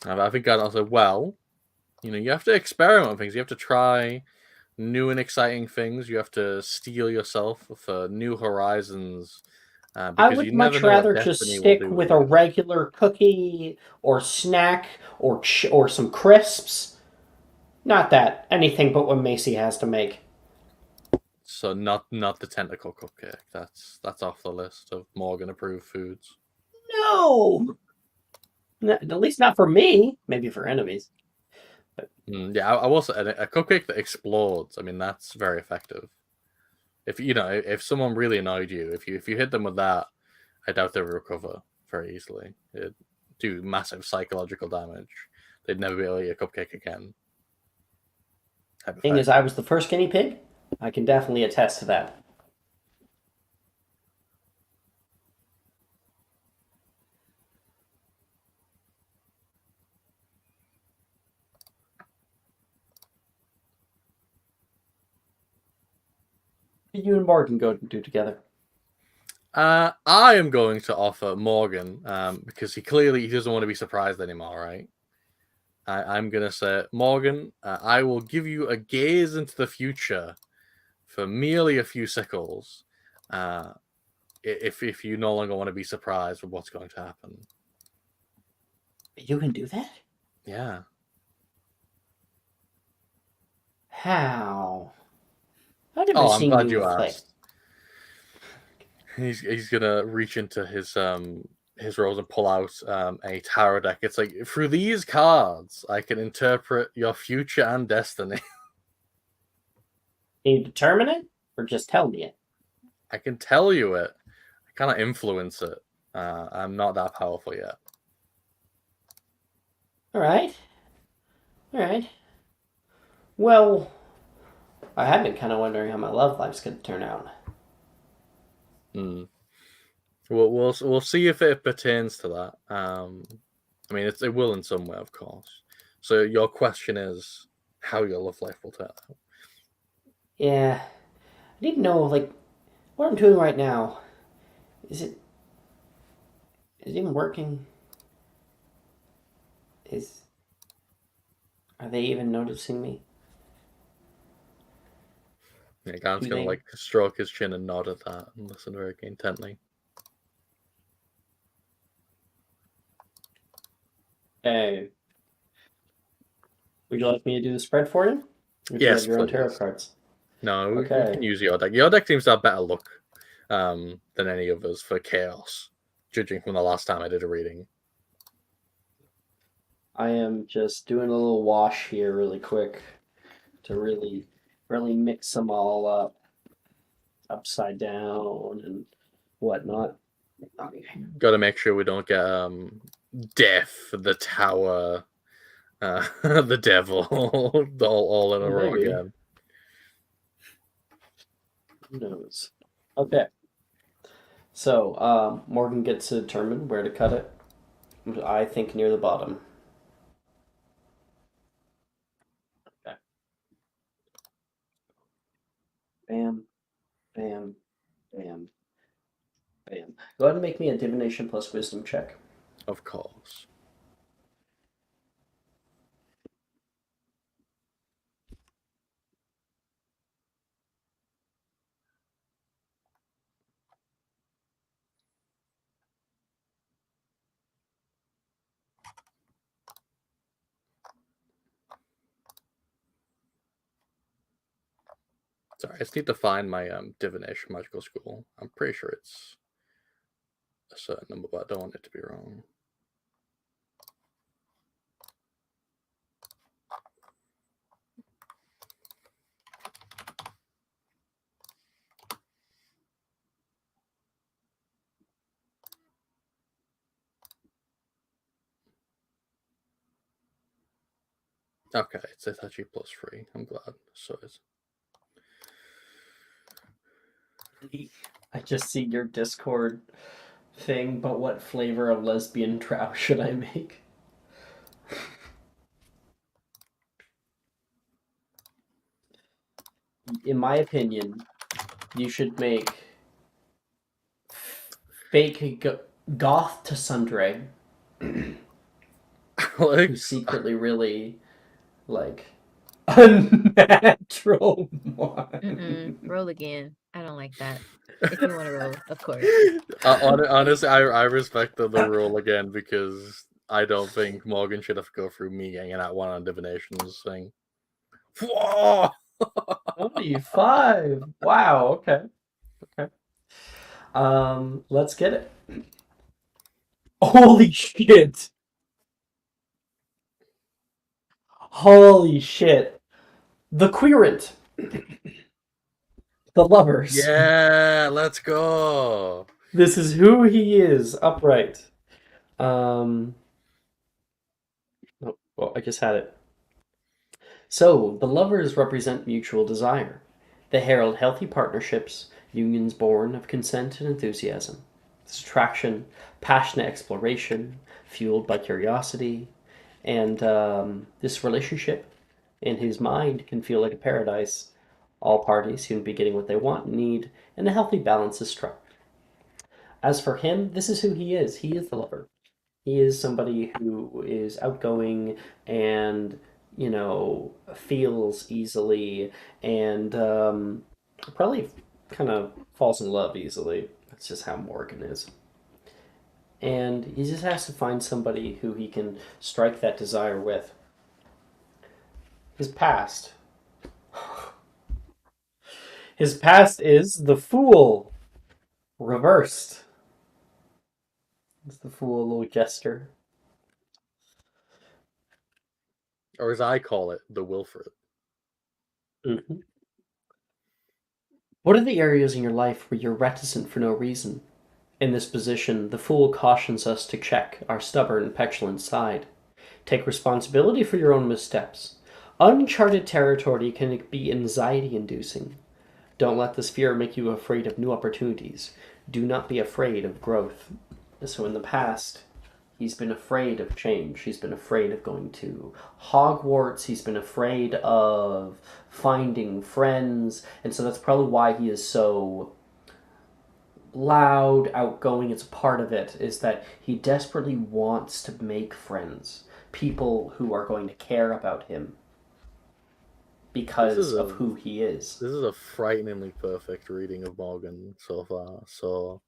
I think Garnet said, well, you have to experiment with things. You have to try new and exciting things. You have to steel yourself for new horizons. I would much rather just stick with a regular cookie or snack or some crisps. Not that. Anything but what Macy has to make. So not the tentacle cupcake. That's off the list of Morgan approved foods. No! At least not for me. Maybe for enemies. But... yeah, I will say a cupcake that explodes. I mean, that's very effective. If someone really annoyed you, if you hit them with that, I doubt they would recover very easily. It'd do massive psychological damage. They'd never be able to eat a cupcake again. Thing is, I was the first guinea pig. I can definitely attest to that. What you and Morgan go and do together? I am going to offer Morgan, because he doesn't want to be surprised anymore, right? I'm going to say, Morgan, I will give you a gaze into the future for merely a few sickles, if you no longer want to be surprised with what's going to happen. You can do that? Yeah. How? I've never I'm seen glad you you play. asked. He's gonna reach into his rolls and pull out a tarot deck. It's like, through these cards, I can interpret your future and destiny. Can you determine it, or just tell me it? I can tell you it. I cannot influence it. I'm not that powerful yet. All right. Well, I have been kind of wondering how my love life's going to turn out. We'll see if it pertains to that. I mean, it will in some way, of course. So your question is how your love life will turn out. Yeah, I need to know, like, what I'm doing right now. Is it even working? Are they even noticing me? Yeah, Gan's gonna like stroke his chin and nod at that and listen very intently. Hey, would you like me to do the spread for you? Would Yes, you have your own please. tarot cards? No, we Okay. can use your deck. Your deck seems to have better luck than any of us for chaos, judging from the last time I did a reading. I am just doing a little wash here really quick to really mix them all up, upside down and whatnot. Got to make sure we don't get death, the tower, the devil, all in a row Maybe. again. Who knows? Okay. So Morgan gets to determine where to cut it. I think near the bottom. Okay. Bam, bam, bam, bam. Go ahead and make me a divination plus wisdom check. Of course. Sorry, I just need to find my divination magical school. I'm pretty sure it's a certain number, but I don't want it to be wrong. Okay, it's actually +3. I'm glad. So it's. I just see your Discord thing, but what flavor of lesbian trow should I make? In my opinion, you should make fake goth to Sundre, who's secretly really like unnatural one. Roll again. I don't like that. If you want to roll, of course. Honestly, I respect the rule again because I don't think Morgan should have to go through me getting that one on divinations thing. Whoa! Only 5. Wow. Okay. Okay. Let's get it. Holy shit! Holy shit! The querent. The lovers. Yeah, let's go. This is who he is, upright. Oh, well, I just had it. So, the lovers represent mutual desire. They herald healthy partnerships, unions born of consent and enthusiasm. It's attraction, passionate exploration, fueled by curiosity, and this relationship, in his mind, can feel like a paradise. All parties seem to be getting what they want and need, and a healthy balance is struck. As for him, this is who he is. He is the lover. He is somebody who is outgoing and, feels easily and probably kind of falls in love easily. That's just how Morgan is. And he just has to find somebody who he can strike that desire with. His past. His past is the Fool. Reversed. It's the Fool, a little jester. Or as I call it, the Wilfred. Mm-hmm. What are the areas in your life where you're reticent for no reason? In this position, the Fool cautions us to check our stubborn and petulant side. Take responsibility for your own missteps. Uncharted territory can be anxiety-inducing. Don't let this fear make you afraid of new opportunities. Do not be afraid of growth. So in the past, he's been afraid of change. He's been afraid of going to Hogwarts. He's been afraid of finding friends. And so that's probably why he is so loud, outgoing. It's a part of it, is that he desperately wants to make friends. People who are going to care about him because of who he is. This is a frighteningly perfect reading of Morgan so far. So,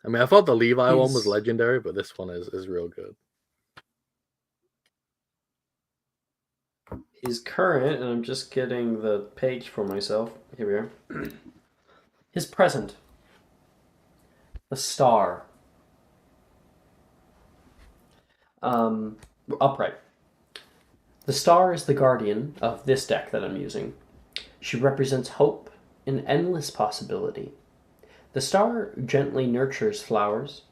I mean, I thought the Levi one was legendary, but this one is real good. His current, and I'm just getting the page for myself. Here we are. His present. The Star. Upright. The star is the guardian of this deck that I'm using. She represents hope and endless possibility. The star gently nurtures flowers,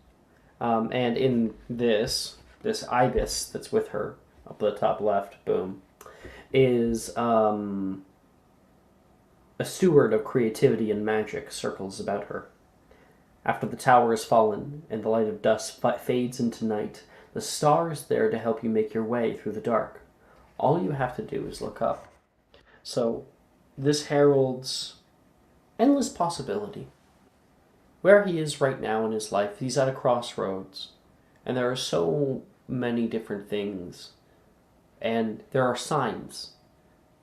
and in this ibis that's with her up the top left, boom, is a steward of creativity and magic circles about her. After the tower has fallen and the light of dusk fades into night, the star is there to help you make your way through the dark. All you have to do is look up. So, this heralds endless possibility. Where he is right now in his life, he's at a crossroads. And there are so many different things. And there are signs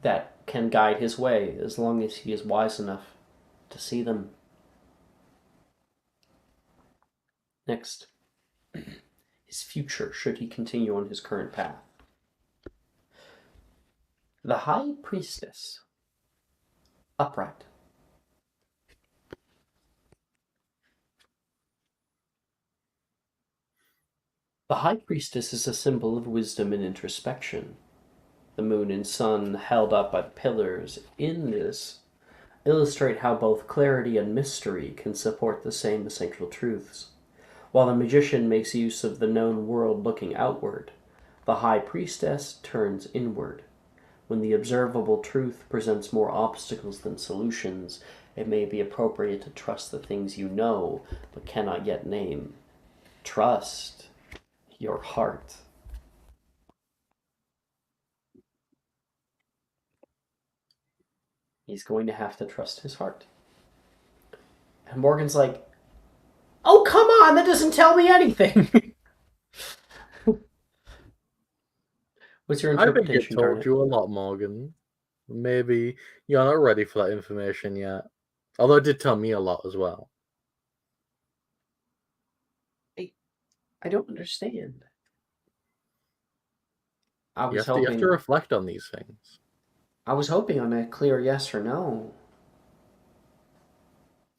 that can guide his way as long as he is wise enough to see them. Next, his future should he continue on his current path. The High Priestess. Upright. The High Priestess is a symbol of wisdom and introspection. The moon and sun held up by the pillars in this illustrate how both clarity and mystery can support the same essential truths. While the magician makes use of the known world looking outward, the High Priestess turns inward. When the observable truth presents more obstacles than solutions, it may be appropriate to trust the things you know but cannot yet name. Trust your heart. He's going to have to trust his heart. And Morgan's like, oh, come on, that doesn't tell me anything. What's your I think interpretation, it told Garnet? you a lot, Morgan. Maybe you're not ready for that information yet. Although it did tell me a lot as well. I don't understand. I You was have to hoping. reflect on these things. I was hoping on a clear yes or no.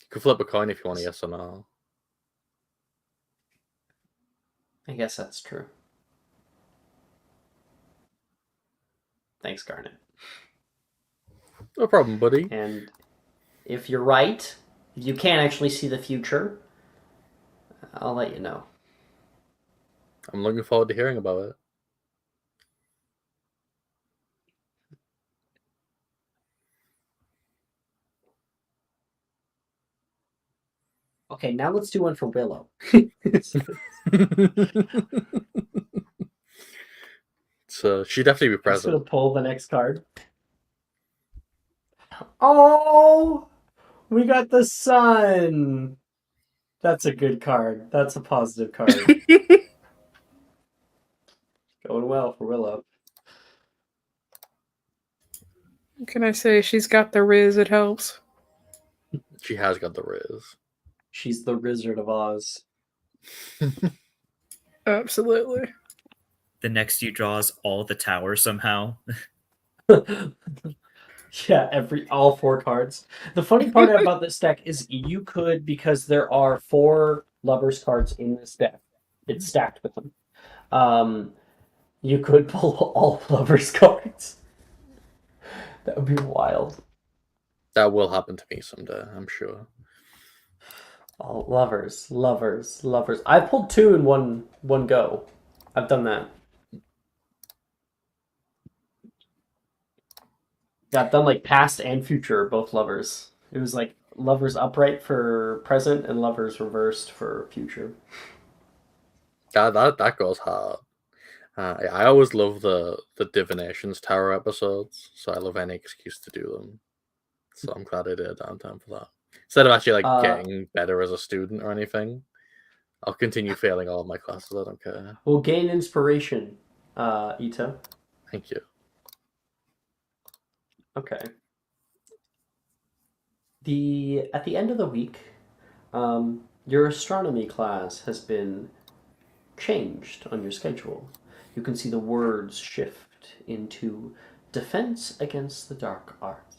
You can flip a coin if you want a yes or no. I guess that's true. Thanks, Garnet. No problem, buddy. And if you're right, if you can't actually see the future, I'll let you know. I'm looking forward to hearing about it. Okay, now let's do one for Willow. So she'd definitely be I'm just gonna present. pull the next card. Oh, we got the sun. That's a good card. That's a positive card. Going well for Willow. Can I say she's got the riz? It helps. She has got the riz. She's the Wizard of Oz. Absolutely. The next you draw is all the tower somehow. Yeah, all 4 cards. The funny part about this deck is you could, because there are 4 lovers cards in this deck, it's stacked with them. You could pull all lovers cards. That would be wild. That will happen to me someday, I'm sure. All lovers. I pulled 2 in one go. I've done that. Yeah, I've done like past and future, both lovers. It was like lovers upright for present and lovers reversed for future. That goes hard. I always love the Divinations Tower episodes, so I love any excuse to do them. So I'm glad I did downtime for that. Instead of actually getting better as a student or anything, I'll continue failing all of my classes. I don't care. We'll gain inspiration, Ito. Thank you. Okay. At the end of the week, your astronomy class has been changed on your schedule. You can see the words shift into Defense Against the Dark Arts.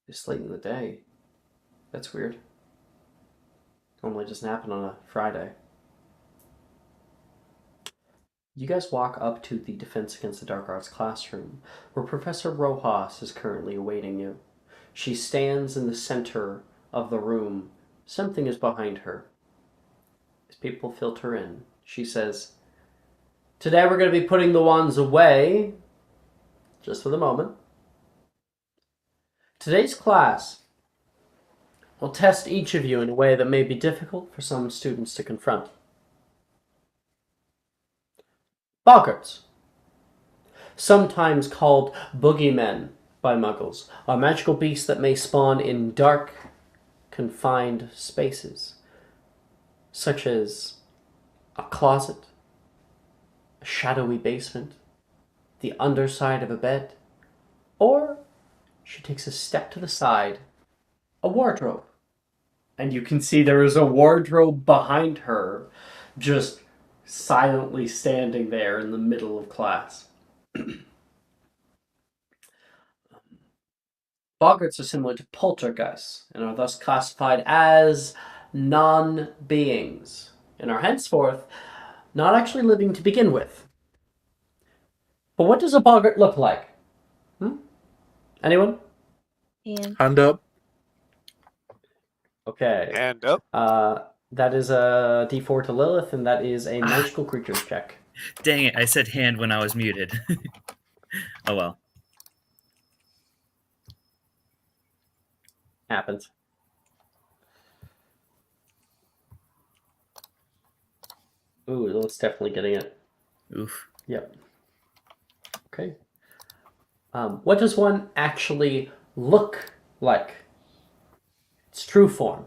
It's late in the day. That's weird. Normally it doesn't happen on a Friday. You guys walk up to the Defense Against the Dark Arts classroom, where Professor Rojas is currently awaiting you. She stands in the center of the room. Something is behind her. As people filter in, she says, "Today we're going to be putting the wands away, just for the moment. Today's class will test each of you in a way that may be difficult for some students to confront. Boggarts, sometimes called boogeymen by muggles, are magical beasts that may spawn in dark, confined spaces, such as a closet, a shadowy basement, the underside of a bed, or, she takes a step to the side, a wardrobe. And you can see there is a wardrobe behind her, just silently standing there in the middle of class. Boggarts are similar to poltergeists, and are thus classified as non-beings, and are henceforth not actually living to begin with. But what does a boggart look like? Anyone? Hand up. Okay. And up. That is a D4 to Lilith, and that is a magical creatures check. Dang it, I said hand when I was muted. Oh well. Happens. Ooh, Lilith's definitely getting it. Oof. Yep. Okay. What does one actually look like? Its true form.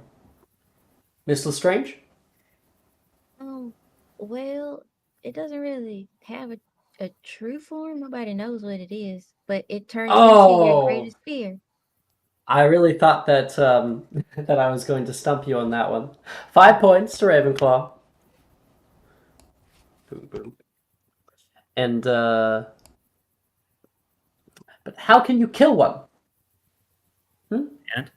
Miss Lestrange? Well, it doesn't really have a true form. Nobody knows what it is, but it turns into your greatest fear. I really thought that that I was going to stump you on that one. 5 points to Ravenclaw. Boom, boom. And, but how can you kill one? And?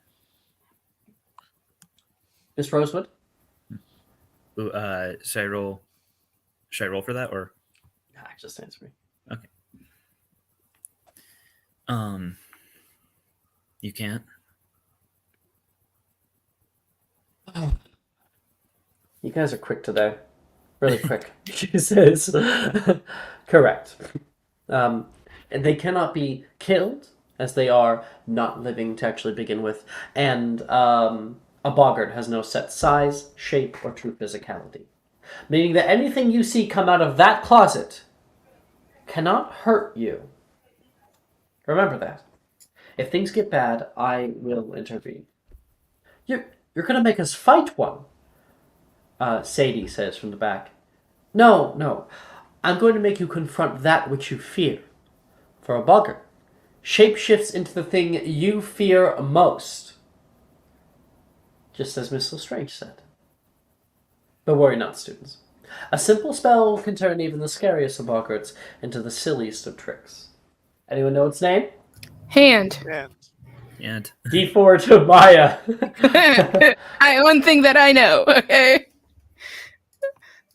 Miss Rosewood? Ooh, should I roll? Should I roll for that or? Nah, just answer me. Okay. You can't. You guys are quick today. Really quick. She says. Correct. And they cannot be killed, as they are not living to actually begin with. And a boggart has no set size, shape, or true physicality. Meaning that anything you see come out of that closet cannot hurt you. Remember that. If things get bad, I will intervene. You're going to make us fight one, Sadie says from the back. No. I'm going to make you confront that which you fear. For a boggart, shapeshifts into the thing you fear most. Just as Miss Lestrange said. But worry not, students. A simple spell can turn even the scariest of boggarts into the silliest of tricks. Anyone know its name? Hand. And D4 to Maya. One thing that I know, okay?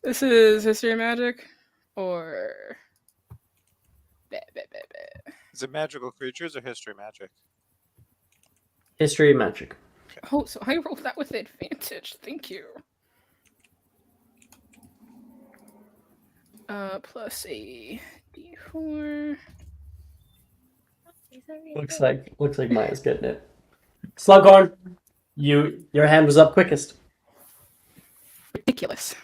This is History of Magic, or... Is it magical creatures or history magic? History of Magic. Oh, so I rolled that with advantage. Thank you. Plus a D4. Looks like Maya's getting it. Slughorn, your hand was up quickest. Ridiculous.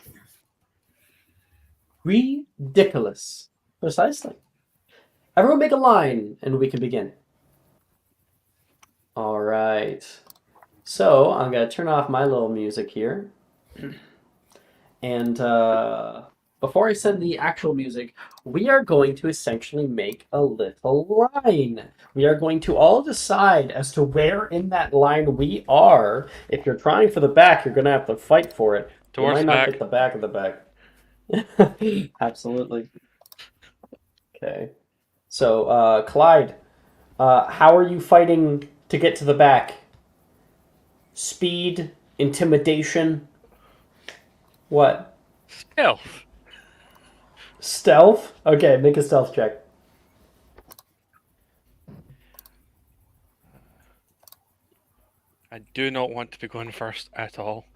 Ridiculous. Precisely. Everyone make a line, and we can begin. All right. So I'm gonna turn off my little music here, and before I send the actual music, we are going to essentially make a little line. We are going to all decide as to where in that line we are. If you're trying for the back, you're gonna have to fight for it. Towards you the might not back. get the back of the back. Absolutely. Okay. So, Clyde, how are you fighting to get to the back? Speed, intimidation, what? Stealth. Stealth? Okay, make a stealth check. I do not want to be going first at all.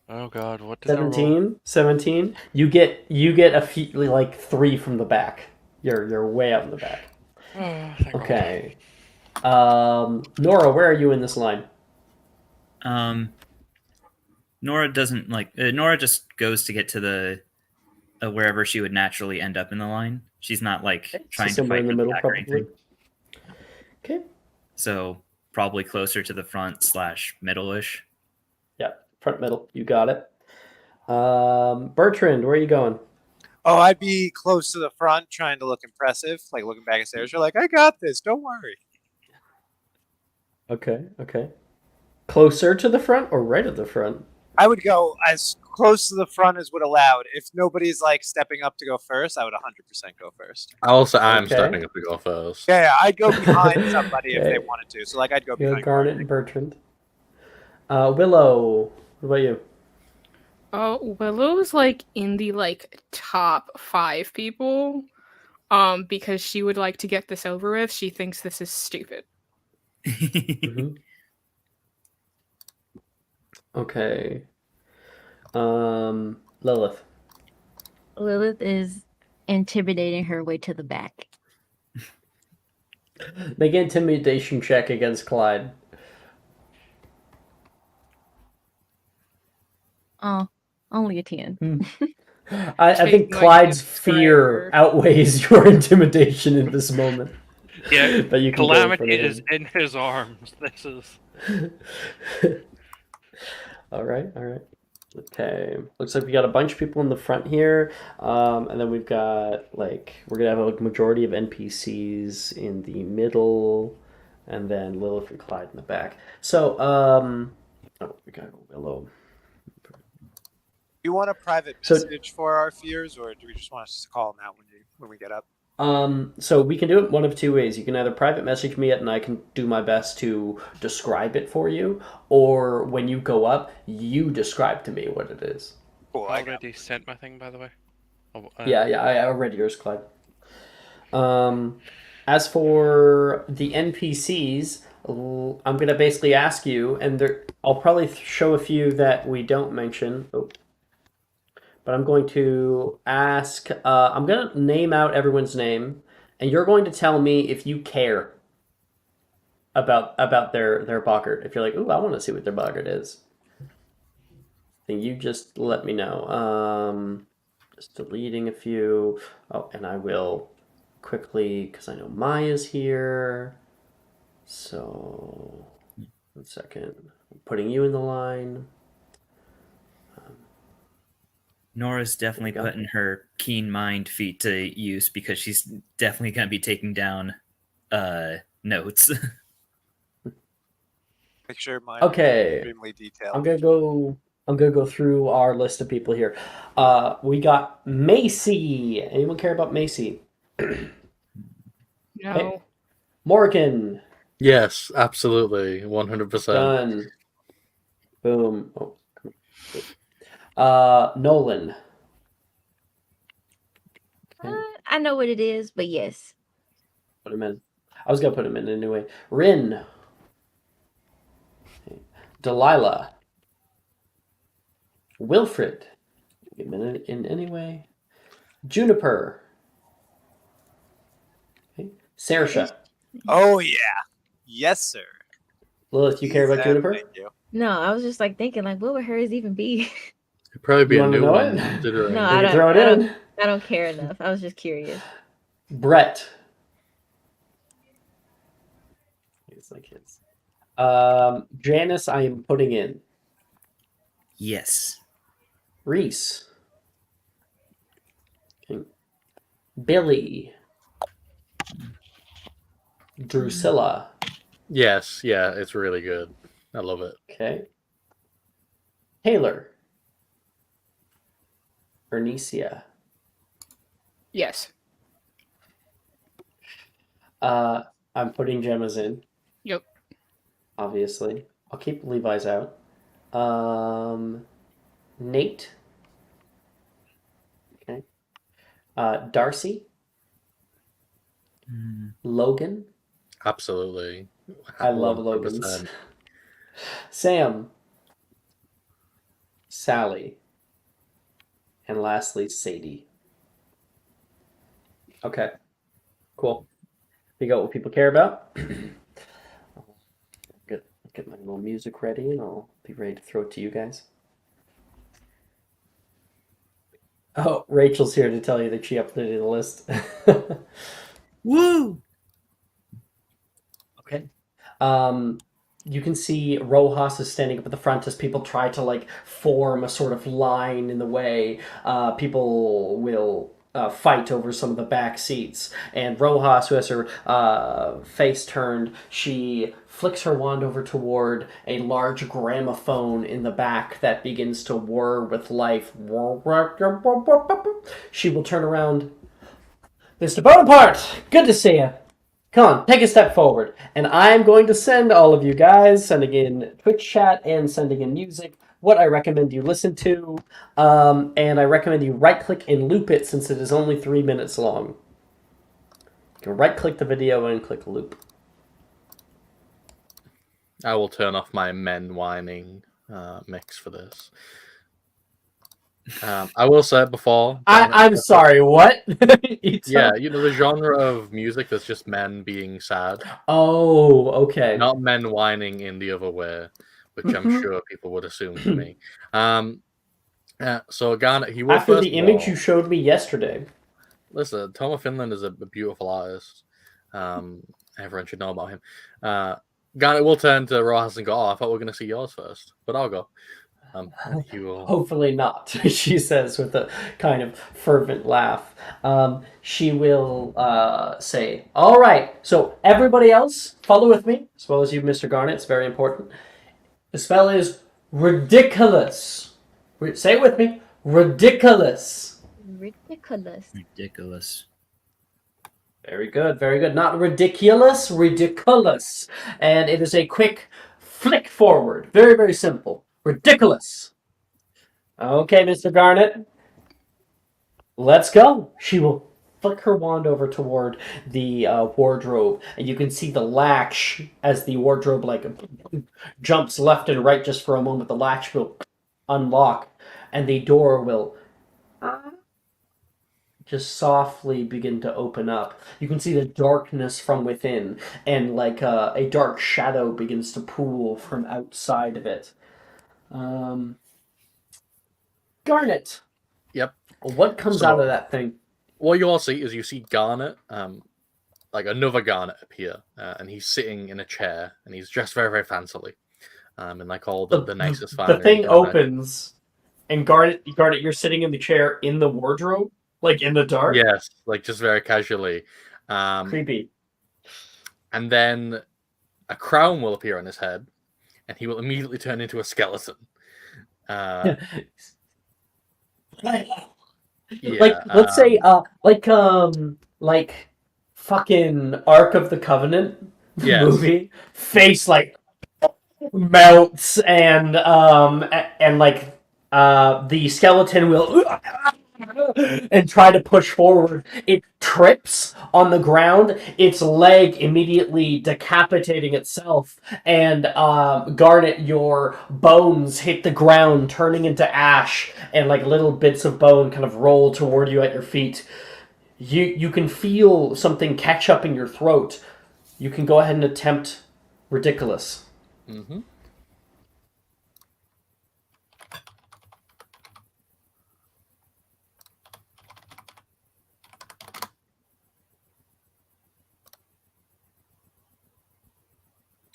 Oh god, what did I roll? 17. You get a few, like 3 from the back. You're way out in the back. Oh, thank God. Okay. Nora, where are you in this line? Nora doesn't like. Nora just goes to get to the wherever she would naturally end up in the line. She's not like So trying to somewhere fight in the for middle, back or probably. anything. Okay. So probably closer to the front / middle-ish. Yeah, front middle. You got it. Bertrand, where are you going? Oh, I'd be close to the front, trying to look impressive, like looking back at stairs. You're like, I got this. Don't worry. Okay. Closer to the front or right at the front? I would go as close to the front as would allowed. If nobody's like stepping up to go first, I would 100% go first. Also, I'm Okay. stepping up to go first. Yeah, I'd go behind somebody if Okay. they wanted to. So like, I'd go You got behind Garnet and Bertrand. Willow, what about you? Willow's like in the like top 5 people. Because she would like to get this over with. She thinks this is stupid. Mm-hmm. Okay. Lilith. Lilith is intimidating her way to the back. Make an intimidation check against Clyde. Oh, only a 10. I think Clyde's fear outweighs your intimidation in this moment. Yeah, But you can Calamity is in his arms. This is... All right. Okay. Looks like we got a bunch of people in the front here. And then we've got, like, we're going to have a majority of NPCs in the middle. And then Lilith and Clyde in the back. So, we got Willow. Do you want a private message for our fears, or do we just want us to call them out when we get up? So we can do it one of 2 ways. You can either private message me it and I can do my best to describe it for you, or when you go up, you describe to me what it is. Cool, I already sent my thing, by the way. Yeah, I read yours, Clyde. As for the NPCs, I'm gonna basically ask you, and I'll probably show a few that we don't mention. But I'm going to ask, I'm going to name out everyone's name, and you're going to tell me if you care about their boggart. If you're like, ooh, I want to see what their boggart is, then you just let me know. Just deleting a few. Oh, and I will quickly, because I know Maya's here. So, 1 second. I'm putting you in the line. Nora's definitely putting her keen mind feat to use because she's definitely going to be taking down notes. Make sure mine Okay. is extremely detailed. I'm gonna go through our list of people here. We got Macy. Anyone care about Macy? No. Hey. Morgan. Yes, absolutely, 100%. Done. Boom. Oh, come on. Nolan. I know what it is, but yes. Put him in. I was gonna put him in anyway. Rin. Okay. Delilah. Wilfred. Get him in anyway. Juniper. Okay. Saoirse. Oh yeah, yes sir. Lilith, you care about Juniper? Thank you. No, I was just like thinking, like, what would hers even be? It'd probably be You a wanna new know one. it? Considering. No, We I can don't. throw it I in. don't. I don't care enough. I was just curious. Brett. It's like his. Janice, I am putting in. Yes. Reese. Okay. Billy. Drusilla. Yes, yeah, it's really good. I love it. Okay. Taylor. Bernicia. Yes. I'm putting Gemma's in. Yep. Obviously. I'll keep Levi's out. Nate. Okay. Darcy. Logan. Absolutely. I love Logans. 100%. Sam. Sally. And lastly, Sadie. Okay. Cool. You got what people care about? Get my little music ready and I'll be ready to throw it to you guys. Oh, Rachel's here to tell you that she updated the list. Woo! Okay. You can see Rojas is standing up at the front as people try to like form a sort of line in the way. People will fight over some of the back seats, and Rojas, who has her face turned, she flicks her wand over toward a large gramophone in the back that begins to whir with life. She will turn around. Mr. Bonaparte, good to see you. Come on, take a step forward. And I'm going to send all of you guys, sending in Twitch chat and sending in music, what I recommend you listen to. And I recommend you right-click and loop it since it is only 3 minutes long. You can right-click the video and click loop. I will turn off my men whining mix for this. I will say it before. I'm sorry, what? Yeah, you know the genre of music that's just men being sad. Oh, okay. Not men whining in the other way, which I'm sure people would assume to me. So Garnet, he will after first the image wall. you showed me yesterday. Listen, Tom of Finland is a beautiful artist. Everyone should know about him. Garnet will turn to Rojas and go, "Oh, I thought we were going to see yours first, but I'll go." He will... Hopefully not, she says with a kind of fervent laugh. She will say, all right, so everybody else, follow with me, as well as you, Mr. Garnet. It's very important. The spell is ridiculous. Say it with me. Ridiculous. Ridiculous. Ridiculous. Very good, very good. Not ridiculous, ridiculous. And it is a quick flick forward. Very, very simple. Ridiculous. Okay, Mr. Garnet. Let's go. She will flick her wand over toward the wardrobe, and you can see the latch as the wardrobe like jumps left and right just for a moment. The latch will unlock, and the door will just softly begin to open up. You can see the darkness from within, and like a dark shadow begins to pool from outside of it. Garnet. Yep. What comes out of that thing? What you all see is you see Garnet, like another Garnet appear, and he's sitting in a chair, and he's dressed very, very fancily, and like all the nicest finery. The thing opens, and Garnet, you're sitting in the chair in the wardrobe, like in the dark. Yes, like just very casually. Creepy. And then a crown will appear on his head, and he will immediately turn into a skeleton. Like let's say like fucking Ark of the Covenant movie. Face like melts and like the skeleton will and try to push forward. It trips on the ground, its leg immediately decapitating itself, and Garnet, your bones hit the ground, turning into ash, and like little bits of bone kind of roll toward you at your feet. You can feel something catch up in your throat. You can go ahead and attempt ridiculous. Mm-hmm.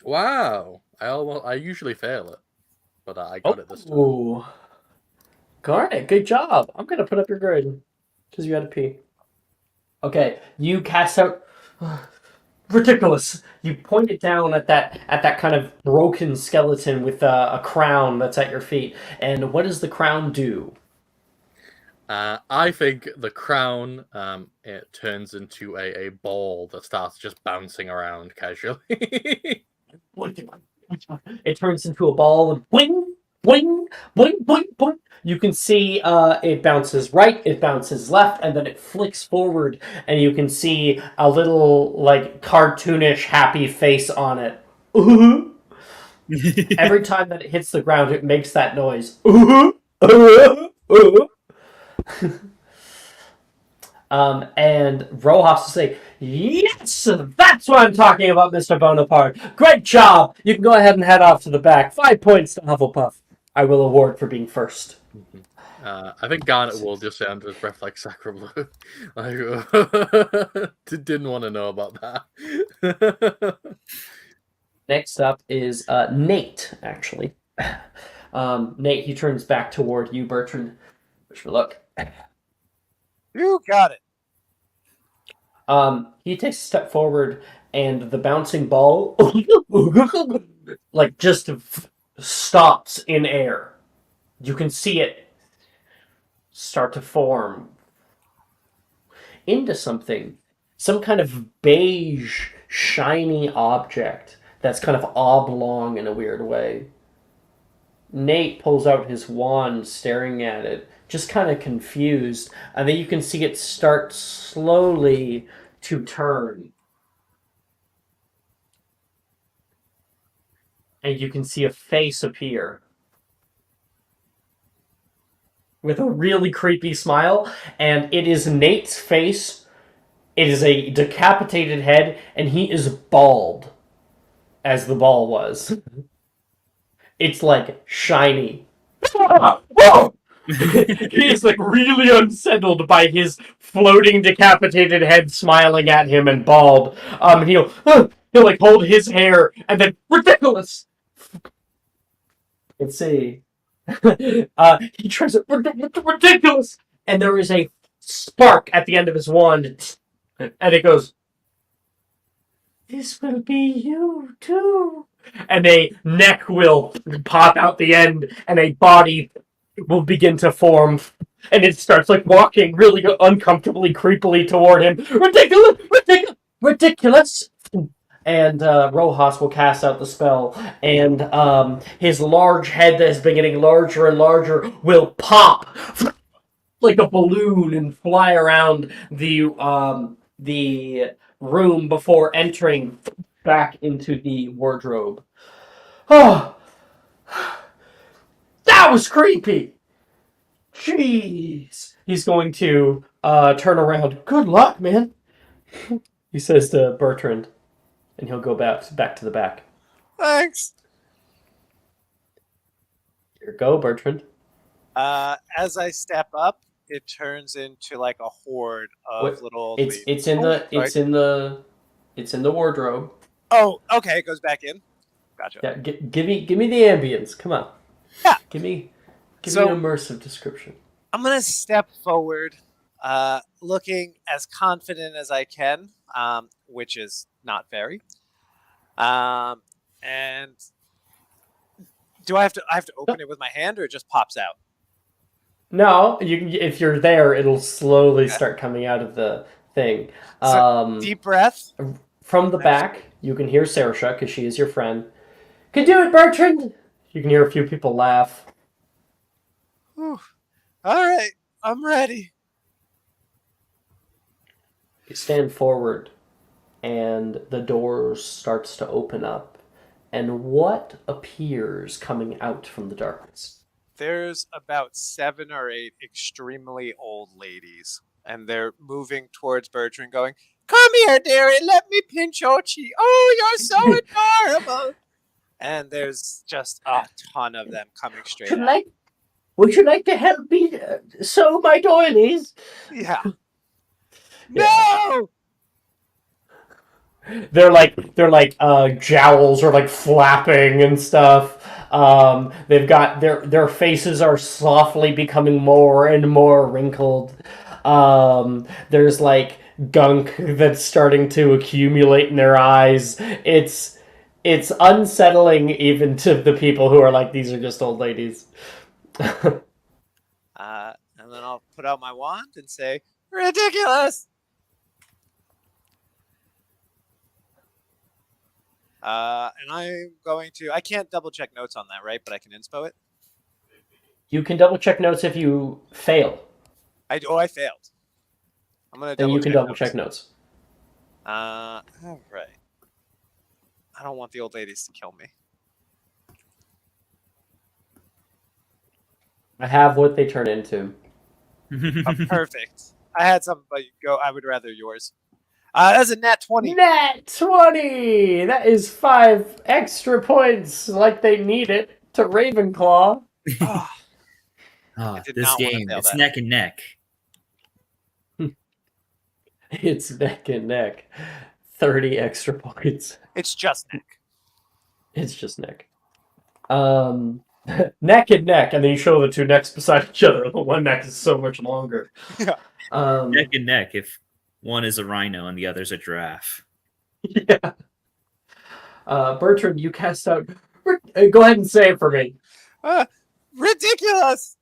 Wow! I usually fail it, but I got it this time. Ooh. Garnet, good job. I'm gonna put up your grade because you had to pee. Okay, you cast out ridiculous. You point it down at that kind of broken skeleton with a crown that's at your feet. And what does the crown do? I think the crown it turns into a ball that starts just bouncing around casually. It turns into a ball and boing, boing, boing, boing, boing. You can see it bounces right, it bounces left, and then it flicks forward, and you can see a little like cartoonish happy face on it. Every time that it hits the ground, it makes that noise. And Rojas will say, "Yes, that's what I'm talking about, Mr. Bonaparte. Great job. You can go ahead and head off to the back. 5 points to Hufflepuff. I will award for being first." I think Garnet will just say under his breath like Sacre Bleu. Like, didn't want to know about that. Next up is Nate, actually. Nate, he turns back toward you, Bertrand. Wish me luck. You got it. He takes a step forward, and the bouncing ball, like, just stops in air. You can see it start to form into something, some kind of beige, shiny object that's kind of oblong in a weird way. Nate pulls out his wand, staring at it, just kind of confused, and then you can see it start slowly to turn. And you can see a face appear with a really creepy smile, and it is Nate's face. It is a decapitated head, and he is bald, as the ball was. It's like shiny. He's like really unsettled by his floating decapitated head smiling at him and bald. He'll like hold his hair and then ridiculous. Let's see. He tries it ridiculous, and there is a spark at the end of his wand, and it goes. This will be you too. And a neck will pop out the end, and a body will begin to form, and it starts like walking really uncomfortably, creepily toward him. Ridiculous, ridiculous, ridiculous. And Rojas will cast out the spell, and his large head that has been getting larger and larger will pop like a balloon and fly around the room before entering back into the wardrobe. Oh, that was creepy. Jeez. He's going to turn around. Good luck, man. He says to Bertrand, and he'll go back to the back. Thanks. Here go, Bertrand. As I step up, it turns into like a horde of little old ladies. It's in the wardrobe. Oh, okay. It goes back in. Gotcha. Yeah, give me the ambience. Come on. Yeah. Give me an immersive description. I'm gonna step forward, looking as confident as I can, which is not very. And do I have to open it with my hand, or it just pops out? No, if you're there, it'll slowly start coming out of the thing. Deep breath. From the back, you can hear Saoirse, because she is your friend. Can do it, Bertrand! You can hear a few people laugh. Whew. All right, I'm ready. You stand forward, and the door starts to open up. And what appears coming out from the darkness? There's about 7 or 8 extremely old ladies, and they're moving towards Bertrand, going, "Come here, dearie, let me pinch your cheek. Oh, you're so adorable." And there's just a ton of them coming straight out. Would you like to help me sew my doilies? Yeah. No! They're like jowls are like flapping and stuff. They've got their faces are softly becoming more and more wrinkled. There's like gunk that's starting to accumulate in their eyes. It's unsettling even to the people who are like, these are just old ladies. And then I'll put out my wand and say, "Ridiculous!" And I'm going to... I can't double check notes on that, right? But I can inspo it? You can double check notes if you fail. I failed. I'm gonna Then double you can check double notes. check notes. All right. I don't want the old ladies to kill me. I have what they turn into. Perfect. I had some, but go. I would rather yours. That's a nat 20. Nat 20! That is 5 extra points, like they need it, to Ravenclaw. Oh, did This not wanna game, fail it's that. neck and neck. It's neck and neck. 30 extra points. It's just neck. It's just neck. Neck and neck, and then you show the two necks beside each other. The one neck is so much longer. Yeah. Neck and neck if one is a rhino and the other's a giraffe. Yeah. Bertrand, you cast out... Go ahead and say it for me. Ridiculous!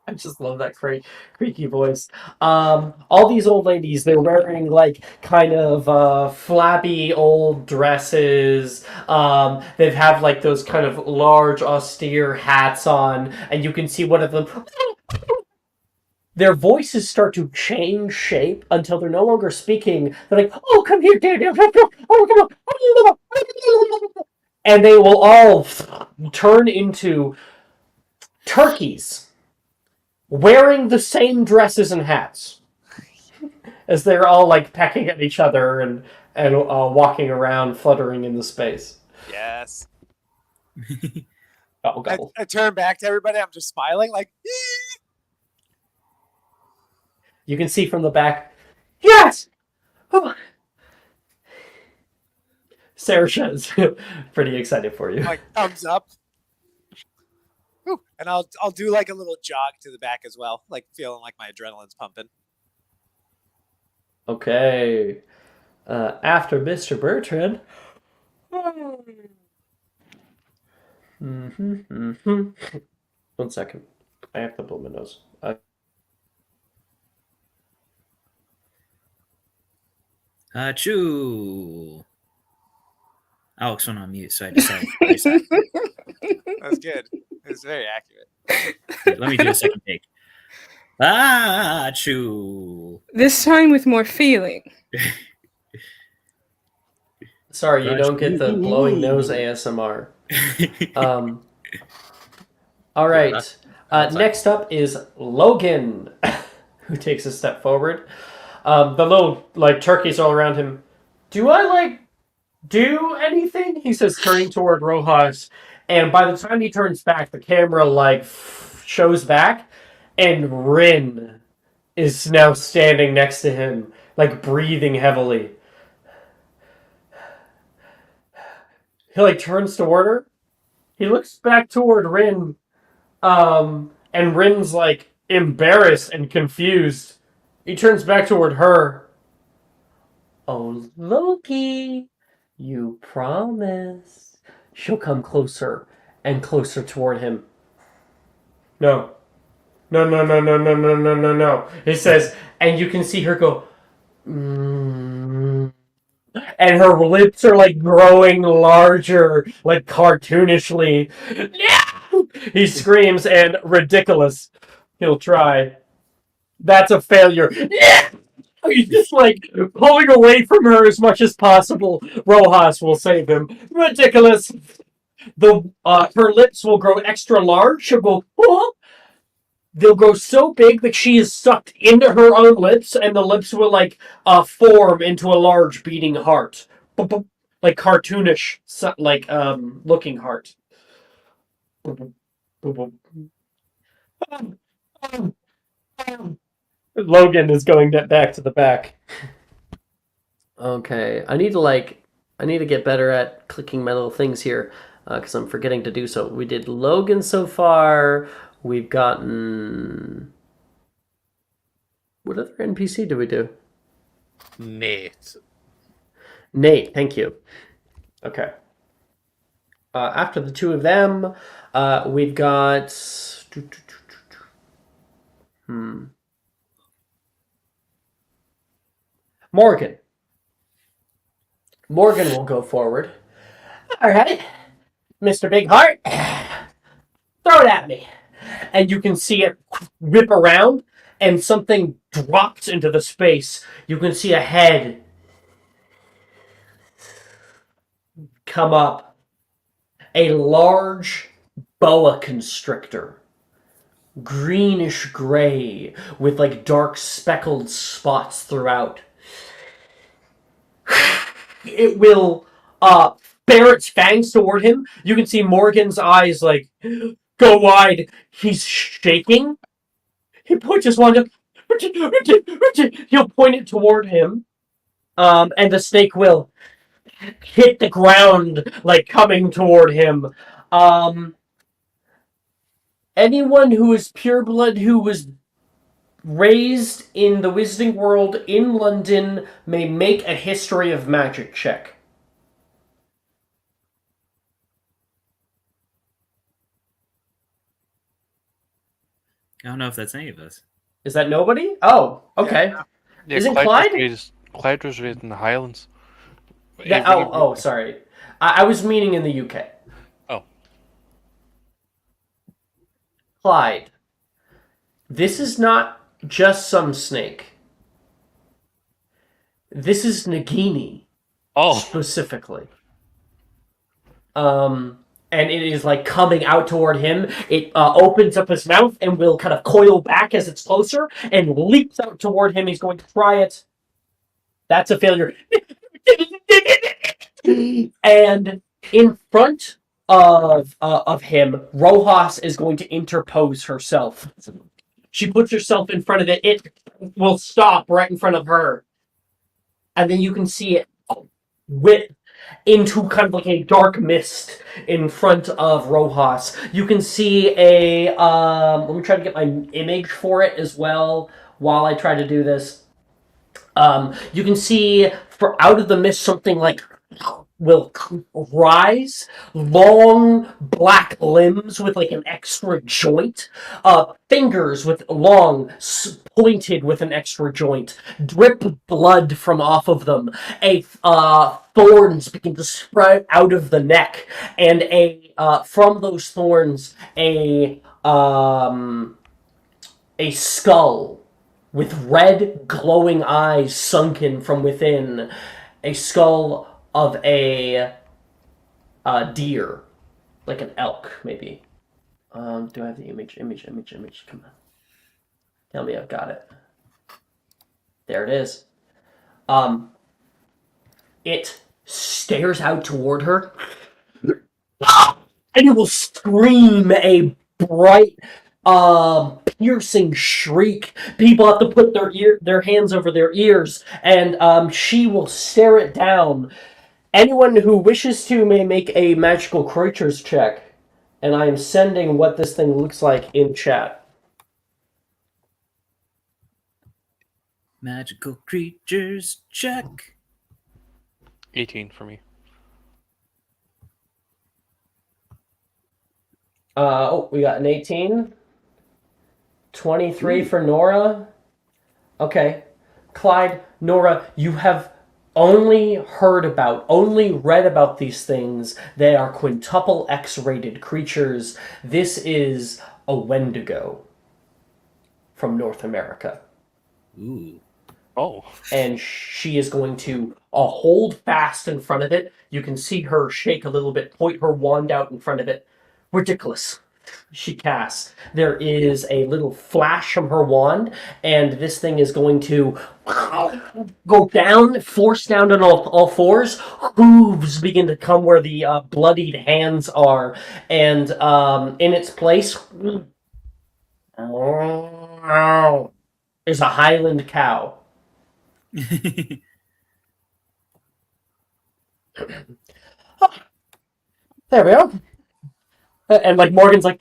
I just love that creaky voice. All these old ladies, they're wearing like kind of flabby old dresses. They have like those kind of large austere hats on, and you can see one of them. Their voices start to change shape until they're no longer speaking. They're like, "Oh, come here, Daniel! Oh, come on!" And they will all turn into turkeys. Wearing the same dresses and hats, as they're all like pecking at each other and walking around, fluttering in the space. Yes. Gobble, gobble. I turn back to everybody. I'm just smiling, like. You can see from the back. Yes. Oh. Saoirse is pretty excited for you. Like thumbs up. Whew. And I'll do like a little jog to the back as well, like feeling like my adrenaline's pumping. Okay. After Mr. Bertrand. One second. I have to blow my nose. Achoo! Alex went on mute, so I decided to voice act. That's good. It was very accurate. Let me do a second take. Achoo! This time with more feeling. Sorry, you don't get the blowing nose ASMR. All right. Next up is Logan, who takes a step forward. The little turkeys all around him. Do I do anything? He says, turning toward Rojas. And by the time he turns back, the camera shows back, and Rin is now standing next to him, breathing heavily. He turns toward her. He looks back toward Rin, and Rin's embarrassed and confused. He turns back toward her. Oh, Loki, you promised. She'll come closer and closer toward him. No. No. He says, and you can see her go, and her lips are growing larger, cartoonishly. No! He screams, and ridiculous. He'll try. That's a failure. He's just pulling away from her as much as possible. Rojas will save him. Ridiculous. Her lips will grow extra large. She'll go, oh! They'll grow so big that she is sucked into her own lips, and the lips will form into a large beating heart, cartoonish, looking heart. Logan is going back to the back. Okay, I need to get better at clicking my little things here, because I'm forgetting to do so. We did Logan so far. We've gotten... What other NPC do we do? Nate, thank you. Okay. After the two of them, we've got... Morgan. Morgan will go forward. All right, Mr. Big Heart. Throw it at me. And you can see it whip around, and something drops into the space. You can see a head come up. A large boa constrictor. Greenish gray with like dark speckled spots throughout. It will bare its fangs toward him. You can see Morgan's eyes like go wide. He's shaking. He puts his wand up. He'll point it toward him. And the snake will hit the ground like coming toward him. Anyone who is pureblood who was raised in the Wizarding World in London may make a history of magic check. I don't know if that's any of us. Is that nobody? Oh, okay. Yeah, Isn't Clyde? Clyde? Clyde was raised in the Highlands. Sorry. I was meaning in the UK. Oh. Clyde. This is not just some snake. This is Nagini. Oh. Specifically. And it is like coming out toward him. It opens up his mouth and will kind of coil back as it's closer and leaps out toward him. He's going to try it. That's a failure. And in front of him, Rojas is going to interpose herself. She puts herself in front of it. It will stop right in front of her. And then you can see it whip into kind of like a dark mist in front of Rojas. You can see a let me try to get my image for it as well while I try to do this. You can see out of the mist something like will rise, long black limbs with like an extra joint, fingers with long pointed with an extra joint, drip blood from off of them, thorns begin to sprout out of the neck, and from those thorns a skull with red glowing eyes sunken from within, a skull of a deer, like an elk, maybe. Do I have the image? Image. Come on. Tell me I've got it. There it is. It stares out toward her, and it will scream a bright, piercing shriek. People have to put their hands over their ears, and she will stare it down. Anyone who wishes to may make a magical creatures check, and I am sending what this thing looks like in chat. Magical creatures check. 18 for me. We got an 18. 23 for Nora. Okay. Clyde, Nora, you have only read about these things. They are quintuple X-rated creatures. This is a Wendigo from North America. Ooh. Oh. And she is going to hold fast in front of it. You can see her shake a little bit, point her wand out in front of it. Ridiculous. She casts. There is a little flash from her wand, and this thing is going to go down, force down on all fours. Hooves begin to come where the bloodied hands are, and in its place is a Highland cow. There we are. And like Morgan's like,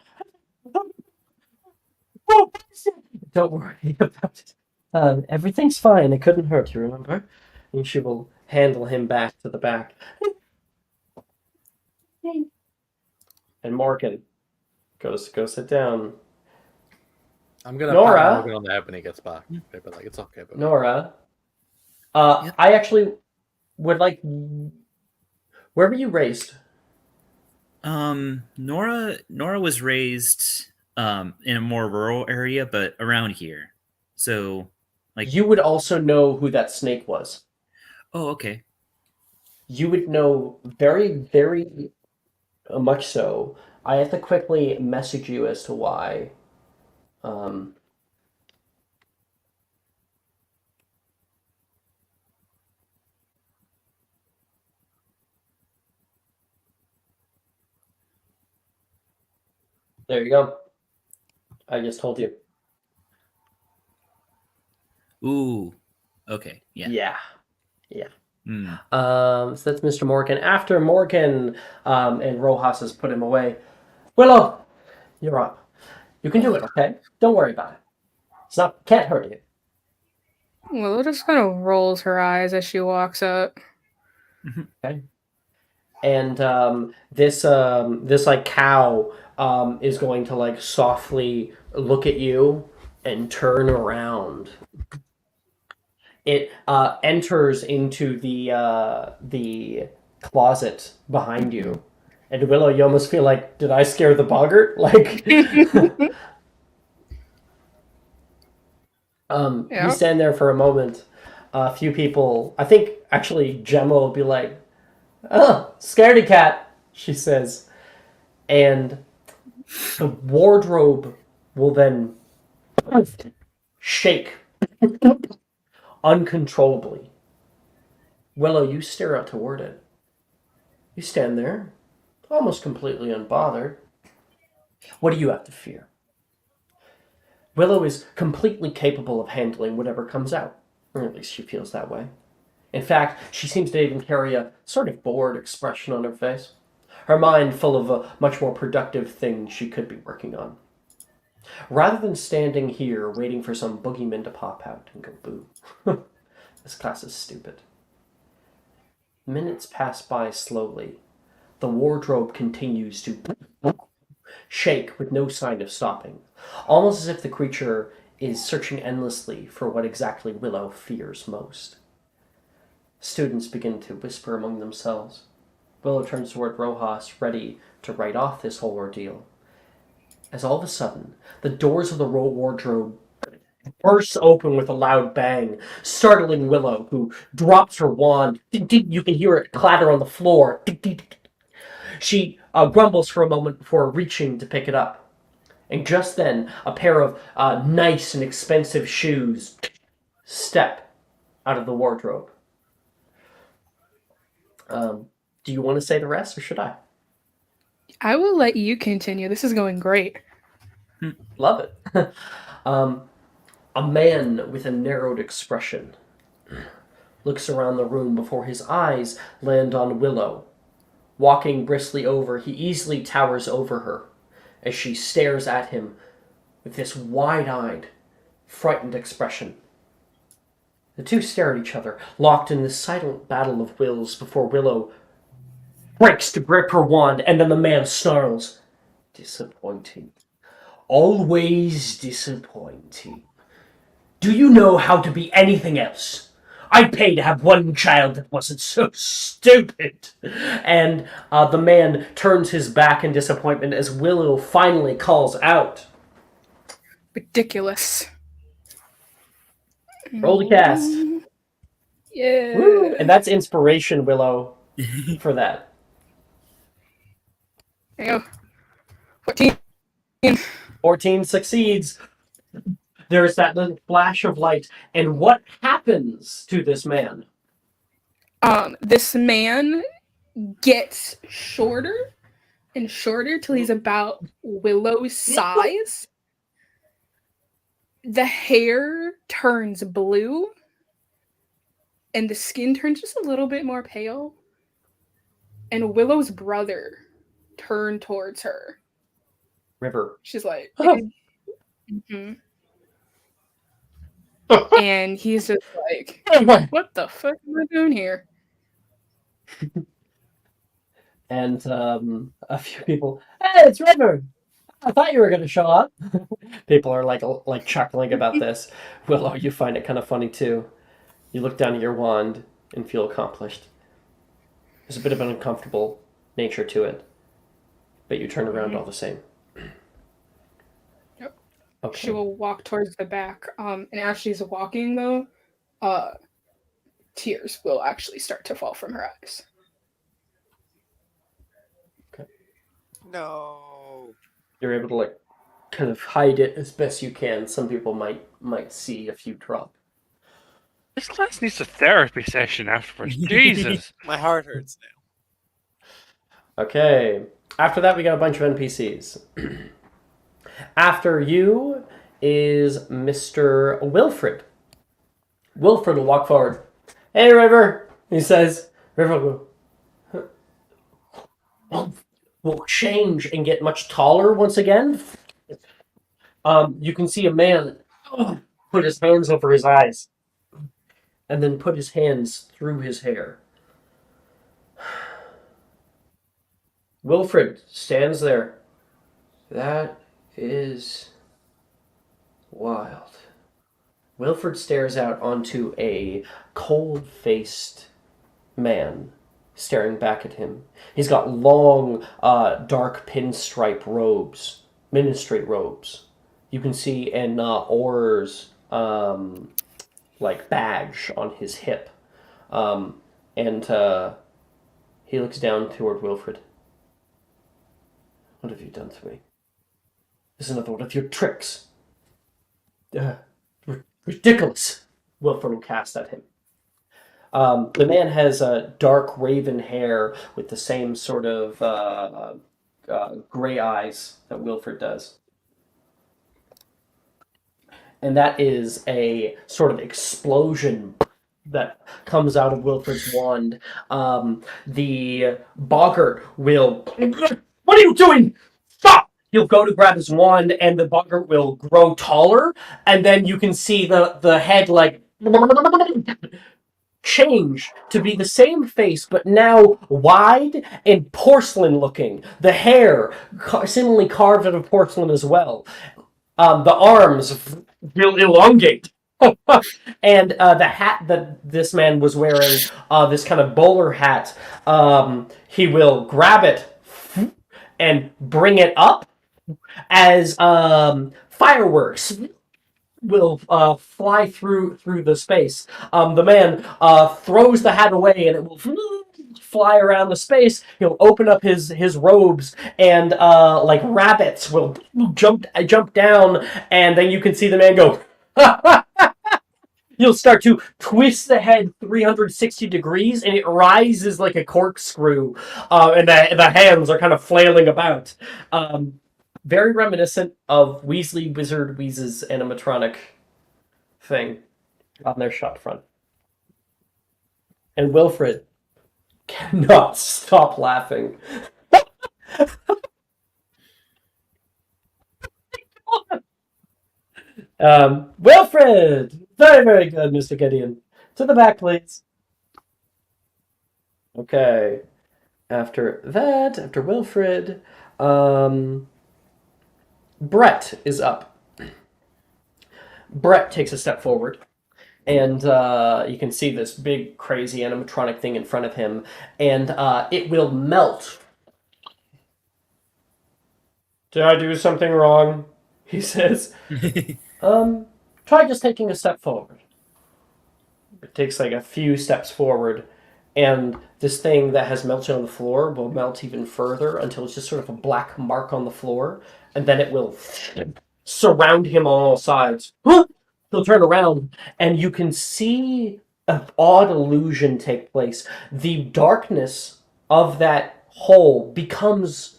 oh, don't worry about it. Everything's fine. It couldn't hurt you, remember? And she will handle him back to the back. And Morgan goes sit down. I'm gonna Nora. pat Morgan on the head when he gets back. They'll be like, it's okay, but Nora, Yep. I actually would like. Where were you raised? Nora was raised in a more rural area, but around here. So, like, You would also know who that snake was. oh, okay. You would know very, very much so. I have to quickly message you as to why. Um, there you go. I just told you. Ooh, okay, yeah. Yeah. Yeah. Mm. So that's Mr. Morgan. After Morgan and Rojas has put him away, Willow, you're up. You can do it, okay? Don't worry about it. It's not can't hurt you. Willow just kind of rolls her eyes as she walks up. Okay. And this like cow is going to like softly look at you and turn around. It enters into the closet behind you. And Willow, you almost feel like, did I scare the boggart? Like, you Yeah. stand there for a moment. A few people, I think actually Gemma will be like, "Oh, scaredy cat," she says, and the wardrobe will then shake uncontrollably. Willow, you stare out toward it. You stand there, almost completely unbothered. What do you have to fear? Willow is completely capable of handling whatever comes out, or at least she feels that way. In fact, she seems to even carry a sort of bored expression on her face, her mind full of a much more productive things she could be working on. Rather than standing here waiting for some boogeyman to pop out and go boo. This class is stupid. Minutes pass by slowly. The wardrobe continues to shake with no sign of stopping, almost as if the creature is searching endlessly for what exactly Willow fears most. Students begin to whisper among themselves. Willow turns toward Rojas, ready to write off this whole ordeal. As all of a sudden, the doors of the wardrobe bursts open with a loud bang, startling Willow, who drops her wand. You can hear it clatter on the floor. She grumbles for a moment before reaching to pick it up. And just then, a pair of nice and expensive shoes step out of the wardrobe. Do you want to say the rest, or should I? I will let you continue. This is going great. Love it. A man with a narrowed expression looks around the room before his eyes land on Willow. Walking briskly over, he easily towers over her as she stares at him with this wide-eyed, frightened expression. The two stare at each other, locked in this silent battle of wills before Willow breaks to grip her wand, and then the man snarls, "Disappointing. Always disappointing. Do you know how to be anything else? I'd pay to have one child that wasn't so stupid." And the man turns his back in disappointment as Willow finally calls out. Ridiculous. Roll the cast. Yeah. Woo! And that's inspiration, Willow, for that. There you go. 14. 14 succeeds. There's that little flash of light. And what happens to this man? This man gets shorter and shorter till he's about Willow's size. The hair turns blue, and the skin turns just a little bit more pale. And Willow's brother turned towards her. River. She's like, Oh. Mhm. And he's just like, what the fuck am I doing here? And a few people, "Hey, it's River! I thought you were going to show up." People are like chuckling about this. Willow, you find it kind of funny too. You look down at your wand and feel accomplished. There's a bit of an uncomfortable nature to it. but you turn around all the same. Yep. Okay. She will walk towards the back. And as she's walking, though, tears will actually start to fall from her eyes. No. You're able to like kind of hide it as best you can. Some people might see a few drop. This class needs a therapy session afterwards. Jesus. My heart hurts now. Okay. After that, we got a bunch of NPCs. After you is Mr. Wilfred. Wilfred will walk forward. Hey, River, he says. River will change and get much taller once again. You can see a man put his hands over his eyes and then put his hands through his hair. Wilfred stands there. That is wild. Wilfred stares out onto a cold-faced man staring back at him. He's got long, dark pinstripe robes, ministry robes. You can see an Orr's like badge on his hip, and he looks down toward Wilfred. What have you done to me? This is another one of your tricks. Ridiculous. Wilfred will cast at him. The man has dark raven hair with the same sort of gray eyes that Wilfred does. And that is a sort of explosion that comes out of Wilfred's wand. The boggart will... What are you doing? Stop! He'll go to grab his wand, and the boggart will grow taller, and then you can see the head, like... change to be the same face, but now wide and porcelain-looking. The hair, seemingly carved out of porcelain as well. The arms will elongate. And the hat that this man was wearing, this kind of bowler hat, he will grab it and bring it up as fireworks will fly through the space. The man throws the hat away and it will fly around the space. He'll open up his robes and like rabbits will jump down, and then you can see the man go You'll start to twist the head 360 degrees, and it rises like a corkscrew, and the hands are kind of flailing about. Very reminiscent of Weasley Wizard Wheez's animatronic thing on their shot front. And Wilfred cannot stop laughing. Wilfred! Very, very good, Mr. Gideon. To the back, please. Okay. After that, after Wilfred, Brett is up. Brett takes a step forward, and you can see this big, crazy animatronic thing in front of him, and it will melt. Did I do something wrong? He says. Try just taking a step forward. It takes like a few steps forward, and this thing that has melted on the floor will melt even further until it's just sort of a black mark on the floor, and then it will surround him on all sides. He'll turn around, and you can see an odd illusion take place. The darkness of that hole becomes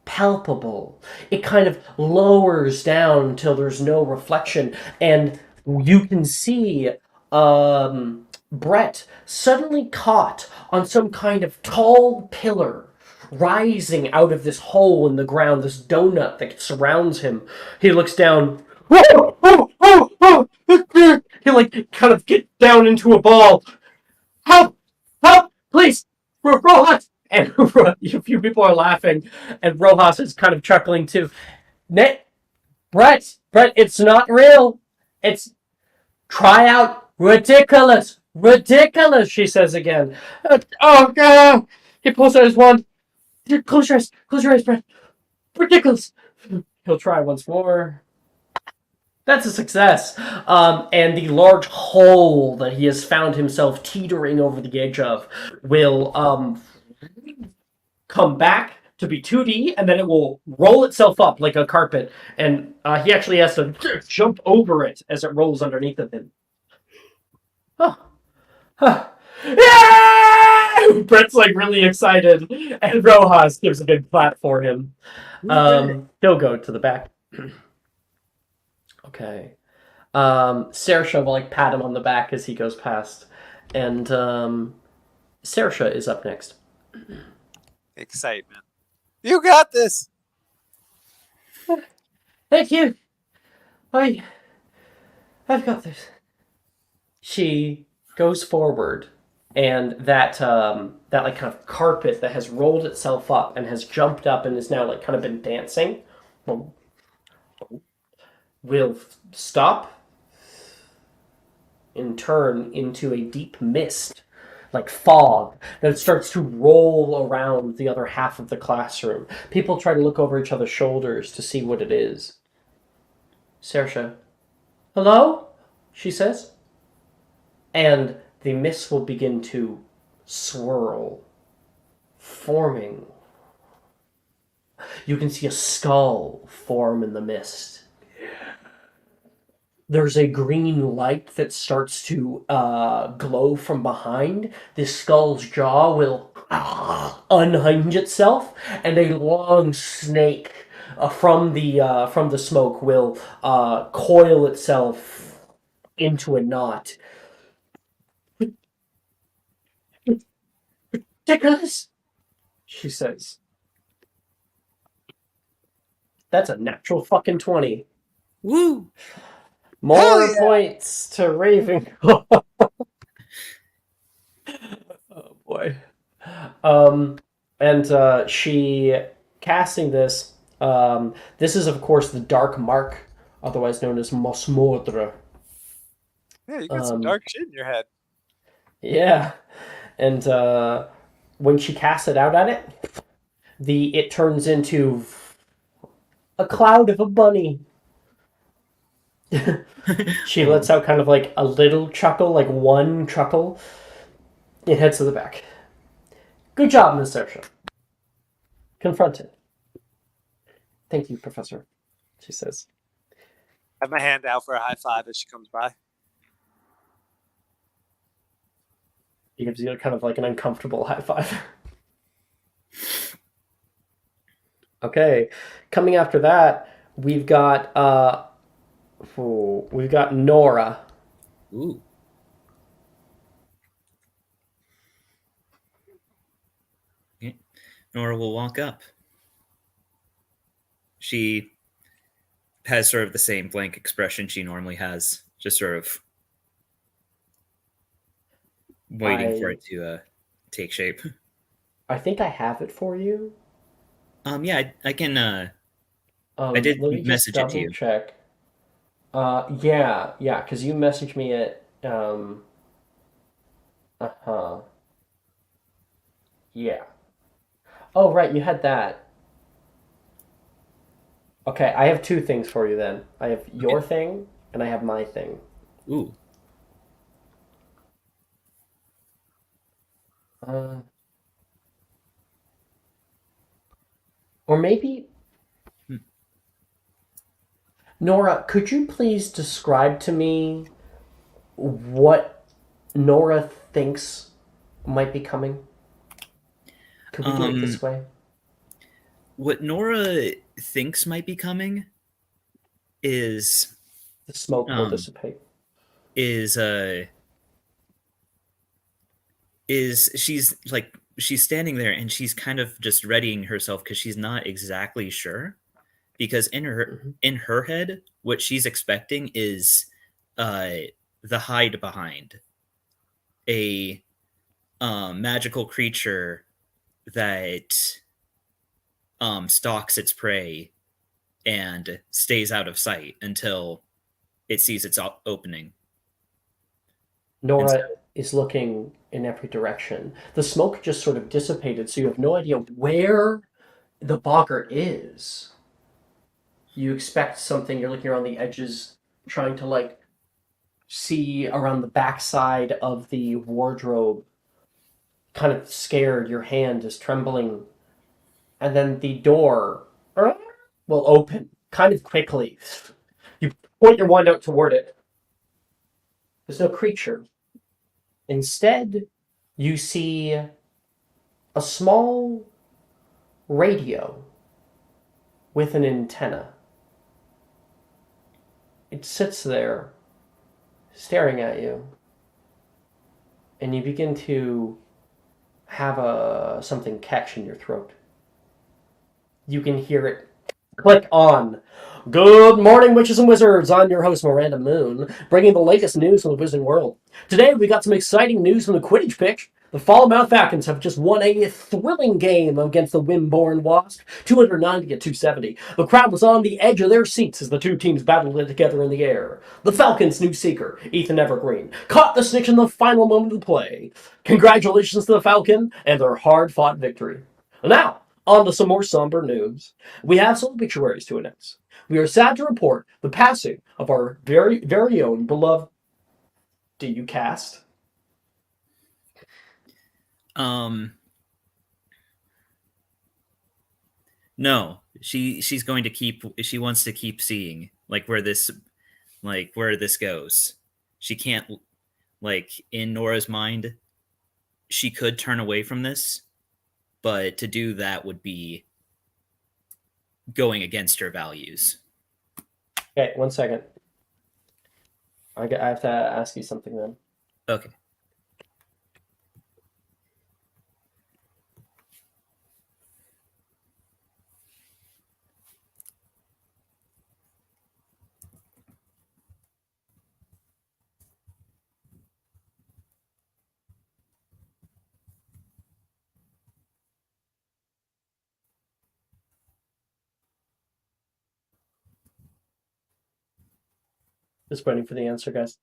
palpable. It kind of lowers down till there's no reflection, and you can see Brett suddenly caught on some kind of tall pillar rising out of this hole in the ground, this donut that surrounds him. He looks down. He like kind of get down into a ball. Help! Help! Please! Rojas! And a few people are laughing, and Rojas is kind of chuckling too. Brett, it's not real. It's try out ridiculous, she says again. Oh God! He pulls out his wand. Close your eyes, Brett. Ridiculous! He'll try once more. That's a success. And the large hole that he has found himself teetering over the edge of will come back to be 2D, and then it will roll itself up like a carpet, and he actually has to jump over it as it rolls underneath of him. Oh. Huh. Yeah! Brett's like really excited, and Rojas gives a big clap for him. He'll go to the back. Okay. Saoirse will like pat him on the back as he goes past, and Saoirse is up next. Excitement. You got this. Thank you. I've got this. She goes forward, and that like kind of carpet that has rolled itself up and has jumped up and is now like kind of been dancing will stop and turn into a deep mist, like fog, that starts to roll around the other half of the classroom. People try to look over each other's shoulders to see what it is. Saoirse, hello? She says. And the mist will begin to swirl, forming. You can see a skull form in the mist. There's a green light that starts to glow from behind. This skull's jaw will unhinge itself, and a long snake from the smoke will coil itself into a knot. Ridiculous, she says. That's a natural fucking 20. Woo! More Yeah. points to Ravenclaw. Oh boy. And she casting this. This is of course the Dark Mark, otherwise known as Mosmordre. Yeah, you got some dark shit in your head. Yeah, and when she casts it out at it, it turns into a cloud of a bunny. She lets out kind of like a little chuckle, like one chuckle. It heads to the back. Good job, Miss Saoirse. Confronted. Thank you, Professor, she says. I have my hand out for a high five as she comes by. He gives you kind of like an uncomfortable high five. Okay, coming after that, we've got Nora. Ooh. Okay. Nora will walk up. She has sort of the same blank expression she normally has, just sort of waiting for it to take shape. I think I have it for you. Yeah, I can. I did Let me just message it to double you. check. Yeah, because you messaged me at yeah. Oh, right, you had that. Okay, I have two things for you then. I have your thing and I have my thing. Ooh. Or maybe Nora, could you please describe to me what Nora thinks might be coming? Could we do it this way? What Nora thinks might be coming is The smoke will dissipate. Is she's standing there and she's kind of just readying herself because she's not exactly sure, because in her head what she's expecting is the hide behind a magical creature that stalks its prey and stays out of sight until it sees its opening. Nora is looking in every direction. The smoke just sort of dissipated, so you have no idea where the boggart is. You expect something, you're looking around the edges, trying to, like, see around the backside of the wardrobe, kind of scared, your hand is trembling, and then the door will open kind of quickly. You point your wand out toward it. There's no creature. Instead, you see a small radio with an antenna. It sits there, staring at you, and you begin to have something catch in your throat. You can hear it click on. Good morning, witches and wizards. I'm your host, Miranda Moon, bringing the latest news from the wizarding world. Today, we got some exciting news from the Quidditch pitch. The Falmouth Falcons have just won a thrilling game against the Wimborne Wasp, 290 to 270. The crowd was on the edge of their seats as the two teams battled it together in the air. The Falcons' new seeker, Ethan Evergreen, caught the snitch in the final moment of the play. Congratulations to the Falcon and their hard-fought victory. Now, on to some more somber news. We have some obituaries to announce. We are sad to report the passing of our very own beloved. Do you cast? No, she's going to keep. She wants to keep seeing where this goes. She can't, in Nora's mind, she could turn away from this, but to do that would be going against her values. Okay, 1 second. I have to ask you something then. Okay. Just waiting for the answer, guys.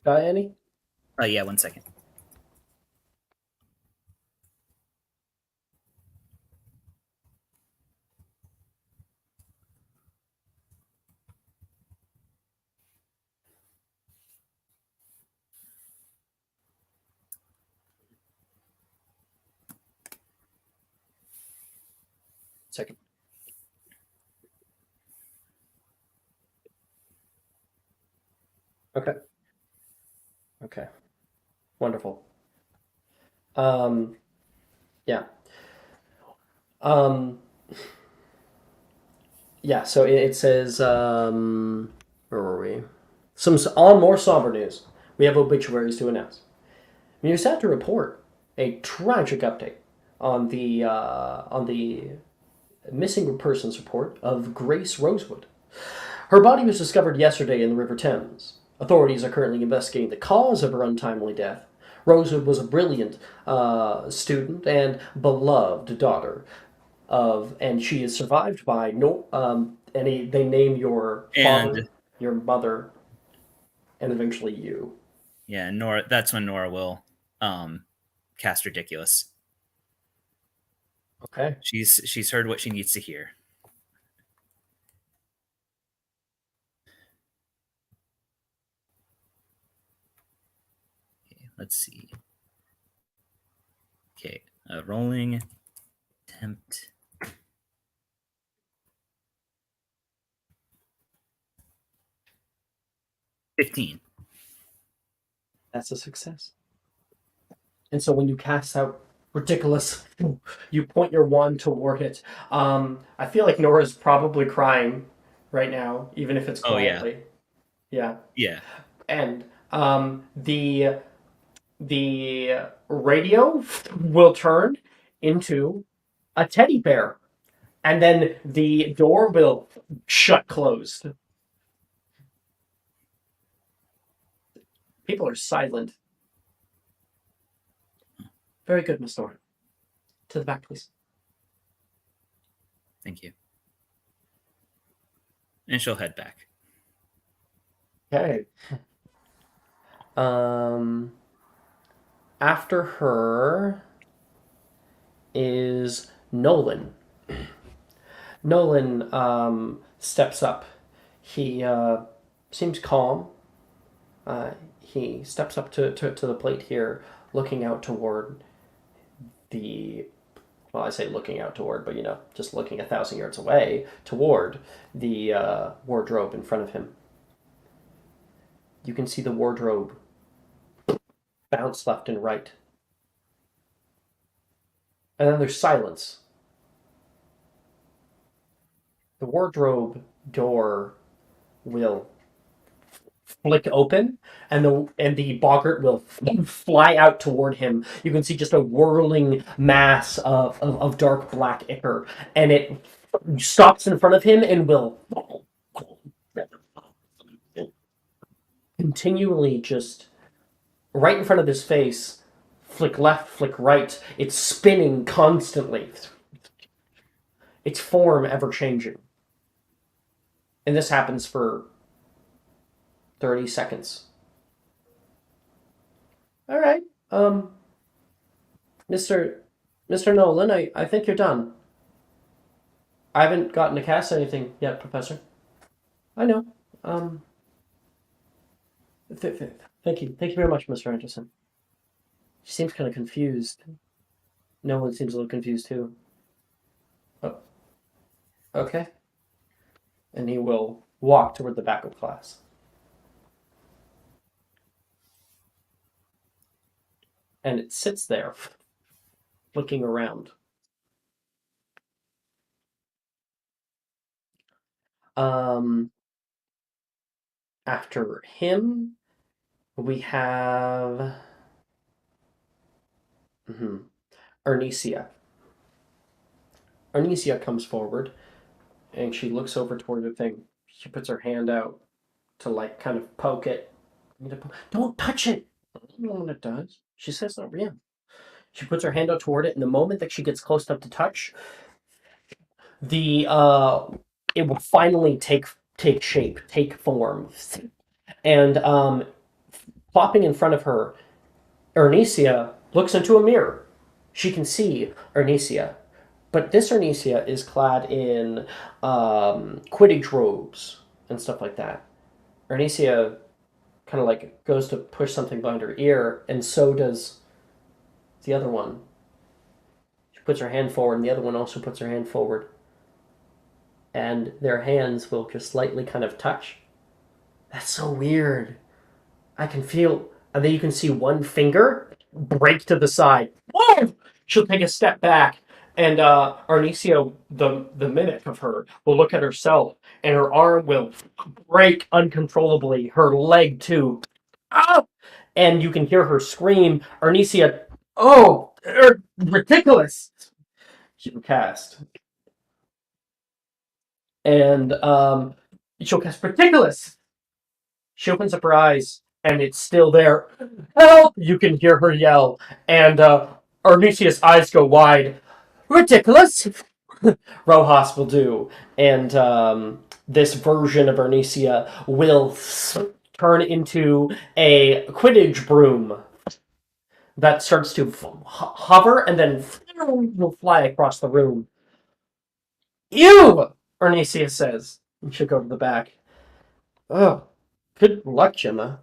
Got any? Yeah, 1 second. Second. Okay. Okay. Wonderful. Yeah. Yeah, so it says, where were we? On more somber news, we have obituaries to announce. We're sad to report a tragic update on the missing persons report of Grace Rosewood. Her body was discovered yesterday in the River Thames. Authorities are currently investigating the cause of her untimely death. Rosewood was a brilliant student and beloved daughter and she is survived by they name your father, your mother, and eventually you. Yeah, Nora. That's when Nora will cast Ridiculous. Okay. She's heard what she needs to hear. Okay, let's see. Okay, rolling attempt. $15. That's a success. And so when you cast out Ridiculous, you point your wand toward it. I feel like Nora's probably crying right now, even if it's quietly. Oh, yeah. Yeah. And the radio will turn into a teddy bear, and then the door will shut closed. People are silent. Very good, Miss Nora. To the back, please. Thank you. And she'll head back. Okay. After her is Nolan. Nolan steps up. He seems calm. He steps up to the plate here, looking out toward the. Well, I say looking out toward, but just looking 1,000 yards away toward the wardrobe in front of him. You can see the wardrobe bounce left and right. And then there's silence. The wardrobe door will flick open, and the boggart will fly out toward him. You can see just a whirling mass of dark black ichor, and it stops in front of him and will continually just right in front of his face, flick left, flick right. It's spinning constantly. Its form ever changing. And this happens for 30 seconds. All right. Mr. Nolan, I think you're done. I haven't gotten to cast anything yet, Professor. I know. Thank you. Thank you very much, Mr. Anderson. She seems kind of confused. Nolan seems a little confused too. Oh. Okay. And he will walk toward the back of class. And it sits there, looking around. After him, we have Arnesia. Arnesia comes forward, and she looks over toward the thing. She puts her hand out to kind of poke it. Don't touch it! I don't know what it does. She says no, yeah. She puts her hand out toward it, and the moment that she gets close enough to touch, it will finally take shape, take form. And plopping in front of her, Arnesia looks into a mirror. She can see Arnesia. But this Arnesia is clad in Quidditch robes and stuff like that. Arnesia kind of goes to push something behind her ear, and so does the other one. She puts her hand forward, and the other one also puts her hand forward. And their hands will just slightly kind of touch. That's so weird. I can feel, and then you can see one finger break to the side. Whoa! She'll take a step back, and Arnesia, the mimic of her, will look at herself, and her arm will break uncontrollably. Her leg too. Ah! And you can hear her scream, Arnesia, oh, ridiculous! She'll cast. And she'll cast ridiculous. She opens up her eyes, and it's still there. Help! You can hear her yell, and Arnesia's eyes go wide. Ridiculous! Rojas will do, and this version of Arnesia will turn into a Quidditch broom that starts to hover and then will fly across the room. You! Arnesia says. And she'll go to the back. Oh, good luck, Gemma.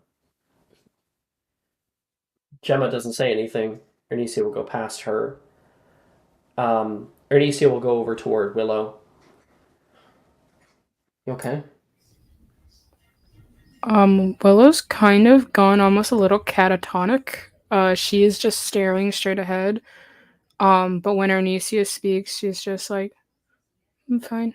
Gemma doesn't say anything. Arnesia will go past her. Arnesia will go over toward Willow. You okay? Willow's kind of gone almost a little catatonic. She is just staring straight ahead. But when Arnesia speaks, she's just like, I'm fine.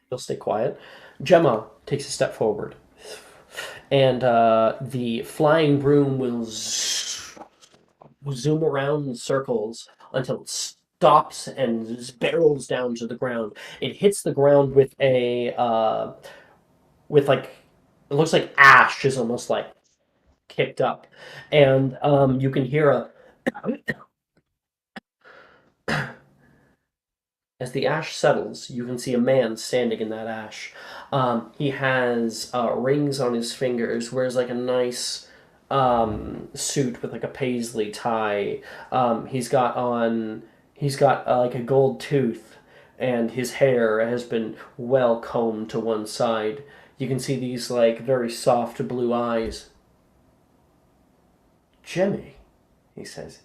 She'll stay quiet. Gemma takes a step forward. And the flying broom will zoom around in circles until it stops and barrels down to the ground. It hits the ground with it looks like ash is almost kicked up. And you can hear As the ash settles, you can see a man standing in that ash. He has rings on his fingers, wears like a nice suit with like a paisley tie. He's got like a gold tooth, and his hair has been well combed to one side. You can see these like very soft blue eyes. Jimmy, he says,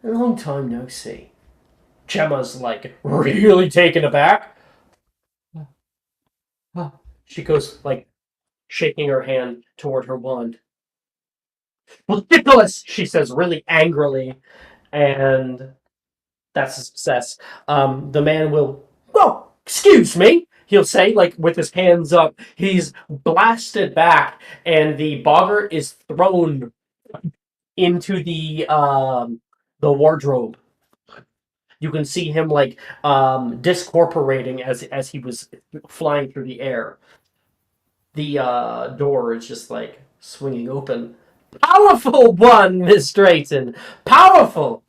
a long time no see. Gemma's like really taken aback. She goes like shaking her hand toward her wand. Ridiculous, she says really angrily, and that's a success. The man will, well, excuse me, he'll say, like with his hands up. He's blasted back, and the boggart is thrown into the wardrobe. You can see him like discorporating as he was flying through the air. The door is just like swinging open. Powerful one, Miss Drayton. Powerful.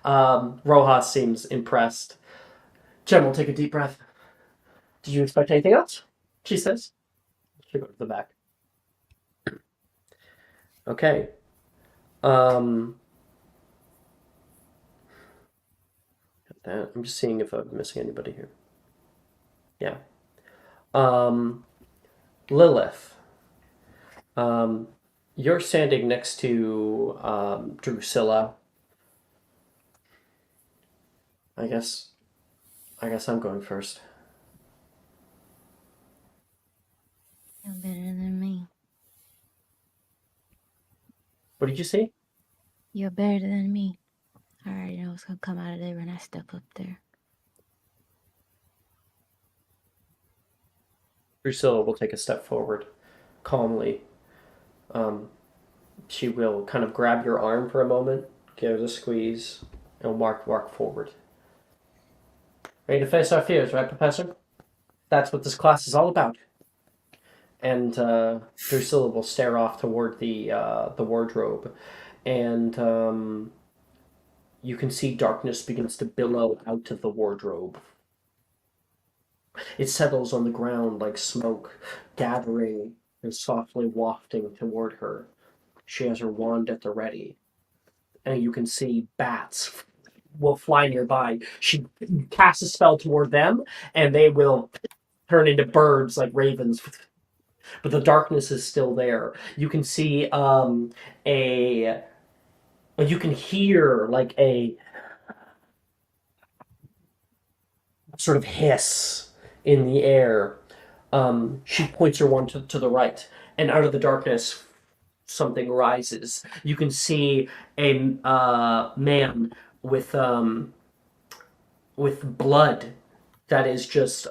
Rojas seems impressed. Jen will take a deep breath. Do you expect anything else? She says. She'll go to the back. Okay. I'm just seeing if I'm missing anybody here. Yeah. Lilith. You're standing next to Drusilla. I guess I'm going first. You're better than me. What did you say? You're better than me. I already know what's gonna come out of there when I step up there. Drusilla will take a step forward, calmly. She will kind of grab your arm for a moment, give it a squeeze, and walk forward. Ready to face our fears, right, Professor? That's what this class is all about. And Drusilla will stare off toward the wardrobe, and you can see darkness begins to billow out of the wardrobe. It settles on the ground like smoke, gathering and softly wafting toward her. She has her wand at the ready, and you can see bats will fly nearby. She casts a spell toward them, and they will turn into birds like ravens. But the darkness is still there. You can see you can hear like a sort of hiss in the air. She points her wand to the right, and out of the darkness, something rises. You can see a man with blood that is just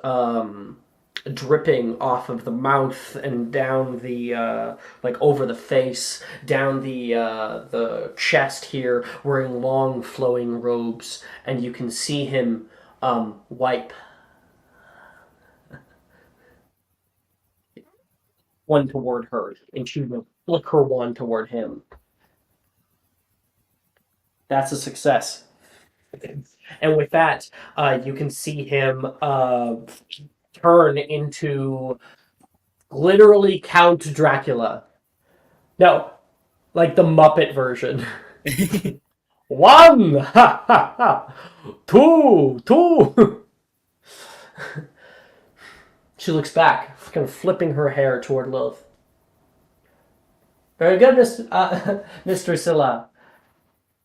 dripping off of the mouth and down the like over the face, down the chest here, wearing long flowing robes, and you can see him wipe one toward her, and she will flick her one toward him. That's a success. And with that, you can see him turn into literally Count Dracula. No, like the Muppet version. One! Ha ha ha! Two! She looks back, kind of flipping her hair toward Lilith. Very good, Miss Drusilla.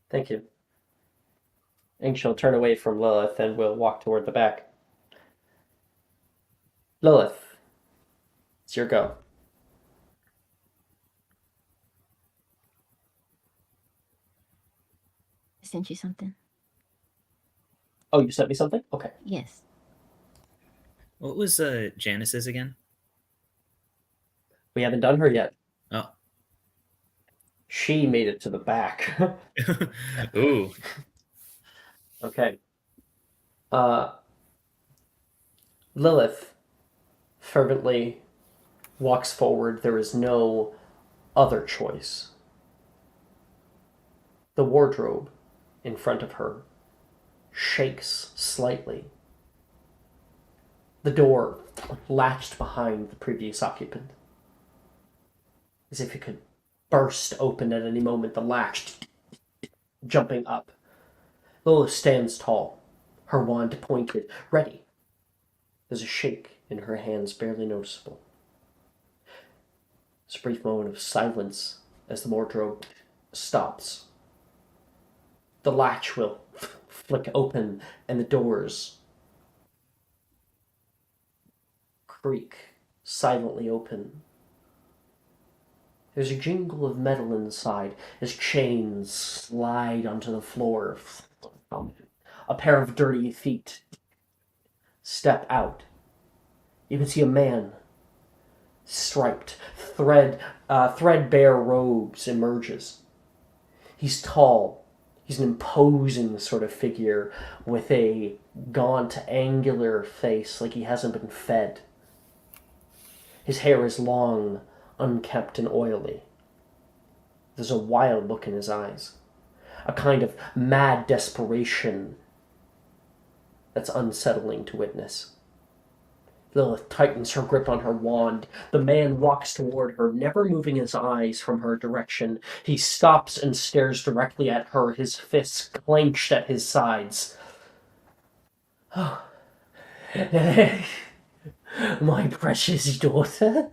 Thank you. And she'll turn away from Lilith and will walk toward the back. Lilith, it's your go. I sent you something. Oh, you sent me something? Okay. Yes. What was Janice's again? We haven't done her yet. Oh. She made it to the back. Ooh. Okay. Lilith fervently walks forward. There is no other choice. The wardrobe in front of her shakes slightly The door latched behind the previous occupant, as if it could burst open at any moment, the latch jumping up. Lilith stands tall, her wand pointed, ready. There's a shake in her hands, barely noticeable. It's a brief moment of silence as the wardrobe stops. The latch will flick open and the doors creak silently open. There's a jingle of metal inside as chains slide onto the floor. A pair of dirty feet step out. You can see a man, striped, threadbare robes emerges. He's tall. He's an imposing sort of figure with a gaunt, angular face like he hasn't been fed. His hair is long, unkempt, and oily. There's a wild look in his eyes, a kind of mad desperation that's unsettling to witness. Lilith tightens her grip on her wand. The man walks toward her, never moving his eyes from her direction. He stops and stares directly at her, his fists clenched at his sides. Oh. My precious daughter?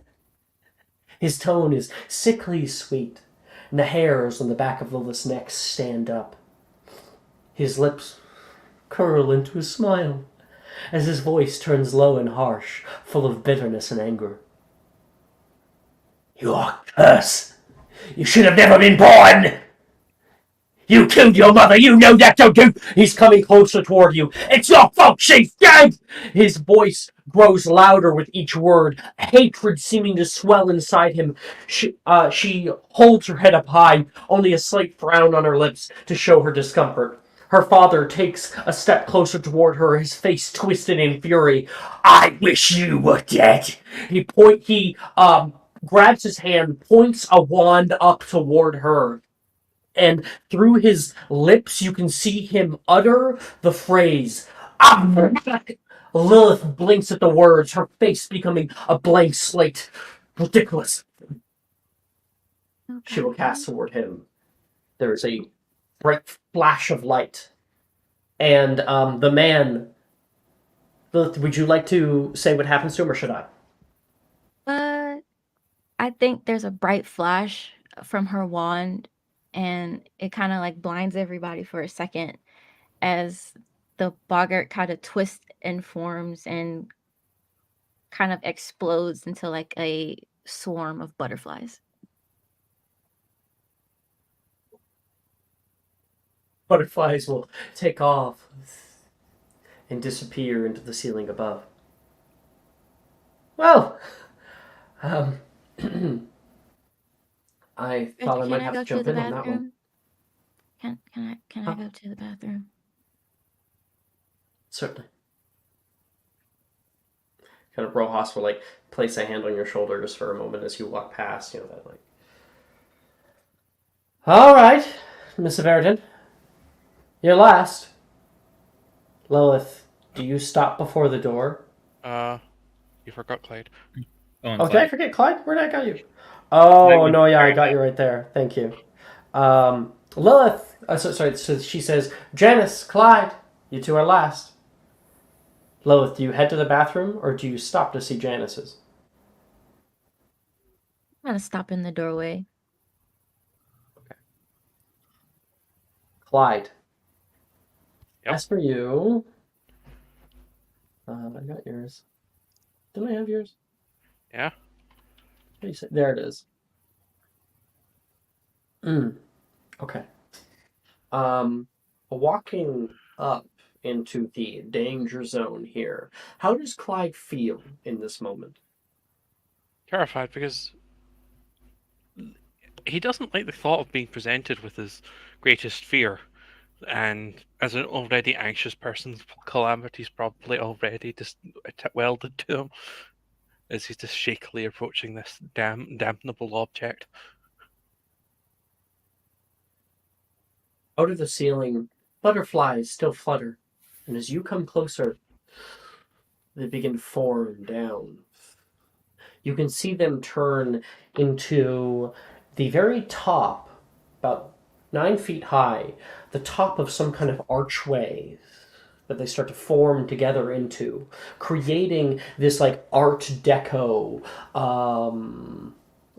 His tone is sickly sweet, and the hairs on the back of Lilith's neck stand up. His lips curl into a smile as his voice turns low and harsh, full of bitterness and anger. You are cursed! You should have never been born! You killed your mother, you know that, don't you? He's coming closer toward you. It's your fault she's dead! His voice grows louder with each word, hatred seeming to swell inside him. She holds her head up high, only a slight frown on her lips to show her discomfort. Her father takes a step closer toward her, his face twisted in fury. I wish you were dead. He grabs his hand, points a wand up toward her, and through his lips you can see him utter the phrase, Lilith blinks at the words, her face becoming a blank slate. Ridiculous. She will cast toward him. There is a bright flash of light. And the man... Lilith, would you like to say what happens to him, or should I? I think there's a bright flash from her wand, and it kind of like blinds everybody for a second as the boggart kind of twists and forms and kind of explodes into like a swarm of butterflies. Butterflies will take off and disappear into the ceiling above. Well, I thought I might have to jump in on that one. Can I go to the bathroom? Certainly. Kind of Rojas will like place a hand on your shoulder just for a moment as you walk past, you know, that like. All right, Miss Veritan. You're last. Lilith, do you stop before the door? You forgot Clyde. Oh, did I forget Clyde? Where did I got you? Oh, no, yeah, I got you right there. Thank you. Lilith, so she says, Janice, Clyde, you two are last. Lilith, do you head to the bathroom, or do you stop to see Janice's? I'm gonna stop in the doorway. Okay. Clyde. Yep. As for you... I got yours. Didn't I have yours? Yeah. What do you say? There it is. Okay. Walking up into the danger zone here, how does Clyde feel in this moment? Terrified because he doesn't like the thought of being presented with his greatest fear. And as an already anxious person, calamity's probably already just welded to him as he's just shakily approaching this damnable object. Out of the ceiling, butterflies still flutter, and as you come closer, They begin to form down. You can see them turn into the very top, about 9 feet high, the top of some kind of archway that they start to form together into, creating this like Art Deco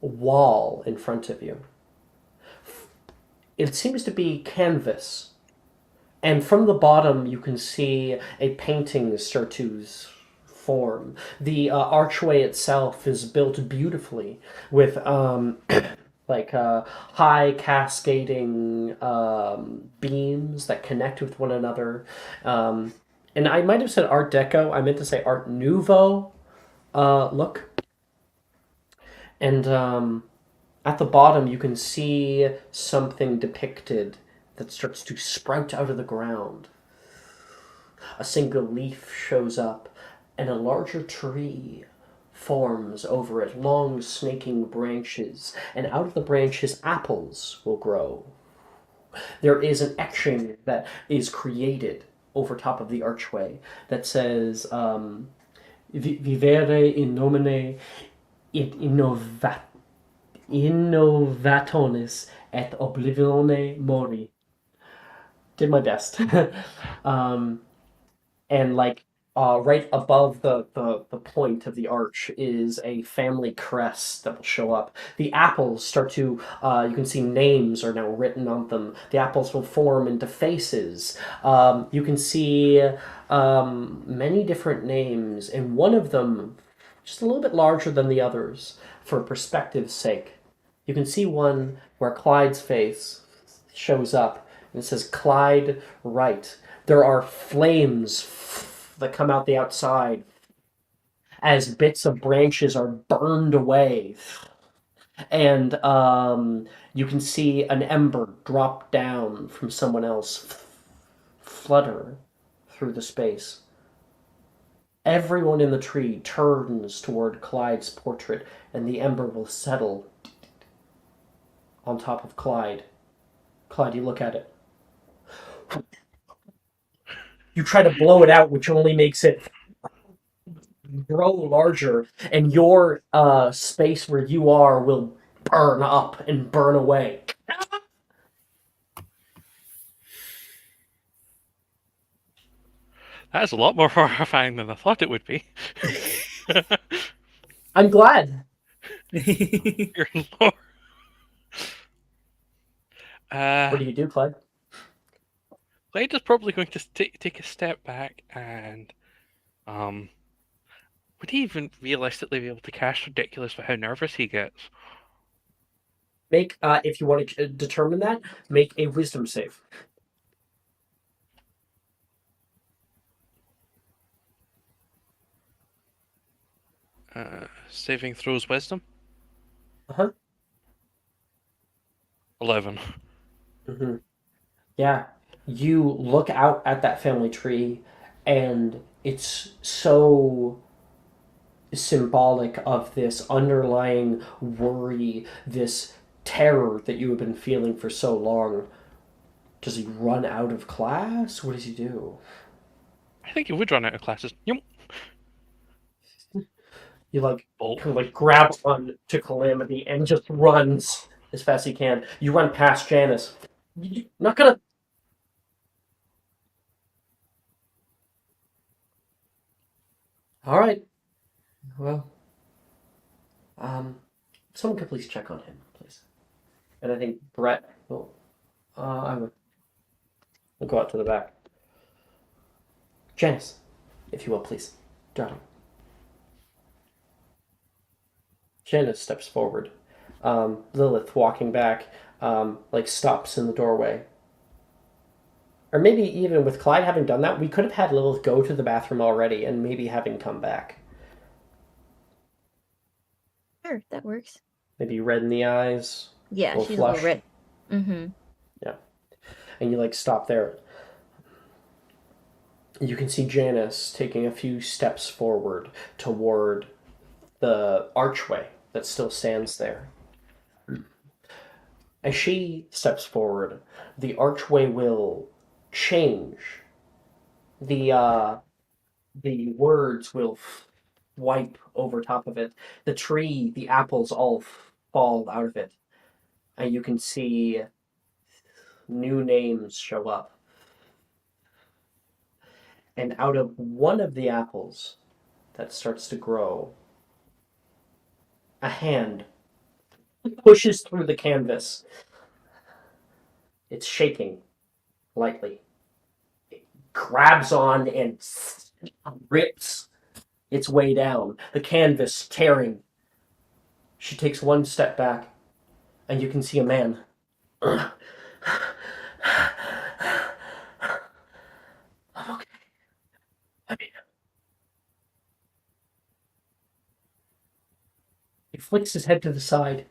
wall in front of you. It seems to be canvas, and from the bottom you can see a painting start to form. The archway itself is built beautifully with high cascading beams that connect with one another. And I might have said Art Deco. I meant to say Art Nouveau look. And at the bottom, you can see something depicted that starts to sprout out of the ground. A single leaf shows up, and a larger tree forms over it, long snaking branches, and out of the branches apples will grow. There is an etching that is created over top of the archway that says Vivere in nomine innovatonis et oblivione mori. Did my best. And like right above the point of the arch is a family crest that will show up. The apples start to, you can see names are now written on them. The apples will form into faces. You can see many different names, and one of them just a little bit larger than the others for perspective's sake. You can see one where Clyde's face shows up, and it says Clyde Wright. There are flames that come out the outside as bits of branches are burned away. And you can see an ember drop down from someone else, flutter through the space. Everyone in the tree turns toward Clyde's portrait, and the ember will settle on top of Clyde. Clyde, you look at it. You try to blow it out, which only makes it grow larger, and your space where you are will burn up and burn away. That's a lot more horrifying than I thought it would be. I'm glad. Your lord. What do you do, Clyde? Clyde is probably going to take a step back and, would he even realistically be able to cast Ridiculous for how nervous he gets? Make, if you want to determine that, make a wisdom save. Saving throws wisdom? Uh-huh. 11. Mm-hmm. Yeah. You look out at that family tree, and it's so symbolic of this underlying worry, this terror that you have been feeling for so long. Does he run out of class? What does he do? I think he would run out of classes. Yep. You like Bolt. kind of like grab on to Calamity and just runs as fast as he can. You run past Janice. You're not gonna. All right. Well, someone could please check on him, please. And I think Brett will. I will go out to the back. Janice, if you will, please. Darling. Janice steps forward. Lilith, walking back, stops in the doorway. Or maybe even with Clyde having done that, we could have had Lilith go to the bathroom already and maybe having come back. Sure, that works. Maybe red in the eyes. Yeah, little she's flush. a little red. Mm-hmm. Yeah. And you stop there. You can see Janice taking a few steps forward toward the archway that still stands there. As she steps forward, the archway will change. The the words will wipe over top of it. The tree, the apples all fall out of it. And you can see new names show up. And out of one of the apples that starts to grow, a hand pushes through the canvas. It's shaking lightly. It grabs on and rips its way down, the canvas tearing. She takes one step back, and you can see a man. I'm okay. I mean, he flicks his head to the side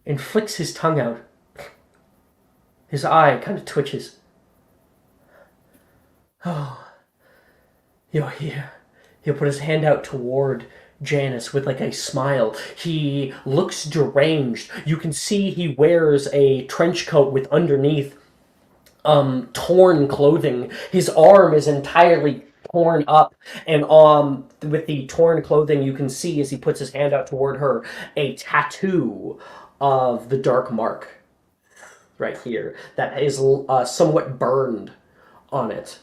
and flicks his tongue out. His eye kind of twitches. Oh, you're here. He'll put his hand out toward Janice with like a smile. He looks deranged. You can see he wears a trench coat with underneath torn clothing. His arm is entirely torn up, and with the torn clothing you can see as he puts his hand out toward her a tattoo of the dark mark right here that is somewhat burned on it.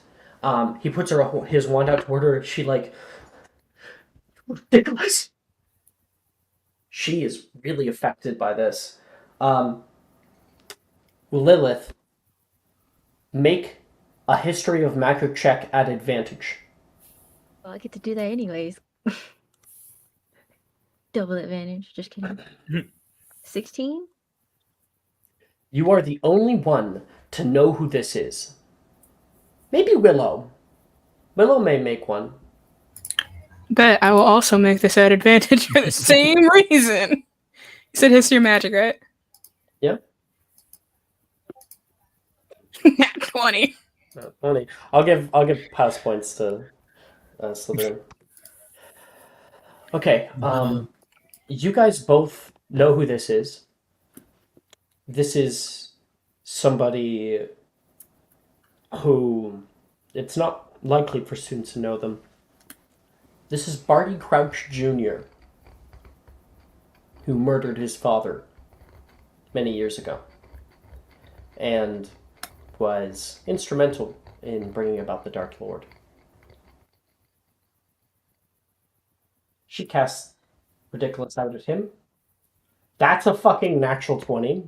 He puts his wand out toward her. She like, ridiculous. She is really affected by this. Lilith, make a history of magic check at advantage. Well, I get to do that anyways. Double advantage. Just kidding. 16? You are the only one to know who this is. Maybe Willow. Willow may make one. But I will also make this at advantage for the same reason. You said history of magic, right? Yeah. Nat 20. 20. I'll give pass points to Slytherin. Okay. You guys both know who this is. This is somebody who it's not likely for students to know them. This is Barty Crouch Jr., who murdered his father many years ago and was instrumental in bringing about the Dark Lord. She casts Ridiculous out at him. That's a fucking natural 20.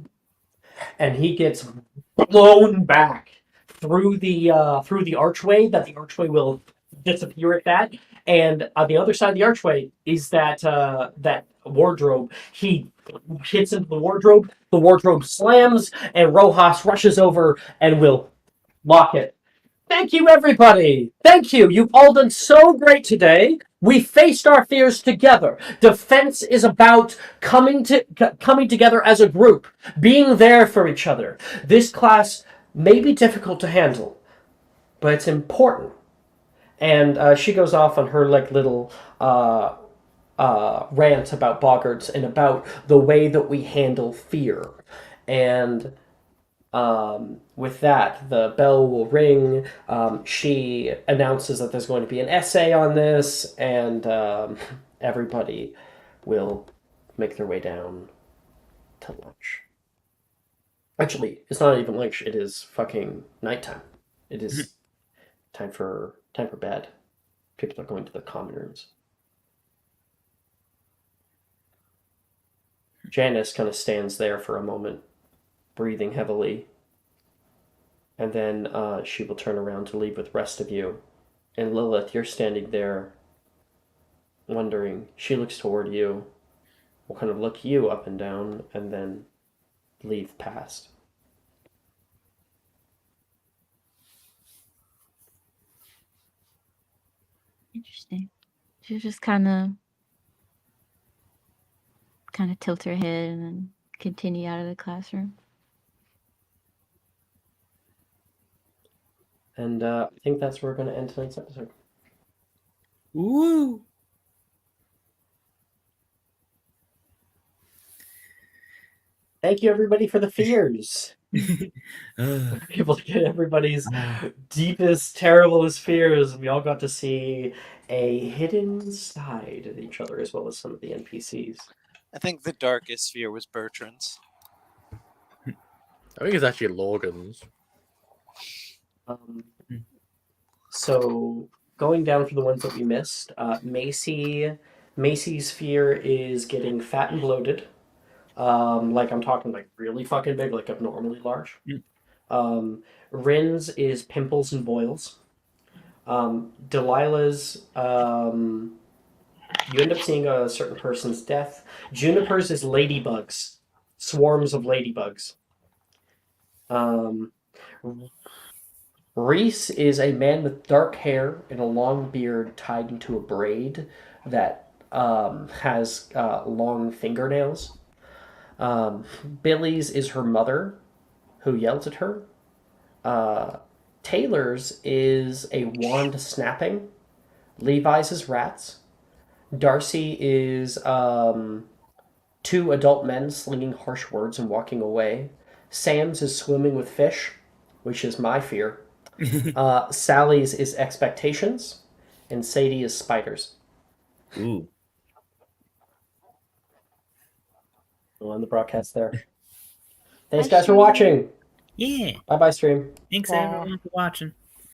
And he gets blown back through the archway, that the archway will disappear at that. And on the other side of the archway is that wardrobe. He hits into the wardrobe slams, and Rojas rushes over and will lock it. Thank you, everybody! Thank you! You've all done so great today! We faced our fears together. Defense is about coming together as a group, being there for each other. This class may be difficult to handle, but it's important. And she goes off on her like little rant about boggarts and about the way that we handle fear. And with that, the bell will ring. She announces that there's going to be an essay on this, and everybody will make their way down to lunch. Actually, it's not even lunch. It is fucking nighttime. It is time for bed. People are going to the common rooms. Janice kind of stands there for a moment, breathing heavily, and then she will turn around to leave with the rest of you. And Lilith, you're standing there wondering. She looks toward you, will kind of look you up and down, and then leave past. Interesting. She'll just kind of tilt her head and then continue out of the classroom. And I think that's where we're going to end tonight's episode. Woo! Thank you, everybody, for the fears. able to get everybody's deepest, terriblest fears. We all got to see a hidden side of each other as well as some of the NPCs. I think the darkest fear was Bertrand's. I think it's actually Logan's. So going down for the ones that we missed, Macy's fear is getting fat and bloated. Like I'm talking like really fucking big, like abnormally large. Rin's is pimples and boils. Delilah's, you end up seeing a certain person's death. Juniper's is ladybugs, swarms of ladybugs. Reese is a man with dark hair and a long beard tied into a braid that has long fingernails. Billy's is her mother, who yells at her. Taylor's is a wand snapping. Levi's is rats. Darcy is two adult men slinging harsh words and walking away. Sam's is swimming with fish, which is my fear. Sally's is expectations, and Sadie is spiders. Ooh. We'll end the broadcast there. Thanks, guys, for watching. Yeah. Bye-bye, stream. Thanks Bye. everyone for watching.